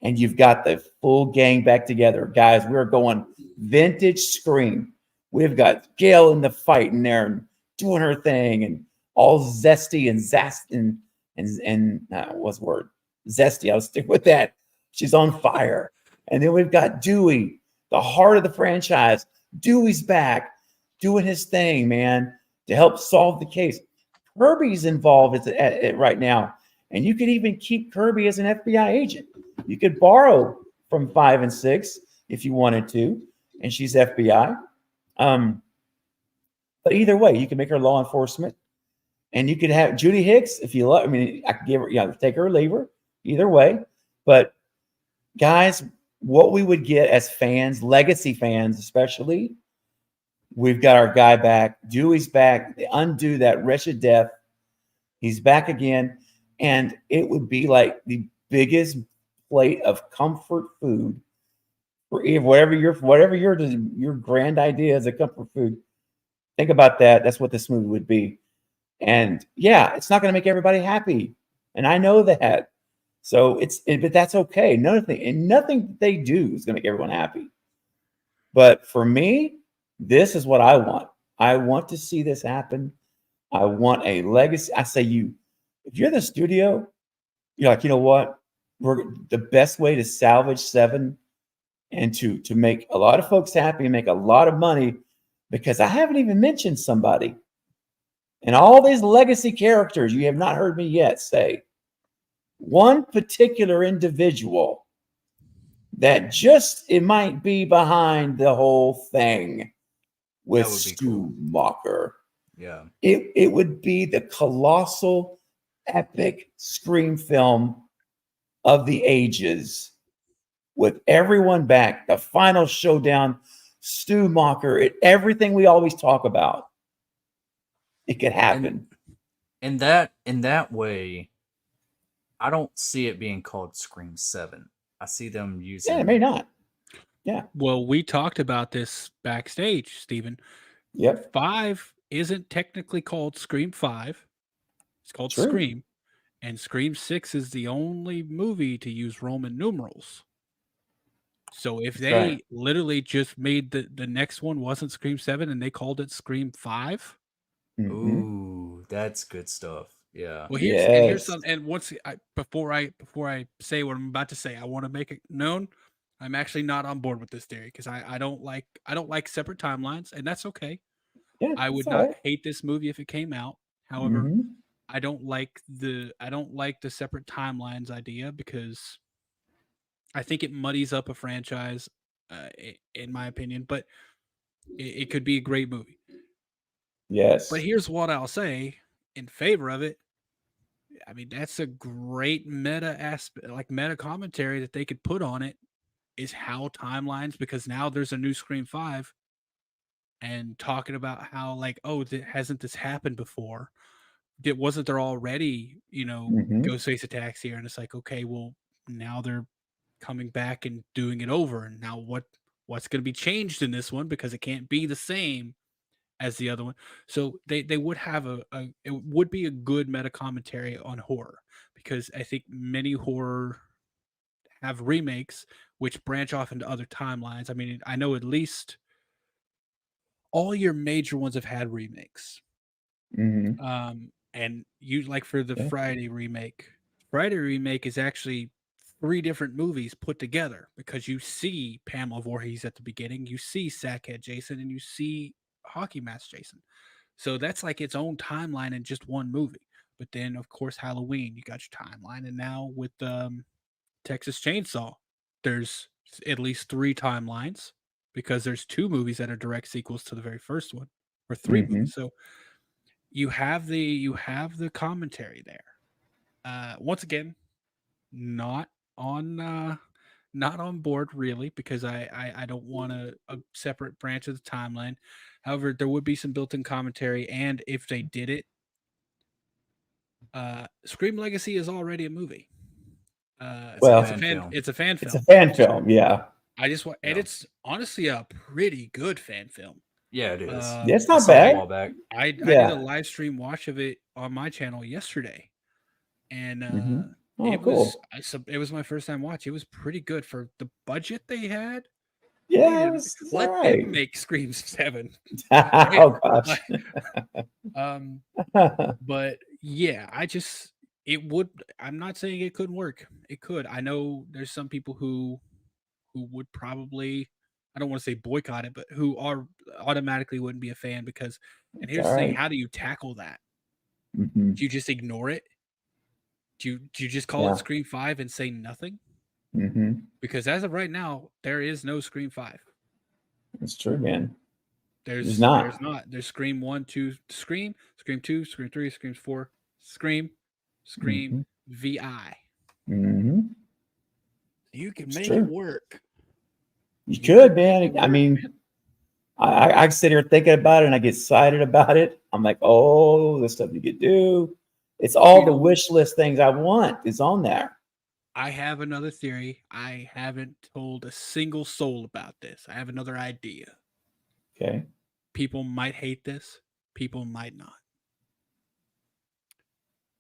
Speaker 2: And you've got the full gang back together. Guys, we're going vintage Scream. We've got Gail in the fight in there and doing her thing and all zesty and what's the word? Zesty. I'll stick with that. She's on fire. And then we've got Dewey, the heart of the franchise. Dewey's back doing his thing, man, to help solve the case. Kirby's involved right now. And you could even keep Kirby as an FBI agent. You could borrow from 5 and 6 if you wanted to, and she's FBI. But either way, you can make her law enforcement, and you could have Judy Hicks if you love. I mean, I could give her, take her or leave her. Either way, but guys, what we would get as fans, legacy fans especially, we've got our guy back. Dewey's back. They undo that wretched death. He's back again, and it would be like the biggest plate of comfort food for whatever your grand idea is, a comfort food. Think about that. That's what this movie would be. And yeah, it's not going to make everybody happy, and I know that. So but that's okay. Nothing they do is going to make everyone happy. But for me, this is what I want. I want to see this happen. I want a legacy. I say, if you're the studio, you're like, you know what? The best way to salvage 7 and to make a lot of folks happy and make a lot of money, because I haven't even mentioned somebody. And all these legacy characters, you have not heard me yet say one particular individual that it might be behind the whole thing with Stu Macher.
Speaker 4: Yeah.
Speaker 2: It would be the colossal, epic Scream film of the ages, with everyone back, the final showdown, Stu Macher, everything we always talk about. It could happen.
Speaker 4: And in that way, I don't see it being called Scream 7. I see them using.
Speaker 2: Yeah, it may not. Yeah.
Speaker 3: Well, we talked about this backstage, Stephen.
Speaker 2: Yep.
Speaker 3: 5 isn't technically called Scream 5. It's called
Speaker 2: True.
Speaker 3: Scream. And Scream 6 is the only movie to use Roman numerals. So if they literally just made the next one wasn't Scream 7 and they called it Scream 5.
Speaker 2: Mm-hmm.
Speaker 4: Ooh, that's good stuff. Yeah.
Speaker 3: Well, here's something. And before I say what I'm about to say, I want to make it known I'm actually not on board with this theory, because I don't like separate timelines, and that's okay.
Speaker 2: Yeah,
Speaker 3: I would not hate this movie if it came out. However, I don't like the separate timelines idea, because I think it muddies up a franchise, in my opinion. But it could be a great movie.
Speaker 2: Yes.
Speaker 3: But here's what I'll say in favor of it. I mean, that's a great meta aspect, like meta commentary that they could put on it, is how timelines, because now there's a new Scream 5 and talking about how, like, oh, hasn't this happened before? Wasn't there already, Ghostface attacks here? And it's like, okay, well, now they're coming back and doing it over. And now what's going to be changed in this one, because it can't be the same as the other one. So they would have it would be a good meta commentary on horror, because I think many horror have remakes which branch off into other timelines. I mean, I know at least all your major ones have had remakes. And you, like, for the Friday remake is actually 3 different movies put together, because you see Pamela Voorhees at the beginning, you see Sackhead Jason, and you see Hockey Mask Jason. So that's like its own timeline in just one movie. But then, of course, Halloween, you got your timeline. And now with Texas Chainsaw, there's at least 3 timelines, because there's 2 movies that are direct sequels to the very first one, or 3 movies. So you have the commentary there. Once again, not on not on board really because I don't want a separate branch of the timeline. However, there would be some built-in commentary, and if they did it, Scream Legacy is already a movie.
Speaker 2: Well,
Speaker 3: It's a fan
Speaker 2: it's
Speaker 3: film.
Speaker 2: a fan film, yeah.
Speaker 3: I just want, and it's honestly a pretty good fan film.
Speaker 4: Yeah, it is.
Speaker 2: Yeah, it's
Speaker 4: I
Speaker 2: not
Speaker 4: saw it a
Speaker 2: bad.
Speaker 4: while back.
Speaker 3: I did
Speaker 2: Yeah.
Speaker 3: a live stream watch of it on my channel yesterday, and
Speaker 2: Oh,
Speaker 3: it
Speaker 2: cool.
Speaker 3: it was my first time watch. It was pretty good for the budget they had.
Speaker 2: Yeah,
Speaker 3: Let
Speaker 2: right.
Speaker 3: them make Scream 7.
Speaker 2: Oh gosh.
Speaker 3: But yeah, I'm not saying it couldn't work. It could. I know there's some people who would probably, I don't want to say boycott it, but who are automatically wouldn't be a fan because, and here's the thing, how do you tackle that?
Speaker 2: Mm-hmm.
Speaker 3: Do you just ignore it? Do you just call it Scream 5 and say nothing?
Speaker 2: Mm-hmm.
Speaker 3: Because as of right now, there is no Scream 5.
Speaker 2: That's true, man.
Speaker 3: There's
Speaker 2: not.
Speaker 3: There's Scream 1, 2, Scream 2, Scream 3, Scream 4, Scream VI.
Speaker 2: Mm-hmm.
Speaker 3: You can make it work.
Speaker 2: You could, man. I mean, I sit here thinking about it and I get excited about it. I'm like, oh, the stuff you could do. It's all the wish list things I want is on there.
Speaker 3: I have another theory. I haven't told a single soul about this. I have another idea.
Speaker 2: Okay.
Speaker 3: People might hate this. People might not.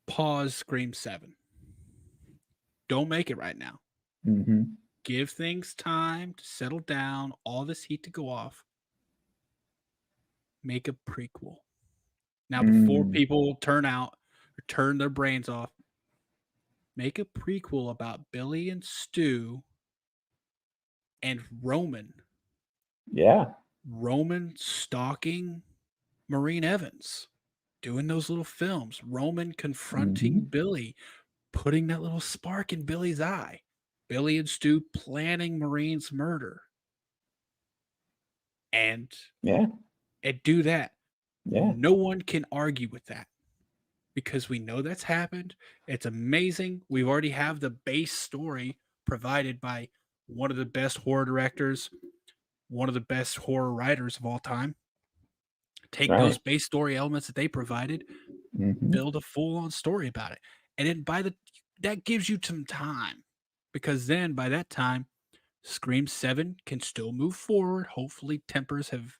Speaker 3: Pause Scream 7. Don't make it right now.
Speaker 2: Mm-hmm.
Speaker 3: Give things time to settle down, all this heat to go off. Make a prequel. Now, before people turn out or turn their brains off, make a prequel about Billy and Stu and Roman.
Speaker 2: Yeah.
Speaker 3: Roman stalking Maureen Evans, doing those little films. Roman confronting Billy, putting that little spark in Billy's eye. Billy and Stu planning Maureen's murder. And do that.
Speaker 2: Yeah.
Speaker 3: No one can argue with that because we know that's happened. It's amazing. We already have the base story provided by one of the best horror directors, one of the best horror writers of all time. Take those base story elements that they provided, build a full-on story about it. And then that gives you some time because then by that time, Scream 7 can still move forward. Hopefully tempers have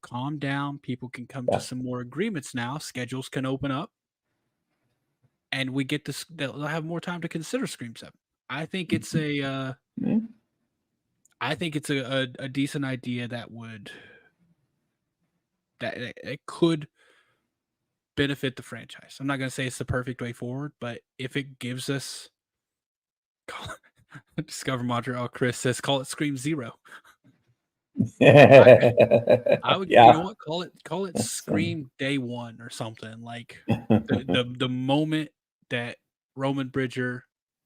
Speaker 3: calmed down. People can come to some more agreements now. Schedules can open up. And we get this, they'll have more time to consider Scream 7. I think it's a decent idea that it could benefit the franchise. I'm not going to say it's the perfect way forward, but if it gives us Discover Montreal, Chris says, call it Scream 0. I would, you know what? Call it Scream Day 1 or something. Like the moment that Roman Bridger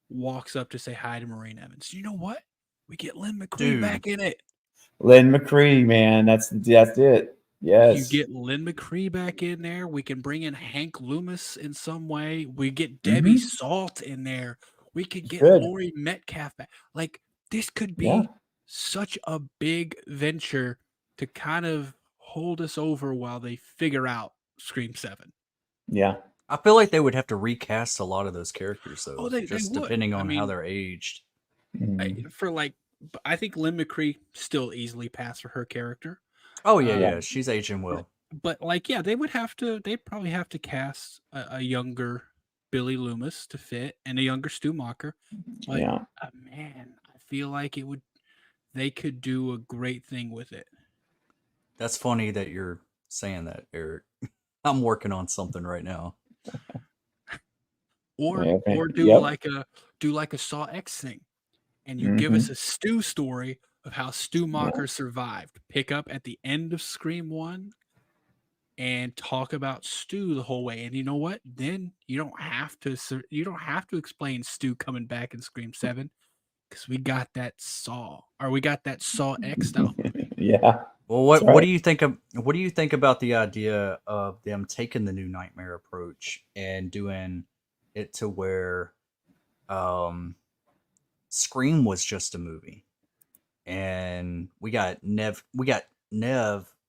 Speaker 3: walks up to say hi to Maureen Evans. You know what? We get Lynn McCree back in it.
Speaker 2: Lynn McCree, man, that's it. Yes.
Speaker 3: You get Lynn McCree back in there. We can bring in Hank Loomis in some way. We get Debbie Salt in there. We could get Laurie Metcalf back. Like this could be such a big venture to kind of hold us over while they figure out Scream 7.
Speaker 2: Yeah.
Speaker 4: I feel like they would have to recast a lot of those characters, though.
Speaker 3: Oh, they
Speaker 4: depending on how they're aged.
Speaker 3: I think Lynn McCree still easily passed for her character.
Speaker 4: Oh yeah, she's aging well.
Speaker 3: But they'd probably have to cast a younger Billy Loomis to fit and a younger Stu Macher. But man, I feel like they could do a great thing with it.
Speaker 4: That's funny that you're saying that, Eric. I'm working on something right now.
Speaker 3: Or do like a Saw X thing, and you give us a Stu story of how Stu Macher survived. Pick up at the end of Scream 1 and talk about Stu the whole way. And you know what? Then you don't have to explain Stu coming back in Scream 7 because we got that Saw X style movie.
Speaker 2: Yeah.
Speaker 4: Well, what do you think about the idea of them taking the new Nightmare approach and doing it to where Scream was just a movie, and we got Nev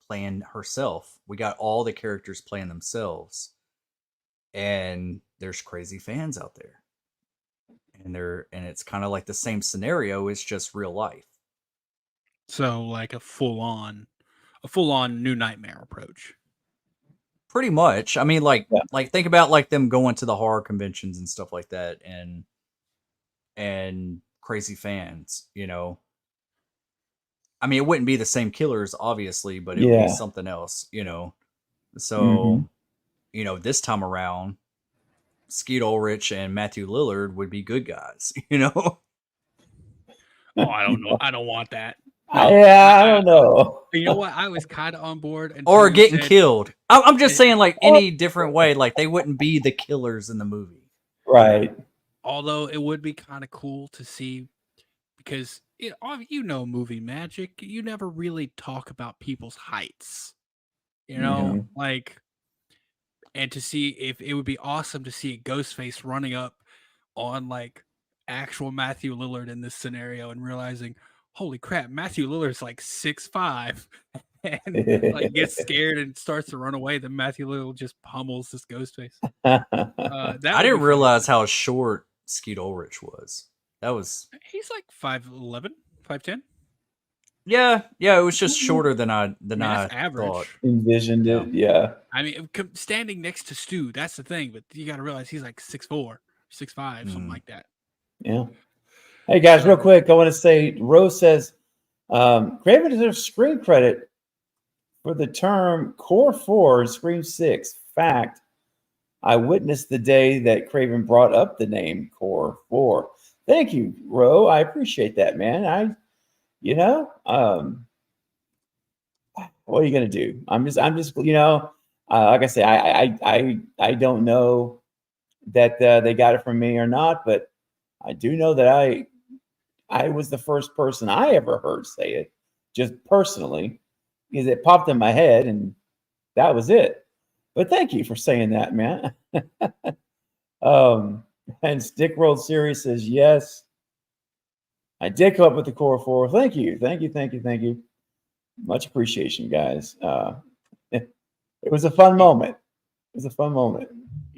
Speaker 4: playing herself. We got all the characters playing themselves, and there's crazy fans out there, and it's kind of like the same scenario. It's just real life.
Speaker 3: So like a full on New Nightmare approach.
Speaker 4: Pretty much. I mean, like
Speaker 2: Yeah.
Speaker 4: like think about like them going to the horror conventions and stuff like that, and crazy fans. I mean, it wouldn't be the same killers, obviously, but it would be something else. So, this time around, Skeet Ulrich and Matthew Lillard would be good guys.
Speaker 3: Oh, I don't know. I don't want that.
Speaker 2: I don't know.
Speaker 3: You know what? I was kind of on board.
Speaker 4: Or getting killed. I'm just saying, like, any different way. Like, they wouldn't be the killers in the movie.
Speaker 2: Right.
Speaker 3: Although it would be kind of cool to see, because movie magic, you never really talk about people's heights. Like, and to see if it would be awesome to see Ghostface running up on like actual Matthew Lillard in this scenario and realizing, holy crap, Matthew Lillard's like 6'5", and like gets scared and starts to run away. Then Matthew Lillard just pummels this Ghostface.
Speaker 4: I didn't realize how short Skeet Ulrich was.
Speaker 3: He's like 5'11", 5'10".
Speaker 4: Yeah, it was just shorter than I
Speaker 3: average.
Speaker 4: thought.
Speaker 2: Envisioned it, yeah.
Speaker 3: I mean, standing next to Stu, that's the thing. But you got to realize he's like 6'4", 6'5", something like that.
Speaker 2: Yeah. Hey guys, real quick, I want to say Rose says Craven deserves screen credit for the term Core 4 in Scream 6. Fact, I witnessed the day that Craven brought up the name Core 4. Thank you, Ro. I appreciate that, man. What are you gonna do? I'm just like I say, I don't know that they got it from me or not, but I do know that I was the first person I ever heard say it, just personally, because it popped in my head and that was it. But thank you for saying that, man. And Stick World Series says yes. I did come up with the Core 4. Thank you. Much appreciation, guys. It was a fun moment.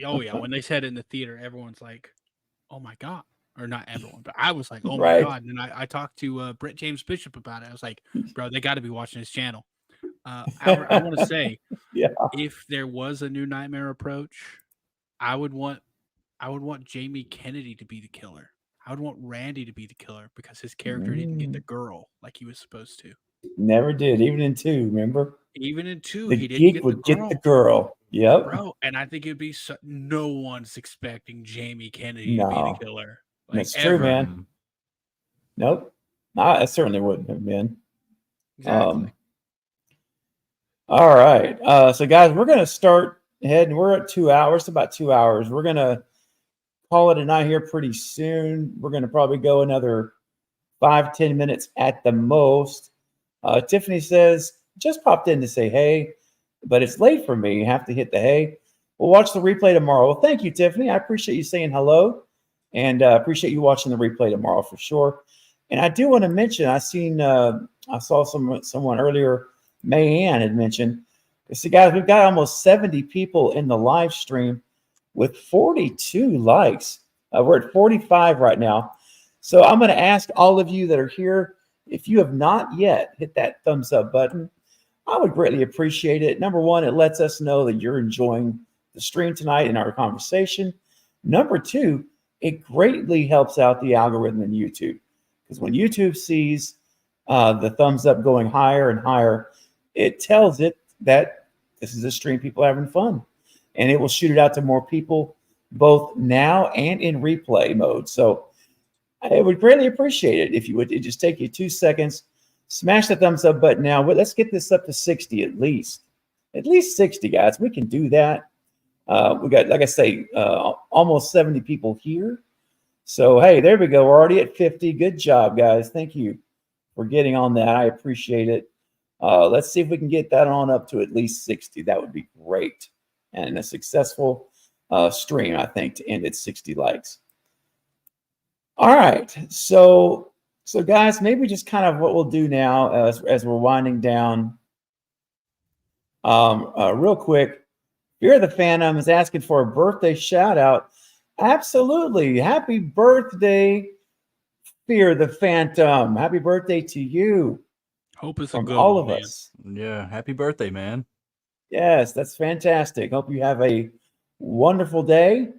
Speaker 3: Oh yeah, when they said it in the theater, everyone's like, "Oh my god!" Or not everyone, but I was like, "Oh my god!" And I talked to Brett James Bishop about it. I was like, "Bro, they got to be watching this channel." I want to say, if there was a New Nightmare approach, I would want Jamie Kennedy to be the killer. I would want Randy to be the killer because his character didn't get the girl like he was supposed to.
Speaker 2: Never did, even in 2, remember?
Speaker 3: Even in 2,
Speaker 2: the
Speaker 3: he didn't
Speaker 2: get the girl. Yep.
Speaker 3: Bro, and I think it'd be no one's expecting Jamie Kennedy to be the killer.
Speaker 2: That's true, man. Nope. I certainly wouldn't have been.
Speaker 3: Exactly.
Speaker 2: All right. So guys, we're gonna start heading. We're at 2 hours, about 2 hours. We're gonna call it a night here pretty soon. We're gonna probably go another 5-10 minutes at the most. Tiffany says, just popped in to say hey, but it's late for me. You have to hit the hey. We'll watch the replay tomorrow. Well, thank you, Tiffany. I appreciate you saying hello, and appreciate you watching the replay tomorrow for sure. And I do want to mention, I saw someone earlier, Mayanne had mentioned, see guys, we've got almost 70 people in the live stream with 42 likes. We're at 45 right now. So I'm going to ask all of you that are here, if you have not yet hit that thumbs up button, I would greatly appreciate it. Number one, it lets us know that you're enjoying the stream tonight and our conversation. Number two, it greatly helps out the algorithm in YouTube, because when YouTube sees the thumbs up going higher and higher, it tells it that this is a stream people are having fun, and it will shoot it out to more people both now and in replay mode. So I would greatly appreciate it if you would. It just take you 2 seconds. Smash the thumbs up button now. But let's get this up to 60 at least. At least 60, guys. We can do that. We got, like I say, almost 70 people here. So, hey, there we go. We're already at 50. Good job, guys. Thank you for getting on that. I appreciate it. Let's see if we can get that on up to at least 60. That would be great. And a successful stream, I think, to end at 60 likes. All right. So guys, maybe just kind of what we'll do now as we're winding down. Real quick, Fear the Phantom is asking for a birthday shout out. Absolutely. Happy birthday, Fear the Phantom. Happy birthday to you
Speaker 3: Hope it's a
Speaker 2: from
Speaker 3: good
Speaker 2: all
Speaker 3: one,
Speaker 2: of
Speaker 3: man.
Speaker 2: us.
Speaker 4: Yeah, happy birthday, man.
Speaker 2: Yes, that's fantastic. Hope you have a wonderful day.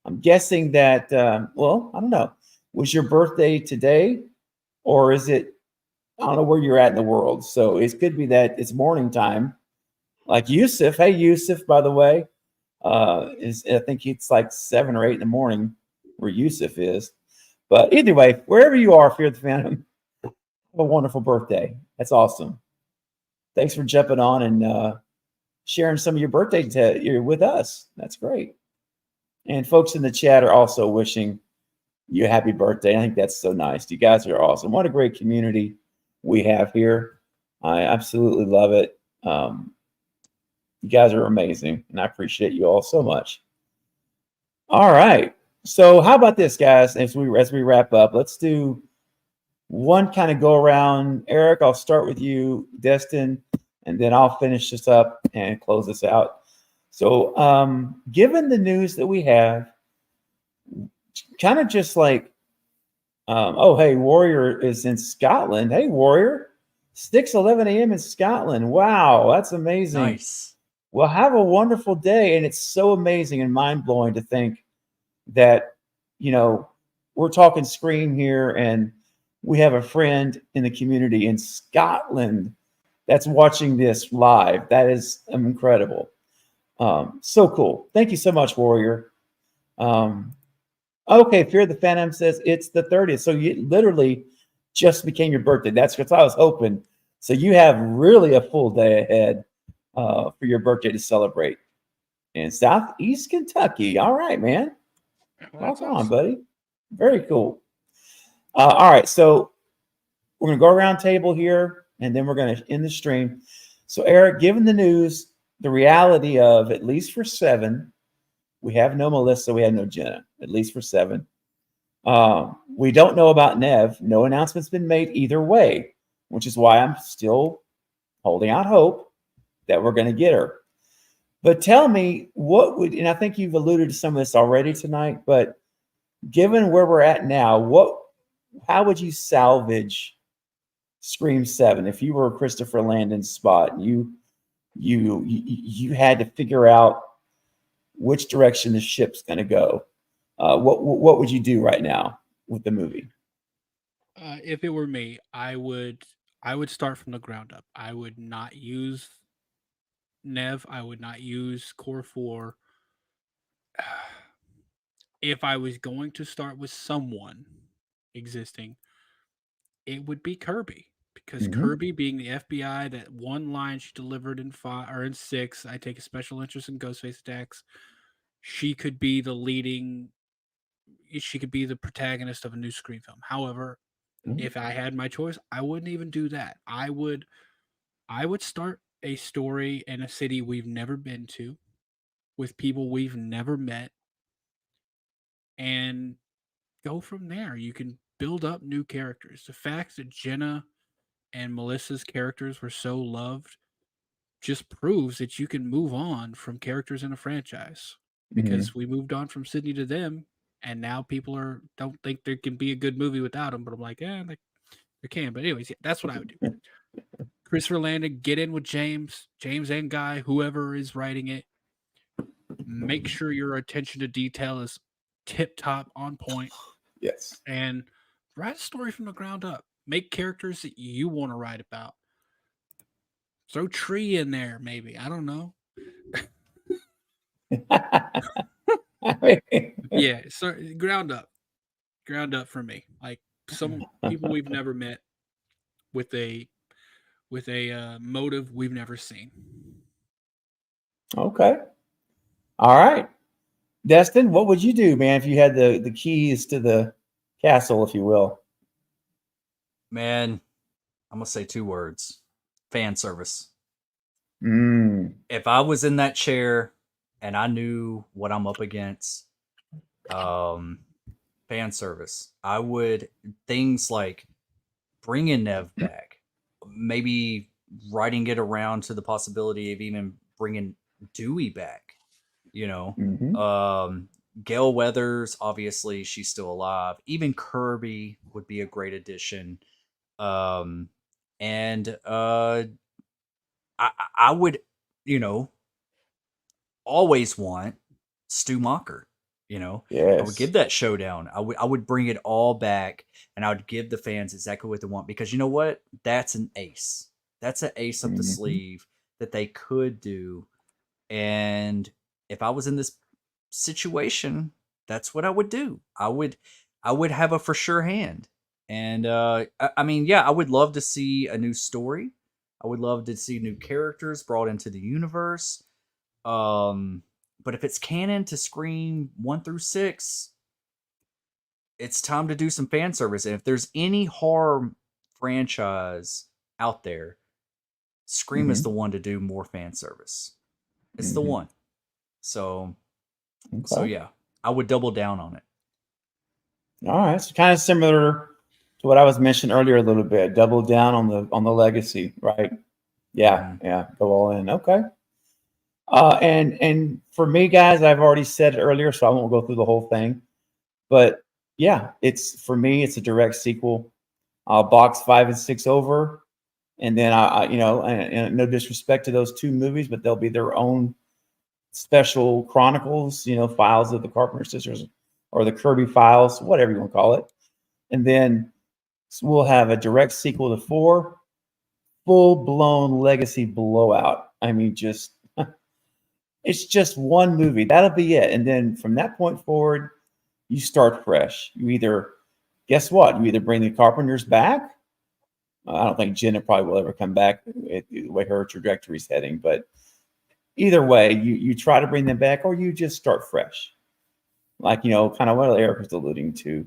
Speaker 2: I'm guessing that, well, I don't know. Was your birthday today or is it, I don't know where you're at in the world. So it could be that it's morning time. Like Yusuf. Hey, Yusuf, by the way, I think it's like 7 or 8 in the morning where Yusuf is. But either way, wherever you are, Fear the Phantom, have a wonderful birthday. That's awesome. Thanks for jumping on and sharing some of your birthday with us. That's great. And folks in the chat are also wishing you a happy birthday. I think that's so nice. You guys are awesome. What a great community we have here. I absolutely love it. You guys are amazing, and I appreciate you all so much. All right. So how about this, guys? As we wrap up, let's do one kind of go around. Eric, I'll start with you, Destin, and then I'll finish this up and close this out. So, given the news that we have, kind of just like, oh, hey, Warrior is in Scotland. Hey, Warrior, 6:11 a.m. in Scotland. Wow, that's amazing.
Speaker 4: Nice.
Speaker 2: Well, have a wonderful day. And it's so amazing and mind blowing to think that, we're talking Scream here and we have a friend in the community in Scotland that's watching this live. That is incredible. So cool. Thank you so much, Warrior. Okay, Fear the Phantom says it's the 30th. So you literally just became your birthday. That's what I was hoping. So you have really a full day ahead for your birthday to celebrate in Southeast Kentucky. All right, man. Rock on, buddy. Very cool. All right, so we're going to go around table here, and then we're going to end the stream. So, Eric, given the news, the reality of, at least for 7, we have no Melissa, we have no Jenna, at least for 7. We don't know about Nev. No announcement's been made either way, which is why I'm still holding out hope that we're going to get her. But tell me, and I think you've alluded to some of this already tonight, but given where we're at now, how would you salvage Scream 7 if you were Christopher Landon's spot and you had to figure out which direction the ship's going to go? What would you do right now with the movie?
Speaker 3: If it were me, I would start from the ground up. I would not use Nev. I would not use Core 4. If I was going to start with someone existing, it would be Kirby. Because Kirby, being the FBI, that one line she delivered in 5 or in 6, I take a special interest in Ghostface attacks. She could be the protagonist of a new Scream film. However, if I had my choice, I wouldn't even do that. I would start a story in a city we've never been to, with people we've never met, and go from there. You can build up new characters. The fact that Jenna and Melissa's characters were so loved just proves that you can move on from characters in a franchise, because we moved on from Sydney to them, and now people don't think there can be a good movie without them. But I'm like, there can. But anyways, yeah, that's what I would do. Christopher Landon, get in with James and Guy, whoever is writing it. Make sure your attention to detail is tip top, on point.
Speaker 2: Yes.
Speaker 3: And write a story from the ground up. Make characters that you want to write about. Throw Tree in there, maybe. I don't know. Yeah, so ground up for me. Like some people we've never met with a motive we've never seen.
Speaker 2: Okay. All right. Destin, what would you do, man, if you had the keys to the castle, if you will?
Speaker 4: Man, I'm going to say 2 words. Fan service. If I was in that chair and I knew what I'm up against, fan service. I would things like bringing Nev back, maybe writing it around to the possibility of even bringing Dewey back. You know, Gail Weathers, obviously she's still alive. Even Kirby would be a great addition. And I would, you know, always want Stu Macher. You know, I would give that showdown. I would bring it all back, and I would give the fans exactly what they want, because you know what? That's an ace. That's an ace up the sleeve that they could do. And if I was in this situation, that's what I would do. I would have a for sure hand. And I mean, yeah, I would love to see a new story. I would love to see new characters brought into the universe. But if it's canon to Scream 1 through 6, it's time to do some fan service. And if there's any horror franchise out there, Scream is the one to do more fan service. It's the one. So yeah, I would double down on it.
Speaker 2: All right, so kind of similar to what I was mentioning earlier a little bit. Double down on the legacy, right? Yeah, go all in. Okay. And for me, guys, I've already said it earlier, so I won't go through the whole thing. But yeah, for me, it's a direct sequel. I'll box 5 and 6 over, and then and no disrespect to those two movies, but they'll be their own special chronicles, files of the Carpenter sisters or the Kirby files, whatever you want to call it. And then we'll have a direct sequel to 4, full-blown legacy blowout. I mean, it's just one movie. That'll be it. And then from that point forward, you start fresh. You either bring the Carpenters back. I don't think Jenna probably will ever come back the way her trajectory is heading, but either way, you try to bring them back, or you just start fresh. Like, kind of what Eric was alluding to.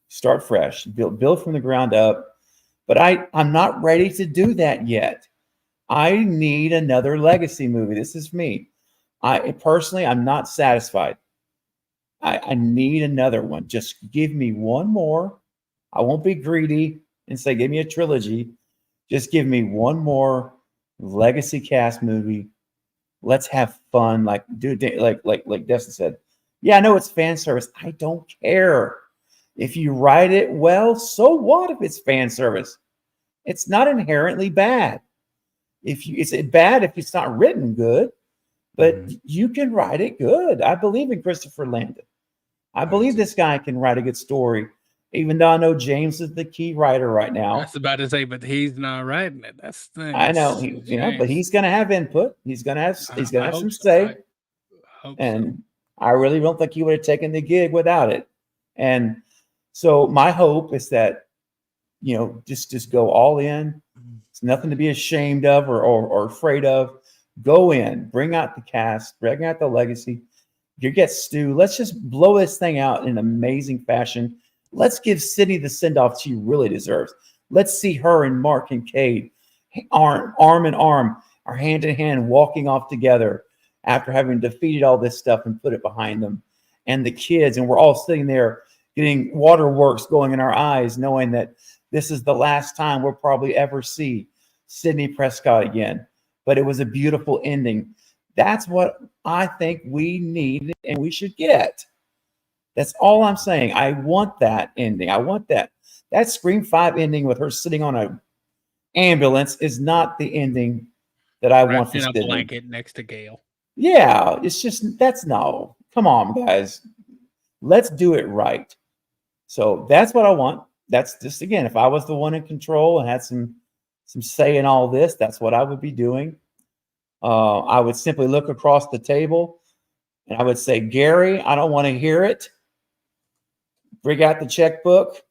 Speaker 2: Start fresh, build from the ground up. But I'm not ready to do that yet. I need another legacy movie. This is me. I'm not satisfied. I need another one. Just give me one more. I won't be greedy and say, give me a trilogy. Just give me one more legacy cast movie. Let's have fun. Like Destin said. Yeah, I know it's fan service. I don't care. If you write it well, so what if it's fan service? It's not inherently bad. It's bad if it's not written good, but you can write it good. I believe in Christopher Landon. I believe this guy can write a good story, even though I know James is the key writer right now.
Speaker 3: That's about to say, but he's not writing it. That's the thing.
Speaker 2: I know, but he's going to have input. He's going to have some say. And I really don't think he would have taken the gig without it. And so my hope is that, just go all in. It's nothing to be ashamed of or afraid of. Go in, bring out the cast, bring out the legacy. You get Stu. Let's just blow this thing out in an amazing fashion. Let's give Sydney the send-off she really deserves. Let's see her and Mark and Cade arm in arm, or hand in hand, walking off together after having defeated all this stuff and put it behind them. And the kids, and we're all sitting there getting waterworks going in our eyes, knowing that this is the last time we'll probably ever see Sidney Prescott again. But it was a beautiful ending. That's what I think we need and we should get. That's all I'm saying. I want that ending. I want that. That Scream 5 ending with her sitting on an ambulance is not the ending that I want for Sidney.
Speaker 3: In a blanket next to Gail.
Speaker 2: Yeah, it's just, no. Come on, guys. Let's do it right. So that's what I want. That's just, again, if I was the one in control and had some say in all this, that's what I would be doing. I would simply look across the table and I would say, Gary, I don't want to hear it. Bring out the checkbook.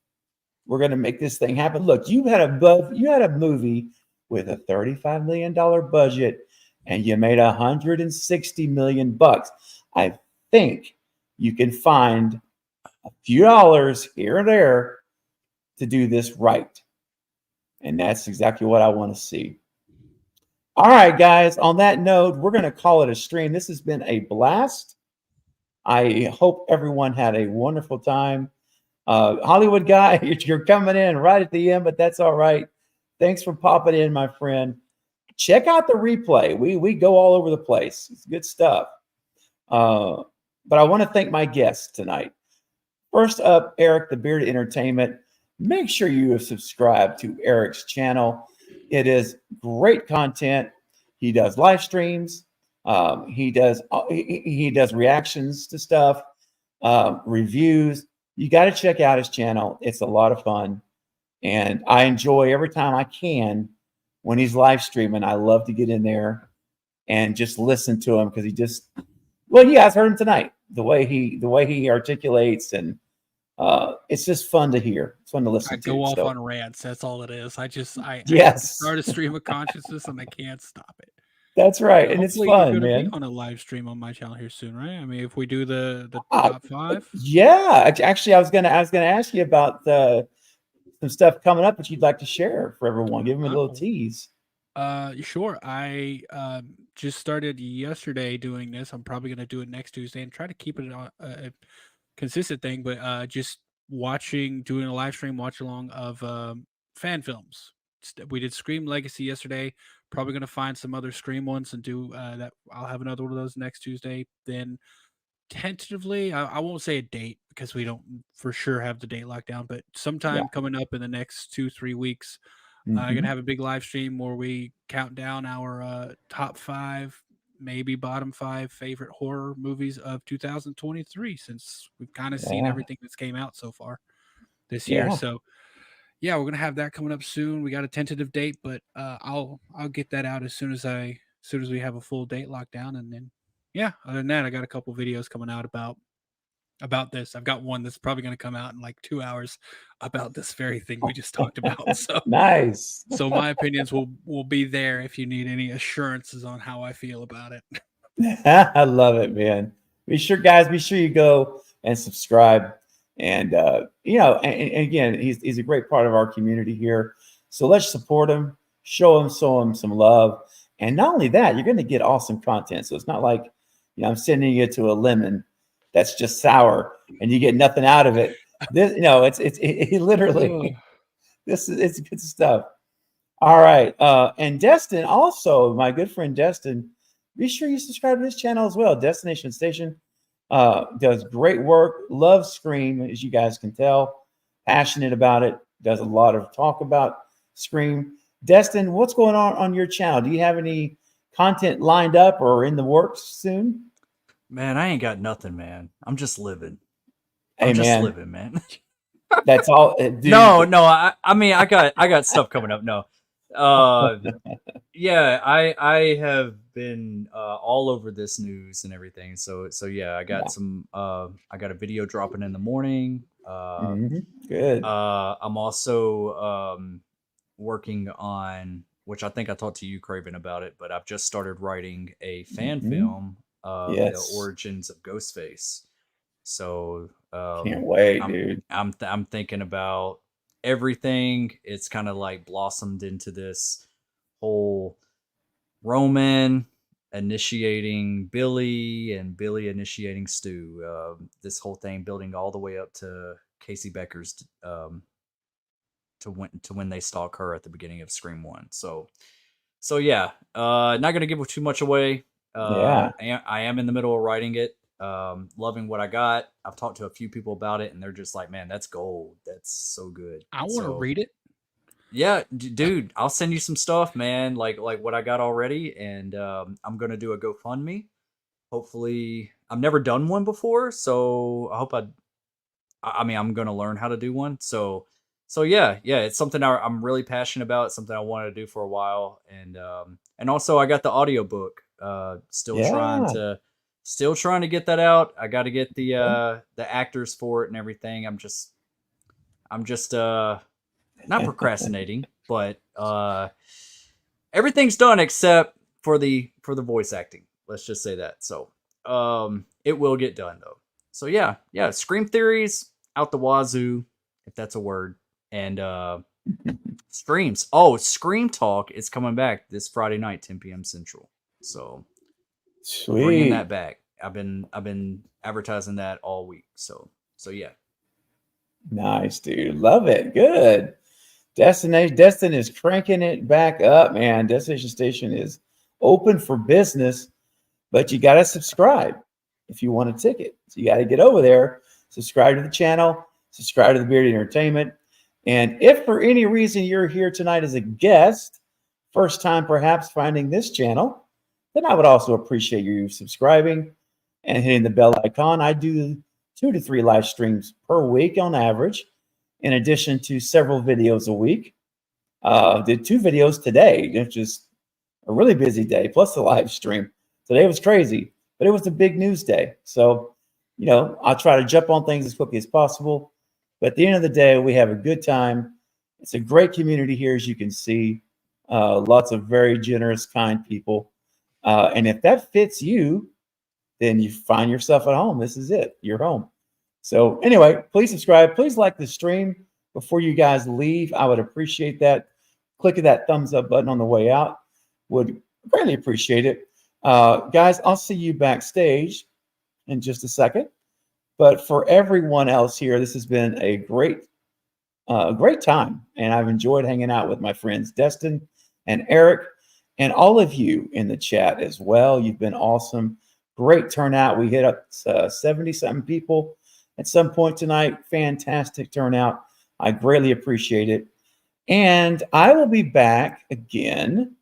Speaker 2: We're going to make this thing happen. Look, you had a movie with a $35 million budget and you made $160 million. I think you can find a few dollars here and there to do this right. And that's exactly what I want to see. All right, guys, on that note, we're going to call it a stream. This has been a blast. I hope everyone had a wonderful time. Hollywood guy, you're coming in right at the end, but that's all right. Thanks for popping in, my friend. Check out the replay. We go all over the place. It's good stuff. But I want to thank my guests tonight. First up, Eric, the Bearded Entertainment. Make sure you have subscribed to Eric's channel. It is great content. He does live streams. He does reactions to stuff, reviews. You got to check out his channel. It's a lot of fun, and I enjoy every time I can when he's live streaming. I love to get in there and just listen to him because he just, well, you guys heard him tonight. The way he articulates, and it's just fun to hear. It's fun to listen to.
Speaker 3: I go off on rants. That's all it is. I
Speaker 2: yes,
Speaker 3: start a stream of consciousness and I can't stop it.
Speaker 2: That's right, and
Speaker 3: hopefully
Speaker 2: it's fun,
Speaker 3: you're
Speaker 2: man.
Speaker 3: Be on a live stream on my channel here soon, right? I mean, if we do the top 5.
Speaker 2: Yeah, actually, I was gonna ask you about some stuff coming up that you'd like to share for everyone. Give them a little tease.
Speaker 3: Sure. I just started yesterday doing this. I'm probably going to do it next Tuesday and try to keep it a consistent thing, but just doing a live stream watch along of fan films. We did Scream Legacy yesterday. Probably going to find some other Scream ones and do that. I'll have another one of those next Tuesday. Then tentatively, I won't say a date because we don't for sure have the date locked down, but sometime coming up in the next 2-3 weeks, I'm going to have a big live stream where we count down our top 5, maybe bottom 5 favorite horror movies of 2023, since we've kind of seen everything that's came out so far this year. So yeah, we're going to have that coming up soon. We got a tentative date, but I'll get that out as soon as we have a full date locked down. And then, yeah, other than that, I got a couple videos coming out about this. I've got one that's probably going to come out in like 2 hours about this very thing we just talked about. So
Speaker 2: nice.
Speaker 3: So my opinions will be there if you need any assurances on how I feel about it.
Speaker 2: I love it, man. Be sure you go and subscribe. And and again, he's a great part of our community here. So let's support him, show him some love. And not only that, you're going to get awesome content. So it's not like, I'm sending you to a lemon that's just sour and you get nothing out of it. This, it literally, it's good stuff. All right. And Destin, also, my good friend Destin, be sure you subscribe to his channel as well. Destination Station does great work. Loves Scream, as you guys can tell. Passionate about it. Does a lot of talk about Scream. Destin, what's going on your channel? Do you have any content lined up or in the works soon?
Speaker 4: Man, I ain't got nothing, man. I'm just living.
Speaker 2: Hey,
Speaker 4: I'm just
Speaker 2: man.
Speaker 4: living, man.
Speaker 2: That's all. Dude.
Speaker 4: No. I mean, I got stuff coming up. No. Yeah, I have been all over this news and everything. So yeah, I got some. I got a video dropping in the morning.
Speaker 2: Good.
Speaker 4: I'm also working on, which I think I talked to you, Craven, about it, but I've just started writing a fan film of the origins of Ghostface. So
Speaker 2: can't wait, dude.
Speaker 4: I'm thinking about everything. It's kind of like blossomed into this whole Roman initiating Billy and Billy initiating Stu. This whole thing building all the way up to Casey Becker's to when they stalk her at the beginning of Scream 1. So yeah, not gonna give too much away. I am in the middle of writing it. Loving what I got. I've talked to a few people about it and they're just like, man, that's gold. That's so good.
Speaker 3: I want to read it.
Speaker 4: Yeah, dude, I'll send you some stuff, man. Like what I got already. And I'm going to do a GoFundMe. Hopefully, I've never done one before. So I hope I'm going to learn how to do one. So yeah, it's something I'm really passionate about. It's something I wanted to do for a while. And also I got the audiobook, still trying to get that out. I got to get the actors for it and everything. I'm just not procrastinating, but everything's done except for the voice acting. Let's just say that. So it will get done though. So yeah, Scream theories out the wazoo, if that's a word. And streams. Oh, Scream Talk is coming back this Friday night, 10 p.m. Central. So
Speaker 2: sweet.
Speaker 4: Bringing that back. I've been advertising that all week. So yeah.
Speaker 2: Nice, dude. Love it. Good. Destin is cranking it back up, man. Destination Station is open for business, but you got to subscribe if you want a ticket. So you got to get over there, subscribe to the channel, subscribe to the Bearded Entertainment. And if for any reason you're here tonight as a guest, first time perhaps finding this channel, then I would also appreciate you subscribing and hitting the bell icon. I do 2 to 3 live streams per week on average, in addition to several videos a week. Did 2 videos today, which is a really busy day, plus the live stream. Today was crazy, but it was a big news day. So, I'll try to jump on things as quickly as possible. But at the end of the day, we have a good time. It's a great community here, as you can see. Lots of very generous, kind people. And if that fits you, then you find yourself at home. This is it. You're home. So anyway, please subscribe. Please like the stream before you guys leave. I would appreciate that. Click that thumbs up button on the way out. Would greatly appreciate it. Guys, I'll see you backstage in just a second. But for everyone else here, this has been a great time. And I've enjoyed hanging out with my friends Destin and Eric and all of you in the chat as well. You've been awesome. Great turnout. We hit up 70-something people at some point tonight. Fantastic turnout. I greatly appreciate it. And I will be back again.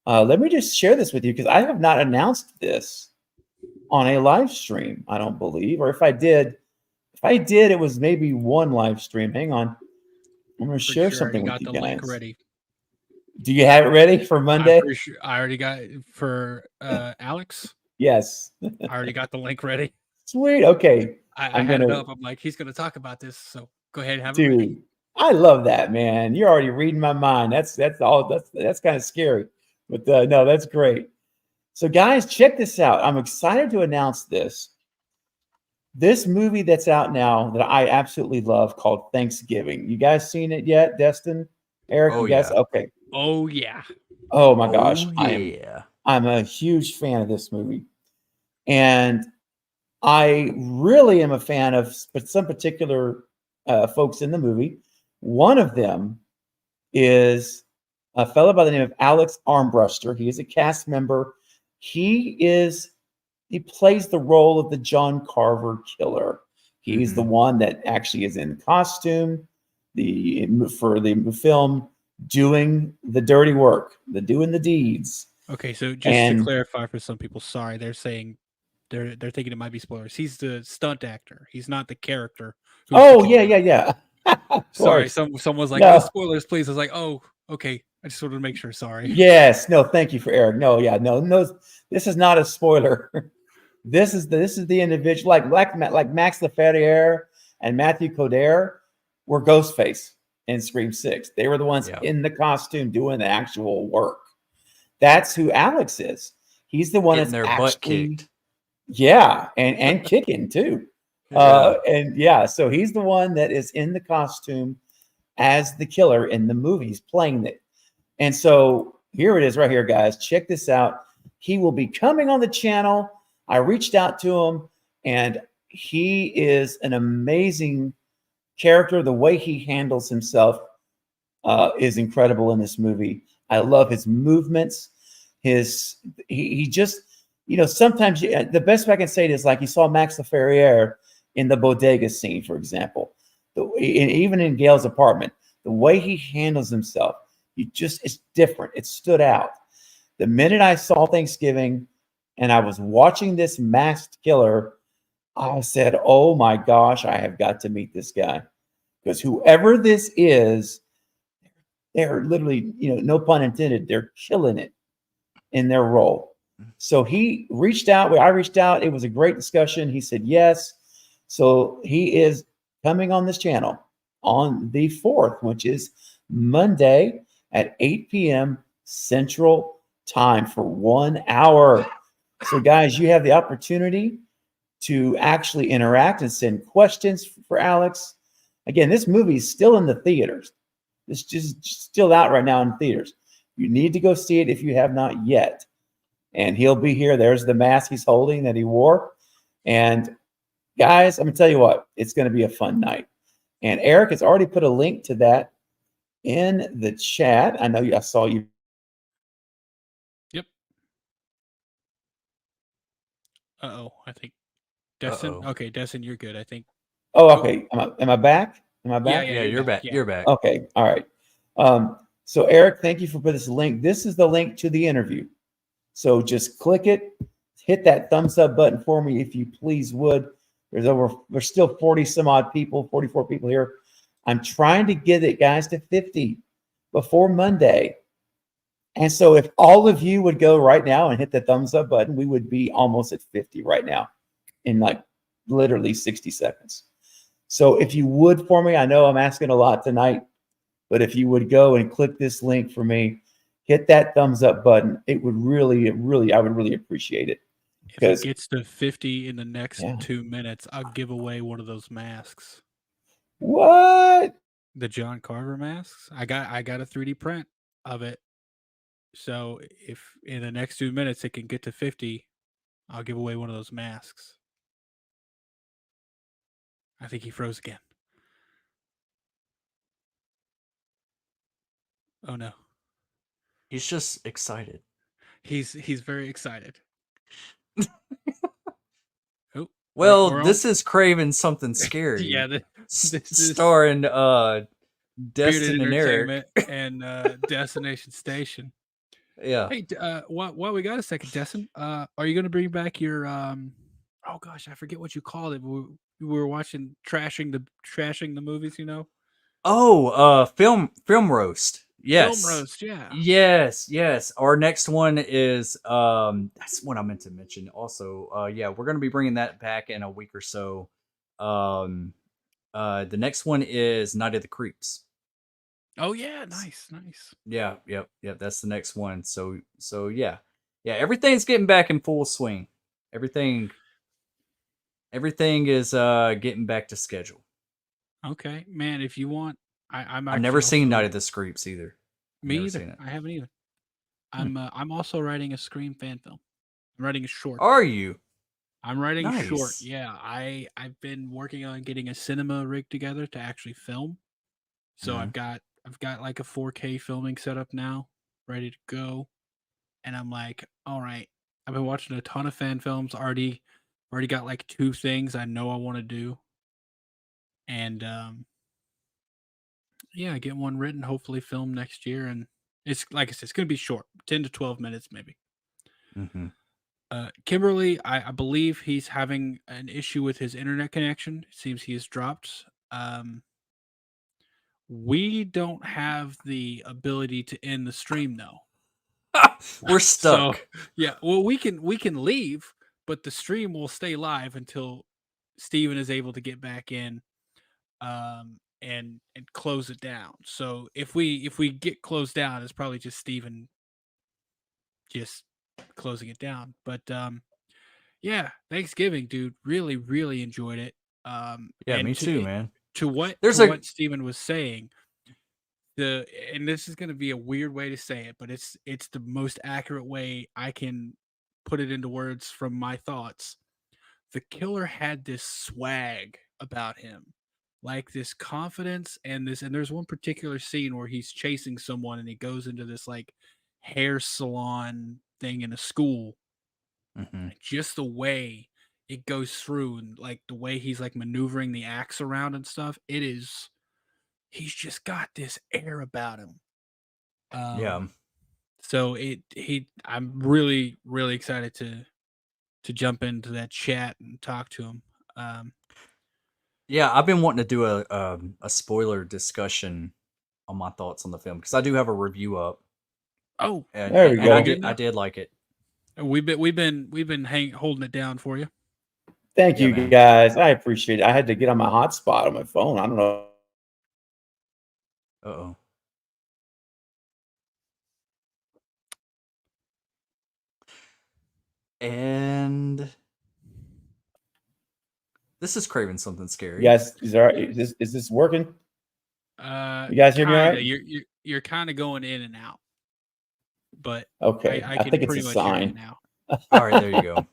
Speaker 2: Let me just share this with you because I have not announced this on a live stream, I don't believe. Or if I did, it was maybe one live stream. Hang on. I'm going to share something with you guys. Link ready. Do you have it ready for Monday?
Speaker 3: Sure I already got it for Alex.
Speaker 2: Yes.
Speaker 3: I already got the link ready.
Speaker 2: Sweet. Okay.
Speaker 3: I had it up. I'm like, he's going to talk about this. So go ahead and have it ready.
Speaker 2: I love that, man. You're already reading my mind. That's kind of scary. But no, that's great. So guys, check this out. I'm excited to announce this. This movie that's out now that I absolutely love called Thanksgiving. You guys seen it yet, Destin? Eric, you guys?
Speaker 4: Yeah.
Speaker 2: Okay.
Speaker 3: Oh, yeah.
Speaker 2: Oh, my gosh.
Speaker 4: Yeah.
Speaker 2: I'm a huge fan of this movie. And I really am a fan of some particular folks in the movie. One of them is a fellow by the name of Alex Armbruster. He is a cast member. He plays the role of the John Carver killer. He's the one that actually is in costume for the film, doing the dirty work, doing the deeds.
Speaker 3: Okay, so just to clarify for some people, sorry, they're saying they're thinking it might be spoilers. He's the stunt actor. He's not the character.
Speaker 2: Oh, yeah.
Speaker 3: Sorry, someone's like, no spoilers, please. I was like, oh, okay. I just wanted to make sure. Sorry.
Speaker 2: Yes. No, thank you for Eric. No. This is not a spoiler. This is the individual like Max Laferriere and Matthew Coder were Ghostface in Scream 6. They were the ones in the costume doing the actual work. That's who Alex is. He's the one that's
Speaker 4: their butt kicked.
Speaker 2: Yeah, and kicking too. So he's the one that is in the costume as the killer in the movies, playing it. And so here it is right here, guys. Check this out. He will be coming on the channel. I reached out to him, and he is an amazing character. The way he handles himself is incredible in this movie. I love his movements. He just, sometimes the best way I can say it is like you saw Max Laferriere in the bodega scene, for example. Even in Gail's apartment, the way he handles himself, it's different. It stood out. The minute I saw Thanksgiving and I was watching this masked killer, I said, oh my gosh, I have got to meet this guy. Because whoever this is, they're literally, no pun intended, they're killing it in their role. So he reached out. I reached out. It was a great discussion. He said yes. So he is coming on this channel on the 4th, which is Monday at 8 p.m. Central Time for 1 hour. So guys, you have the opportunity to actually interact and send questions for Alex. Again, this movie is still in the theaters. It's just still out right now in theaters. You need to go see it if you have not yet. And he'll be here. There's the mask he's holding that he wore. And guys, I'm going to tell you what, it's going to be a fun night. And Eric has already put a link to that in the chat. I know I saw you.
Speaker 3: Yep. I think Destin. Okay, Destin, you're good. I think.
Speaker 2: Oh, okay. Am I back? Am I back?
Speaker 4: Yeah, you're back.
Speaker 3: Yeah.
Speaker 4: You're back.
Speaker 2: Okay. All right. So Eric, thank you for putting this link. This is the link to the interview. So just click it, hit that thumbs up button for me if you please would. There's still 40 some odd people, 44 people here. I'm trying to get it, guys, to 50 before Monday. And so if all of you would go right now and hit the thumbs up button, we would be almost at 50 right now in like literally 60 seconds. So if you would for me, I know I'm asking a lot tonight, but if you would go and click this link for me, hit that thumbs up button, I would really appreciate it.
Speaker 3: If it gets to 50 in the next 2 minutes, I'll give away one of those masks.
Speaker 2: What?
Speaker 3: The John Carver masks. I got a 3D print of it. So if in the next 2 minutes it can get to 50, I'll give away one of those masks. I think he froze again. Oh no.
Speaker 4: He's just excited.
Speaker 3: He's very excited. Oh,
Speaker 4: well, this is Craven Something Scary.
Speaker 3: Yeah, this is
Speaker 4: starring Destin and
Speaker 3: Entertainment
Speaker 4: Eric
Speaker 3: and Destination Station.
Speaker 4: Yeah.
Speaker 3: Hey, while we got a second, Destin, are you going to bring back your oh gosh, I forget what you called it. We were watching trashing the movies, you know?
Speaker 4: Oh, film roast. Yes.
Speaker 3: Film roast, yeah.
Speaker 4: Yes. Our next one is that's what I meant to mention also. Yeah, we're going to be bringing that back in a week or so. The next one is Night of the Creeps.
Speaker 3: Oh yeah, nice.
Speaker 4: Yeah, yep. That's the next one. So yeah. Everything's getting back in full swing. Everything is getting back to schedule.
Speaker 3: Okay, man. If you want,
Speaker 4: I've never seen Night of the Creeps either.
Speaker 3: Me either. I haven't either. I'm also writing a Scream fan film. I'm writing a short.
Speaker 4: Are you?
Speaker 3: I'm writing a short. Yeah, I've been working on getting a cinema rig together to actually film. So I've got like a 4K filming setup now, ready to go. And I'm like, all right, I've been watching a ton of fan films already got like 2 things I know I want to do. And yeah, get one written, hopefully film next year. And it's like I said, it's going to be short, 10 to 12 minutes maybe.
Speaker 4: Mm-hmm.
Speaker 3: Kimberly, I believe he's having an issue with his internet connection. It seems he has dropped. We don't have the ability to end the stream though.
Speaker 4: We're stuck.
Speaker 3: So, yeah, well, we can leave, but the stream will stay live until Steven is able to get back in and close it down. So if we get closed down, it's probably just Steven just closing it down. But yeah, Thanksgiving, dude, really enjoyed it.
Speaker 4: Yeah, me too, man.
Speaker 3: To what Steven was saying, and this is going to be a weird way to say it, but it's the most accurate way I can put it into words from my thoughts. The killer had this swag about him, like this confidence and there's one particular scene where he's chasing someone and he goes into this like hair salon thing in a school.
Speaker 4: Mm-hmm.
Speaker 3: Just the way it goes through and like the way he's like maneuvering the axe around and stuff, he's just got this air about him.
Speaker 4: Yeah.
Speaker 3: So I'm really excited to jump into that chat and talk to him.
Speaker 4: Yeah, I've been wanting to do a spoiler discussion on my thoughts on the film because I do have a review up.
Speaker 3: Oh,
Speaker 2: there we go.
Speaker 4: I did like it.
Speaker 3: We've been holding it down for you.
Speaker 2: Thank you, guys. I appreciate it. I had to get on my hotspot on my phone. I don't know.
Speaker 4: Uh-oh. And this is Craven Something Scary.
Speaker 2: Yes, is this working? You guys hear me all right?
Speaker 3: You're kind of going in and out, but
Speaker 2: okay,
Speaker 3: I
Speaker 2: think it's a
Speaker 3: much
Speaker 2: sign
Speaker 3: now.
Speaker 4: All right, there you go.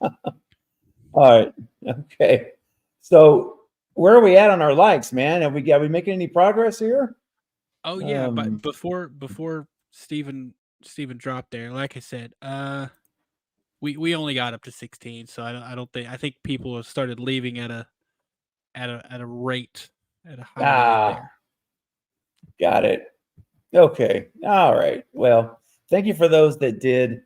Speaker 2: All right, okay. So where are we at on our likes, man? Are we making any progress here?
Speaker 3: Oh yeah, but before Steven dropped there, like I said, we only got up to 16, so I think people have started leaving at a rate, at a high rate there.
Speaker 2: Got it. Okay. All right. Well, thank you for those that did.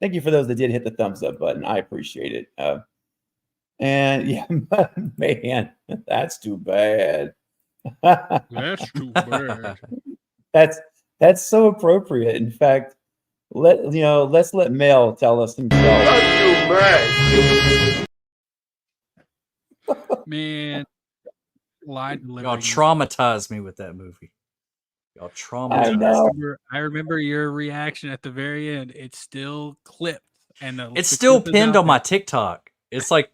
Speaker 2: Thank you for those that did hit the thumbs up button. I appreciate it. And yeah, man, that's too bad.
Speaker 3: That's too bad.
Speaker 2: That's so appropriate. In fact, let's let Mel tell us himself.
Speaker 3: Man, lie delivery.
Speaker 4: Y'all traumatized me with that movie. Y'all traumatized.
Speaker 2: I know.
Speaker 3: I remember your reaction at the very end. It's still clipped, and
Speaker 4: It's still pinned on my TikTok. It's like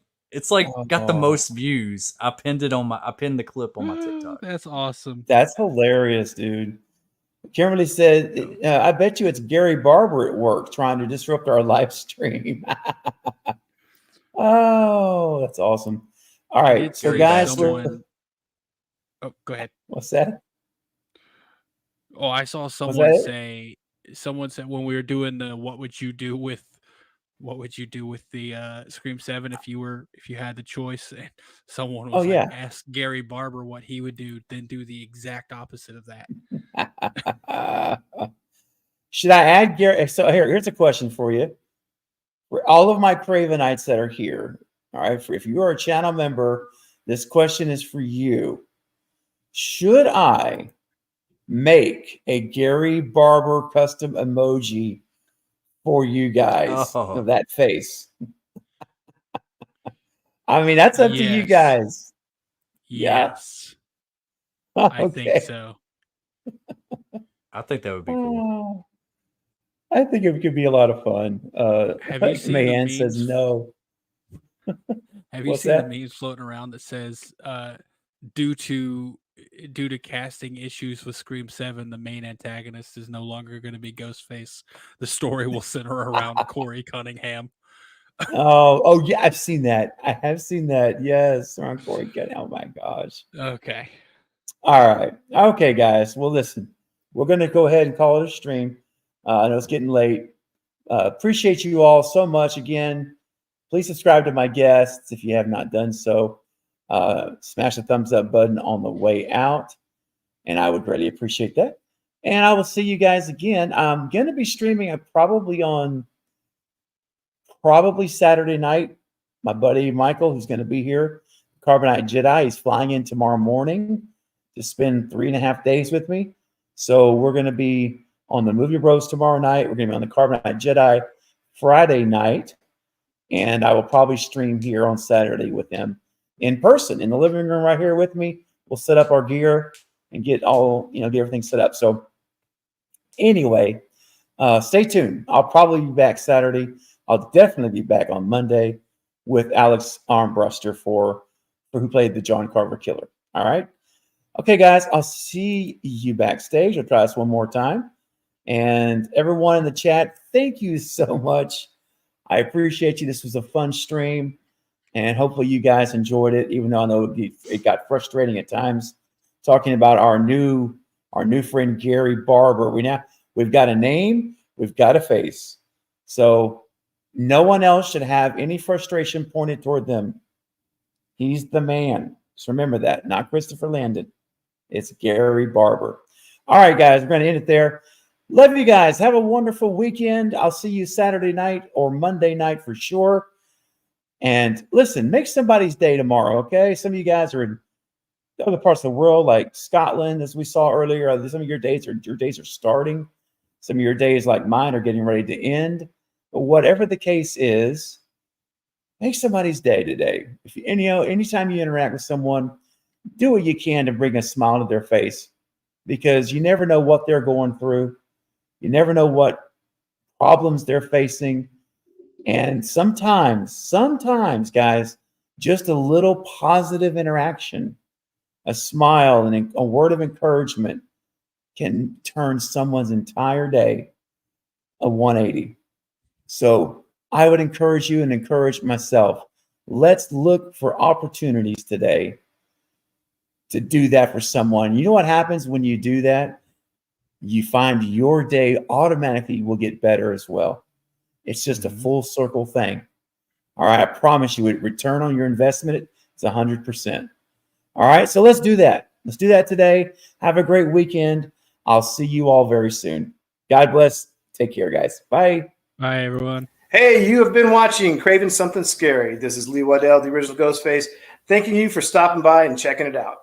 Speaker 4: got the most views. I pinned the clip on my TikTok.
Speaker 3: That's awesome.
Speaker 2: That's hilarious, dude. Kimberly said, I bet you it's Gary Barber at work trying to disrupt our live stream. Oh, that's awesome. All right. So guys,
Speaker 3: oh, go ahead.
Speaker 2: What's that?
Speaker 3: Oh, I saw someone say when we were doing the what would you do with the Scream 7 if you had the choice, and someone was ask Gary Barber what he would do, then do the exact opposite of that.
Speaker 2: Should I add Gary? So here's a question for you. For all of my Cravenites that are here, all right, if you are a channel member, this question is for you. Should I make a Gary Barber custom emoji for you guys of that face? I mean, that's up to you guys.
Speaker 3: Yes. Yeah. I think so.
Speaker 4: I think that would be cool.
Speaker 2: I think it could be a lot of fun.
Speaker 3: Have you seen
Speaker 2: Mayan says no.
Speaker 3: Have you seen the memes floating around that says due to casting issues with Scream 7, the main antagonist is no longer going to be Ghostface. The story will center around Corey Cunningham.
Speaker 2: Oh yeah, I've seen that. I have seen that. Yes, around Corey Cunningham. Oh my gosh.
Speaker 3: Okay.
Speaker 2: All right. Okay, guys. Well, listen, we're going to go ahead and call it a stream. I know it's getting late. Appreciate you all so much. Again, please subscribe to my guests if you have not done so. Smash the thumbs up button on the way out, and I would really appreciate that. And I will see you guys again. I'm going to be streaming probably Saturday night. My buddy Michael, who's going to be here, Carbonite Jedi, he's flying in tomorrow morning to spend 3.5 days with me. So we're going to be on the Movie Bros tomorrow night. We're going to be on the Carbonite Jedi Friday night, and I will probably stream here on Saturday with him in person in the living room right here with me. We'll set up our gear and get everything set up. So anyway, stay tuned. I'll probably be back Saturday. I'll definitely be back on Monday with Alex Armbruster for who played the John Carver killer. All right. Okay, guys, I'll see you backstage. I'll try this one more time. And everyone in the chat, thank you so much. I appreciate you. This was a fun stream. And hopefully you guys enjoyed it, even though I know it got frustrating at times. Talking about our new friend Gary Barber. We've got a name, we've got a face. So no one else should have any frustration pointed toward them. He's the man. So remember that, not Christopher Landon. It's Gary Barber. All right, guys, we're going to end it there. Love you guys. Have a wonderful weekend. I'll see you Saturday night or Monday night for sure. And listen, make somebody's day tomorrow, okay? Some of you guys are in other parts of the world, like Scotland, as we saw earlier. Some of your days are starting. Some of your days, like mine, are getting ready to end. But whatever the case is, make somebody's day today. Anytime you interact with someone, do what you can to bring a smile to their face, because you never know what they're going through. You never know what problems they're facing. And sometimes, guys, just a little positive interaction, a smile, and a word of encouragement can turn someone's entire day a 180. So I would encourage you and encourage myself. Let's look for opportunities today to do that for someone. You know what happens when you do that? You find your day automatically will get better as well. It's just a full circle thing. All right, I promise you, return on your investment, it's 100%. All right, so let's do that. Let's do that today. Have a great weekend. I'll see you all very soon. God bless. Take care, guys. Bye.
Speaker 3: Bye, everyone.
Speaker 6: Hey, you have been watching Craving Something Scary. This is Lee Waddell, the original Ghostface, thanking you for stopping by and checking it out.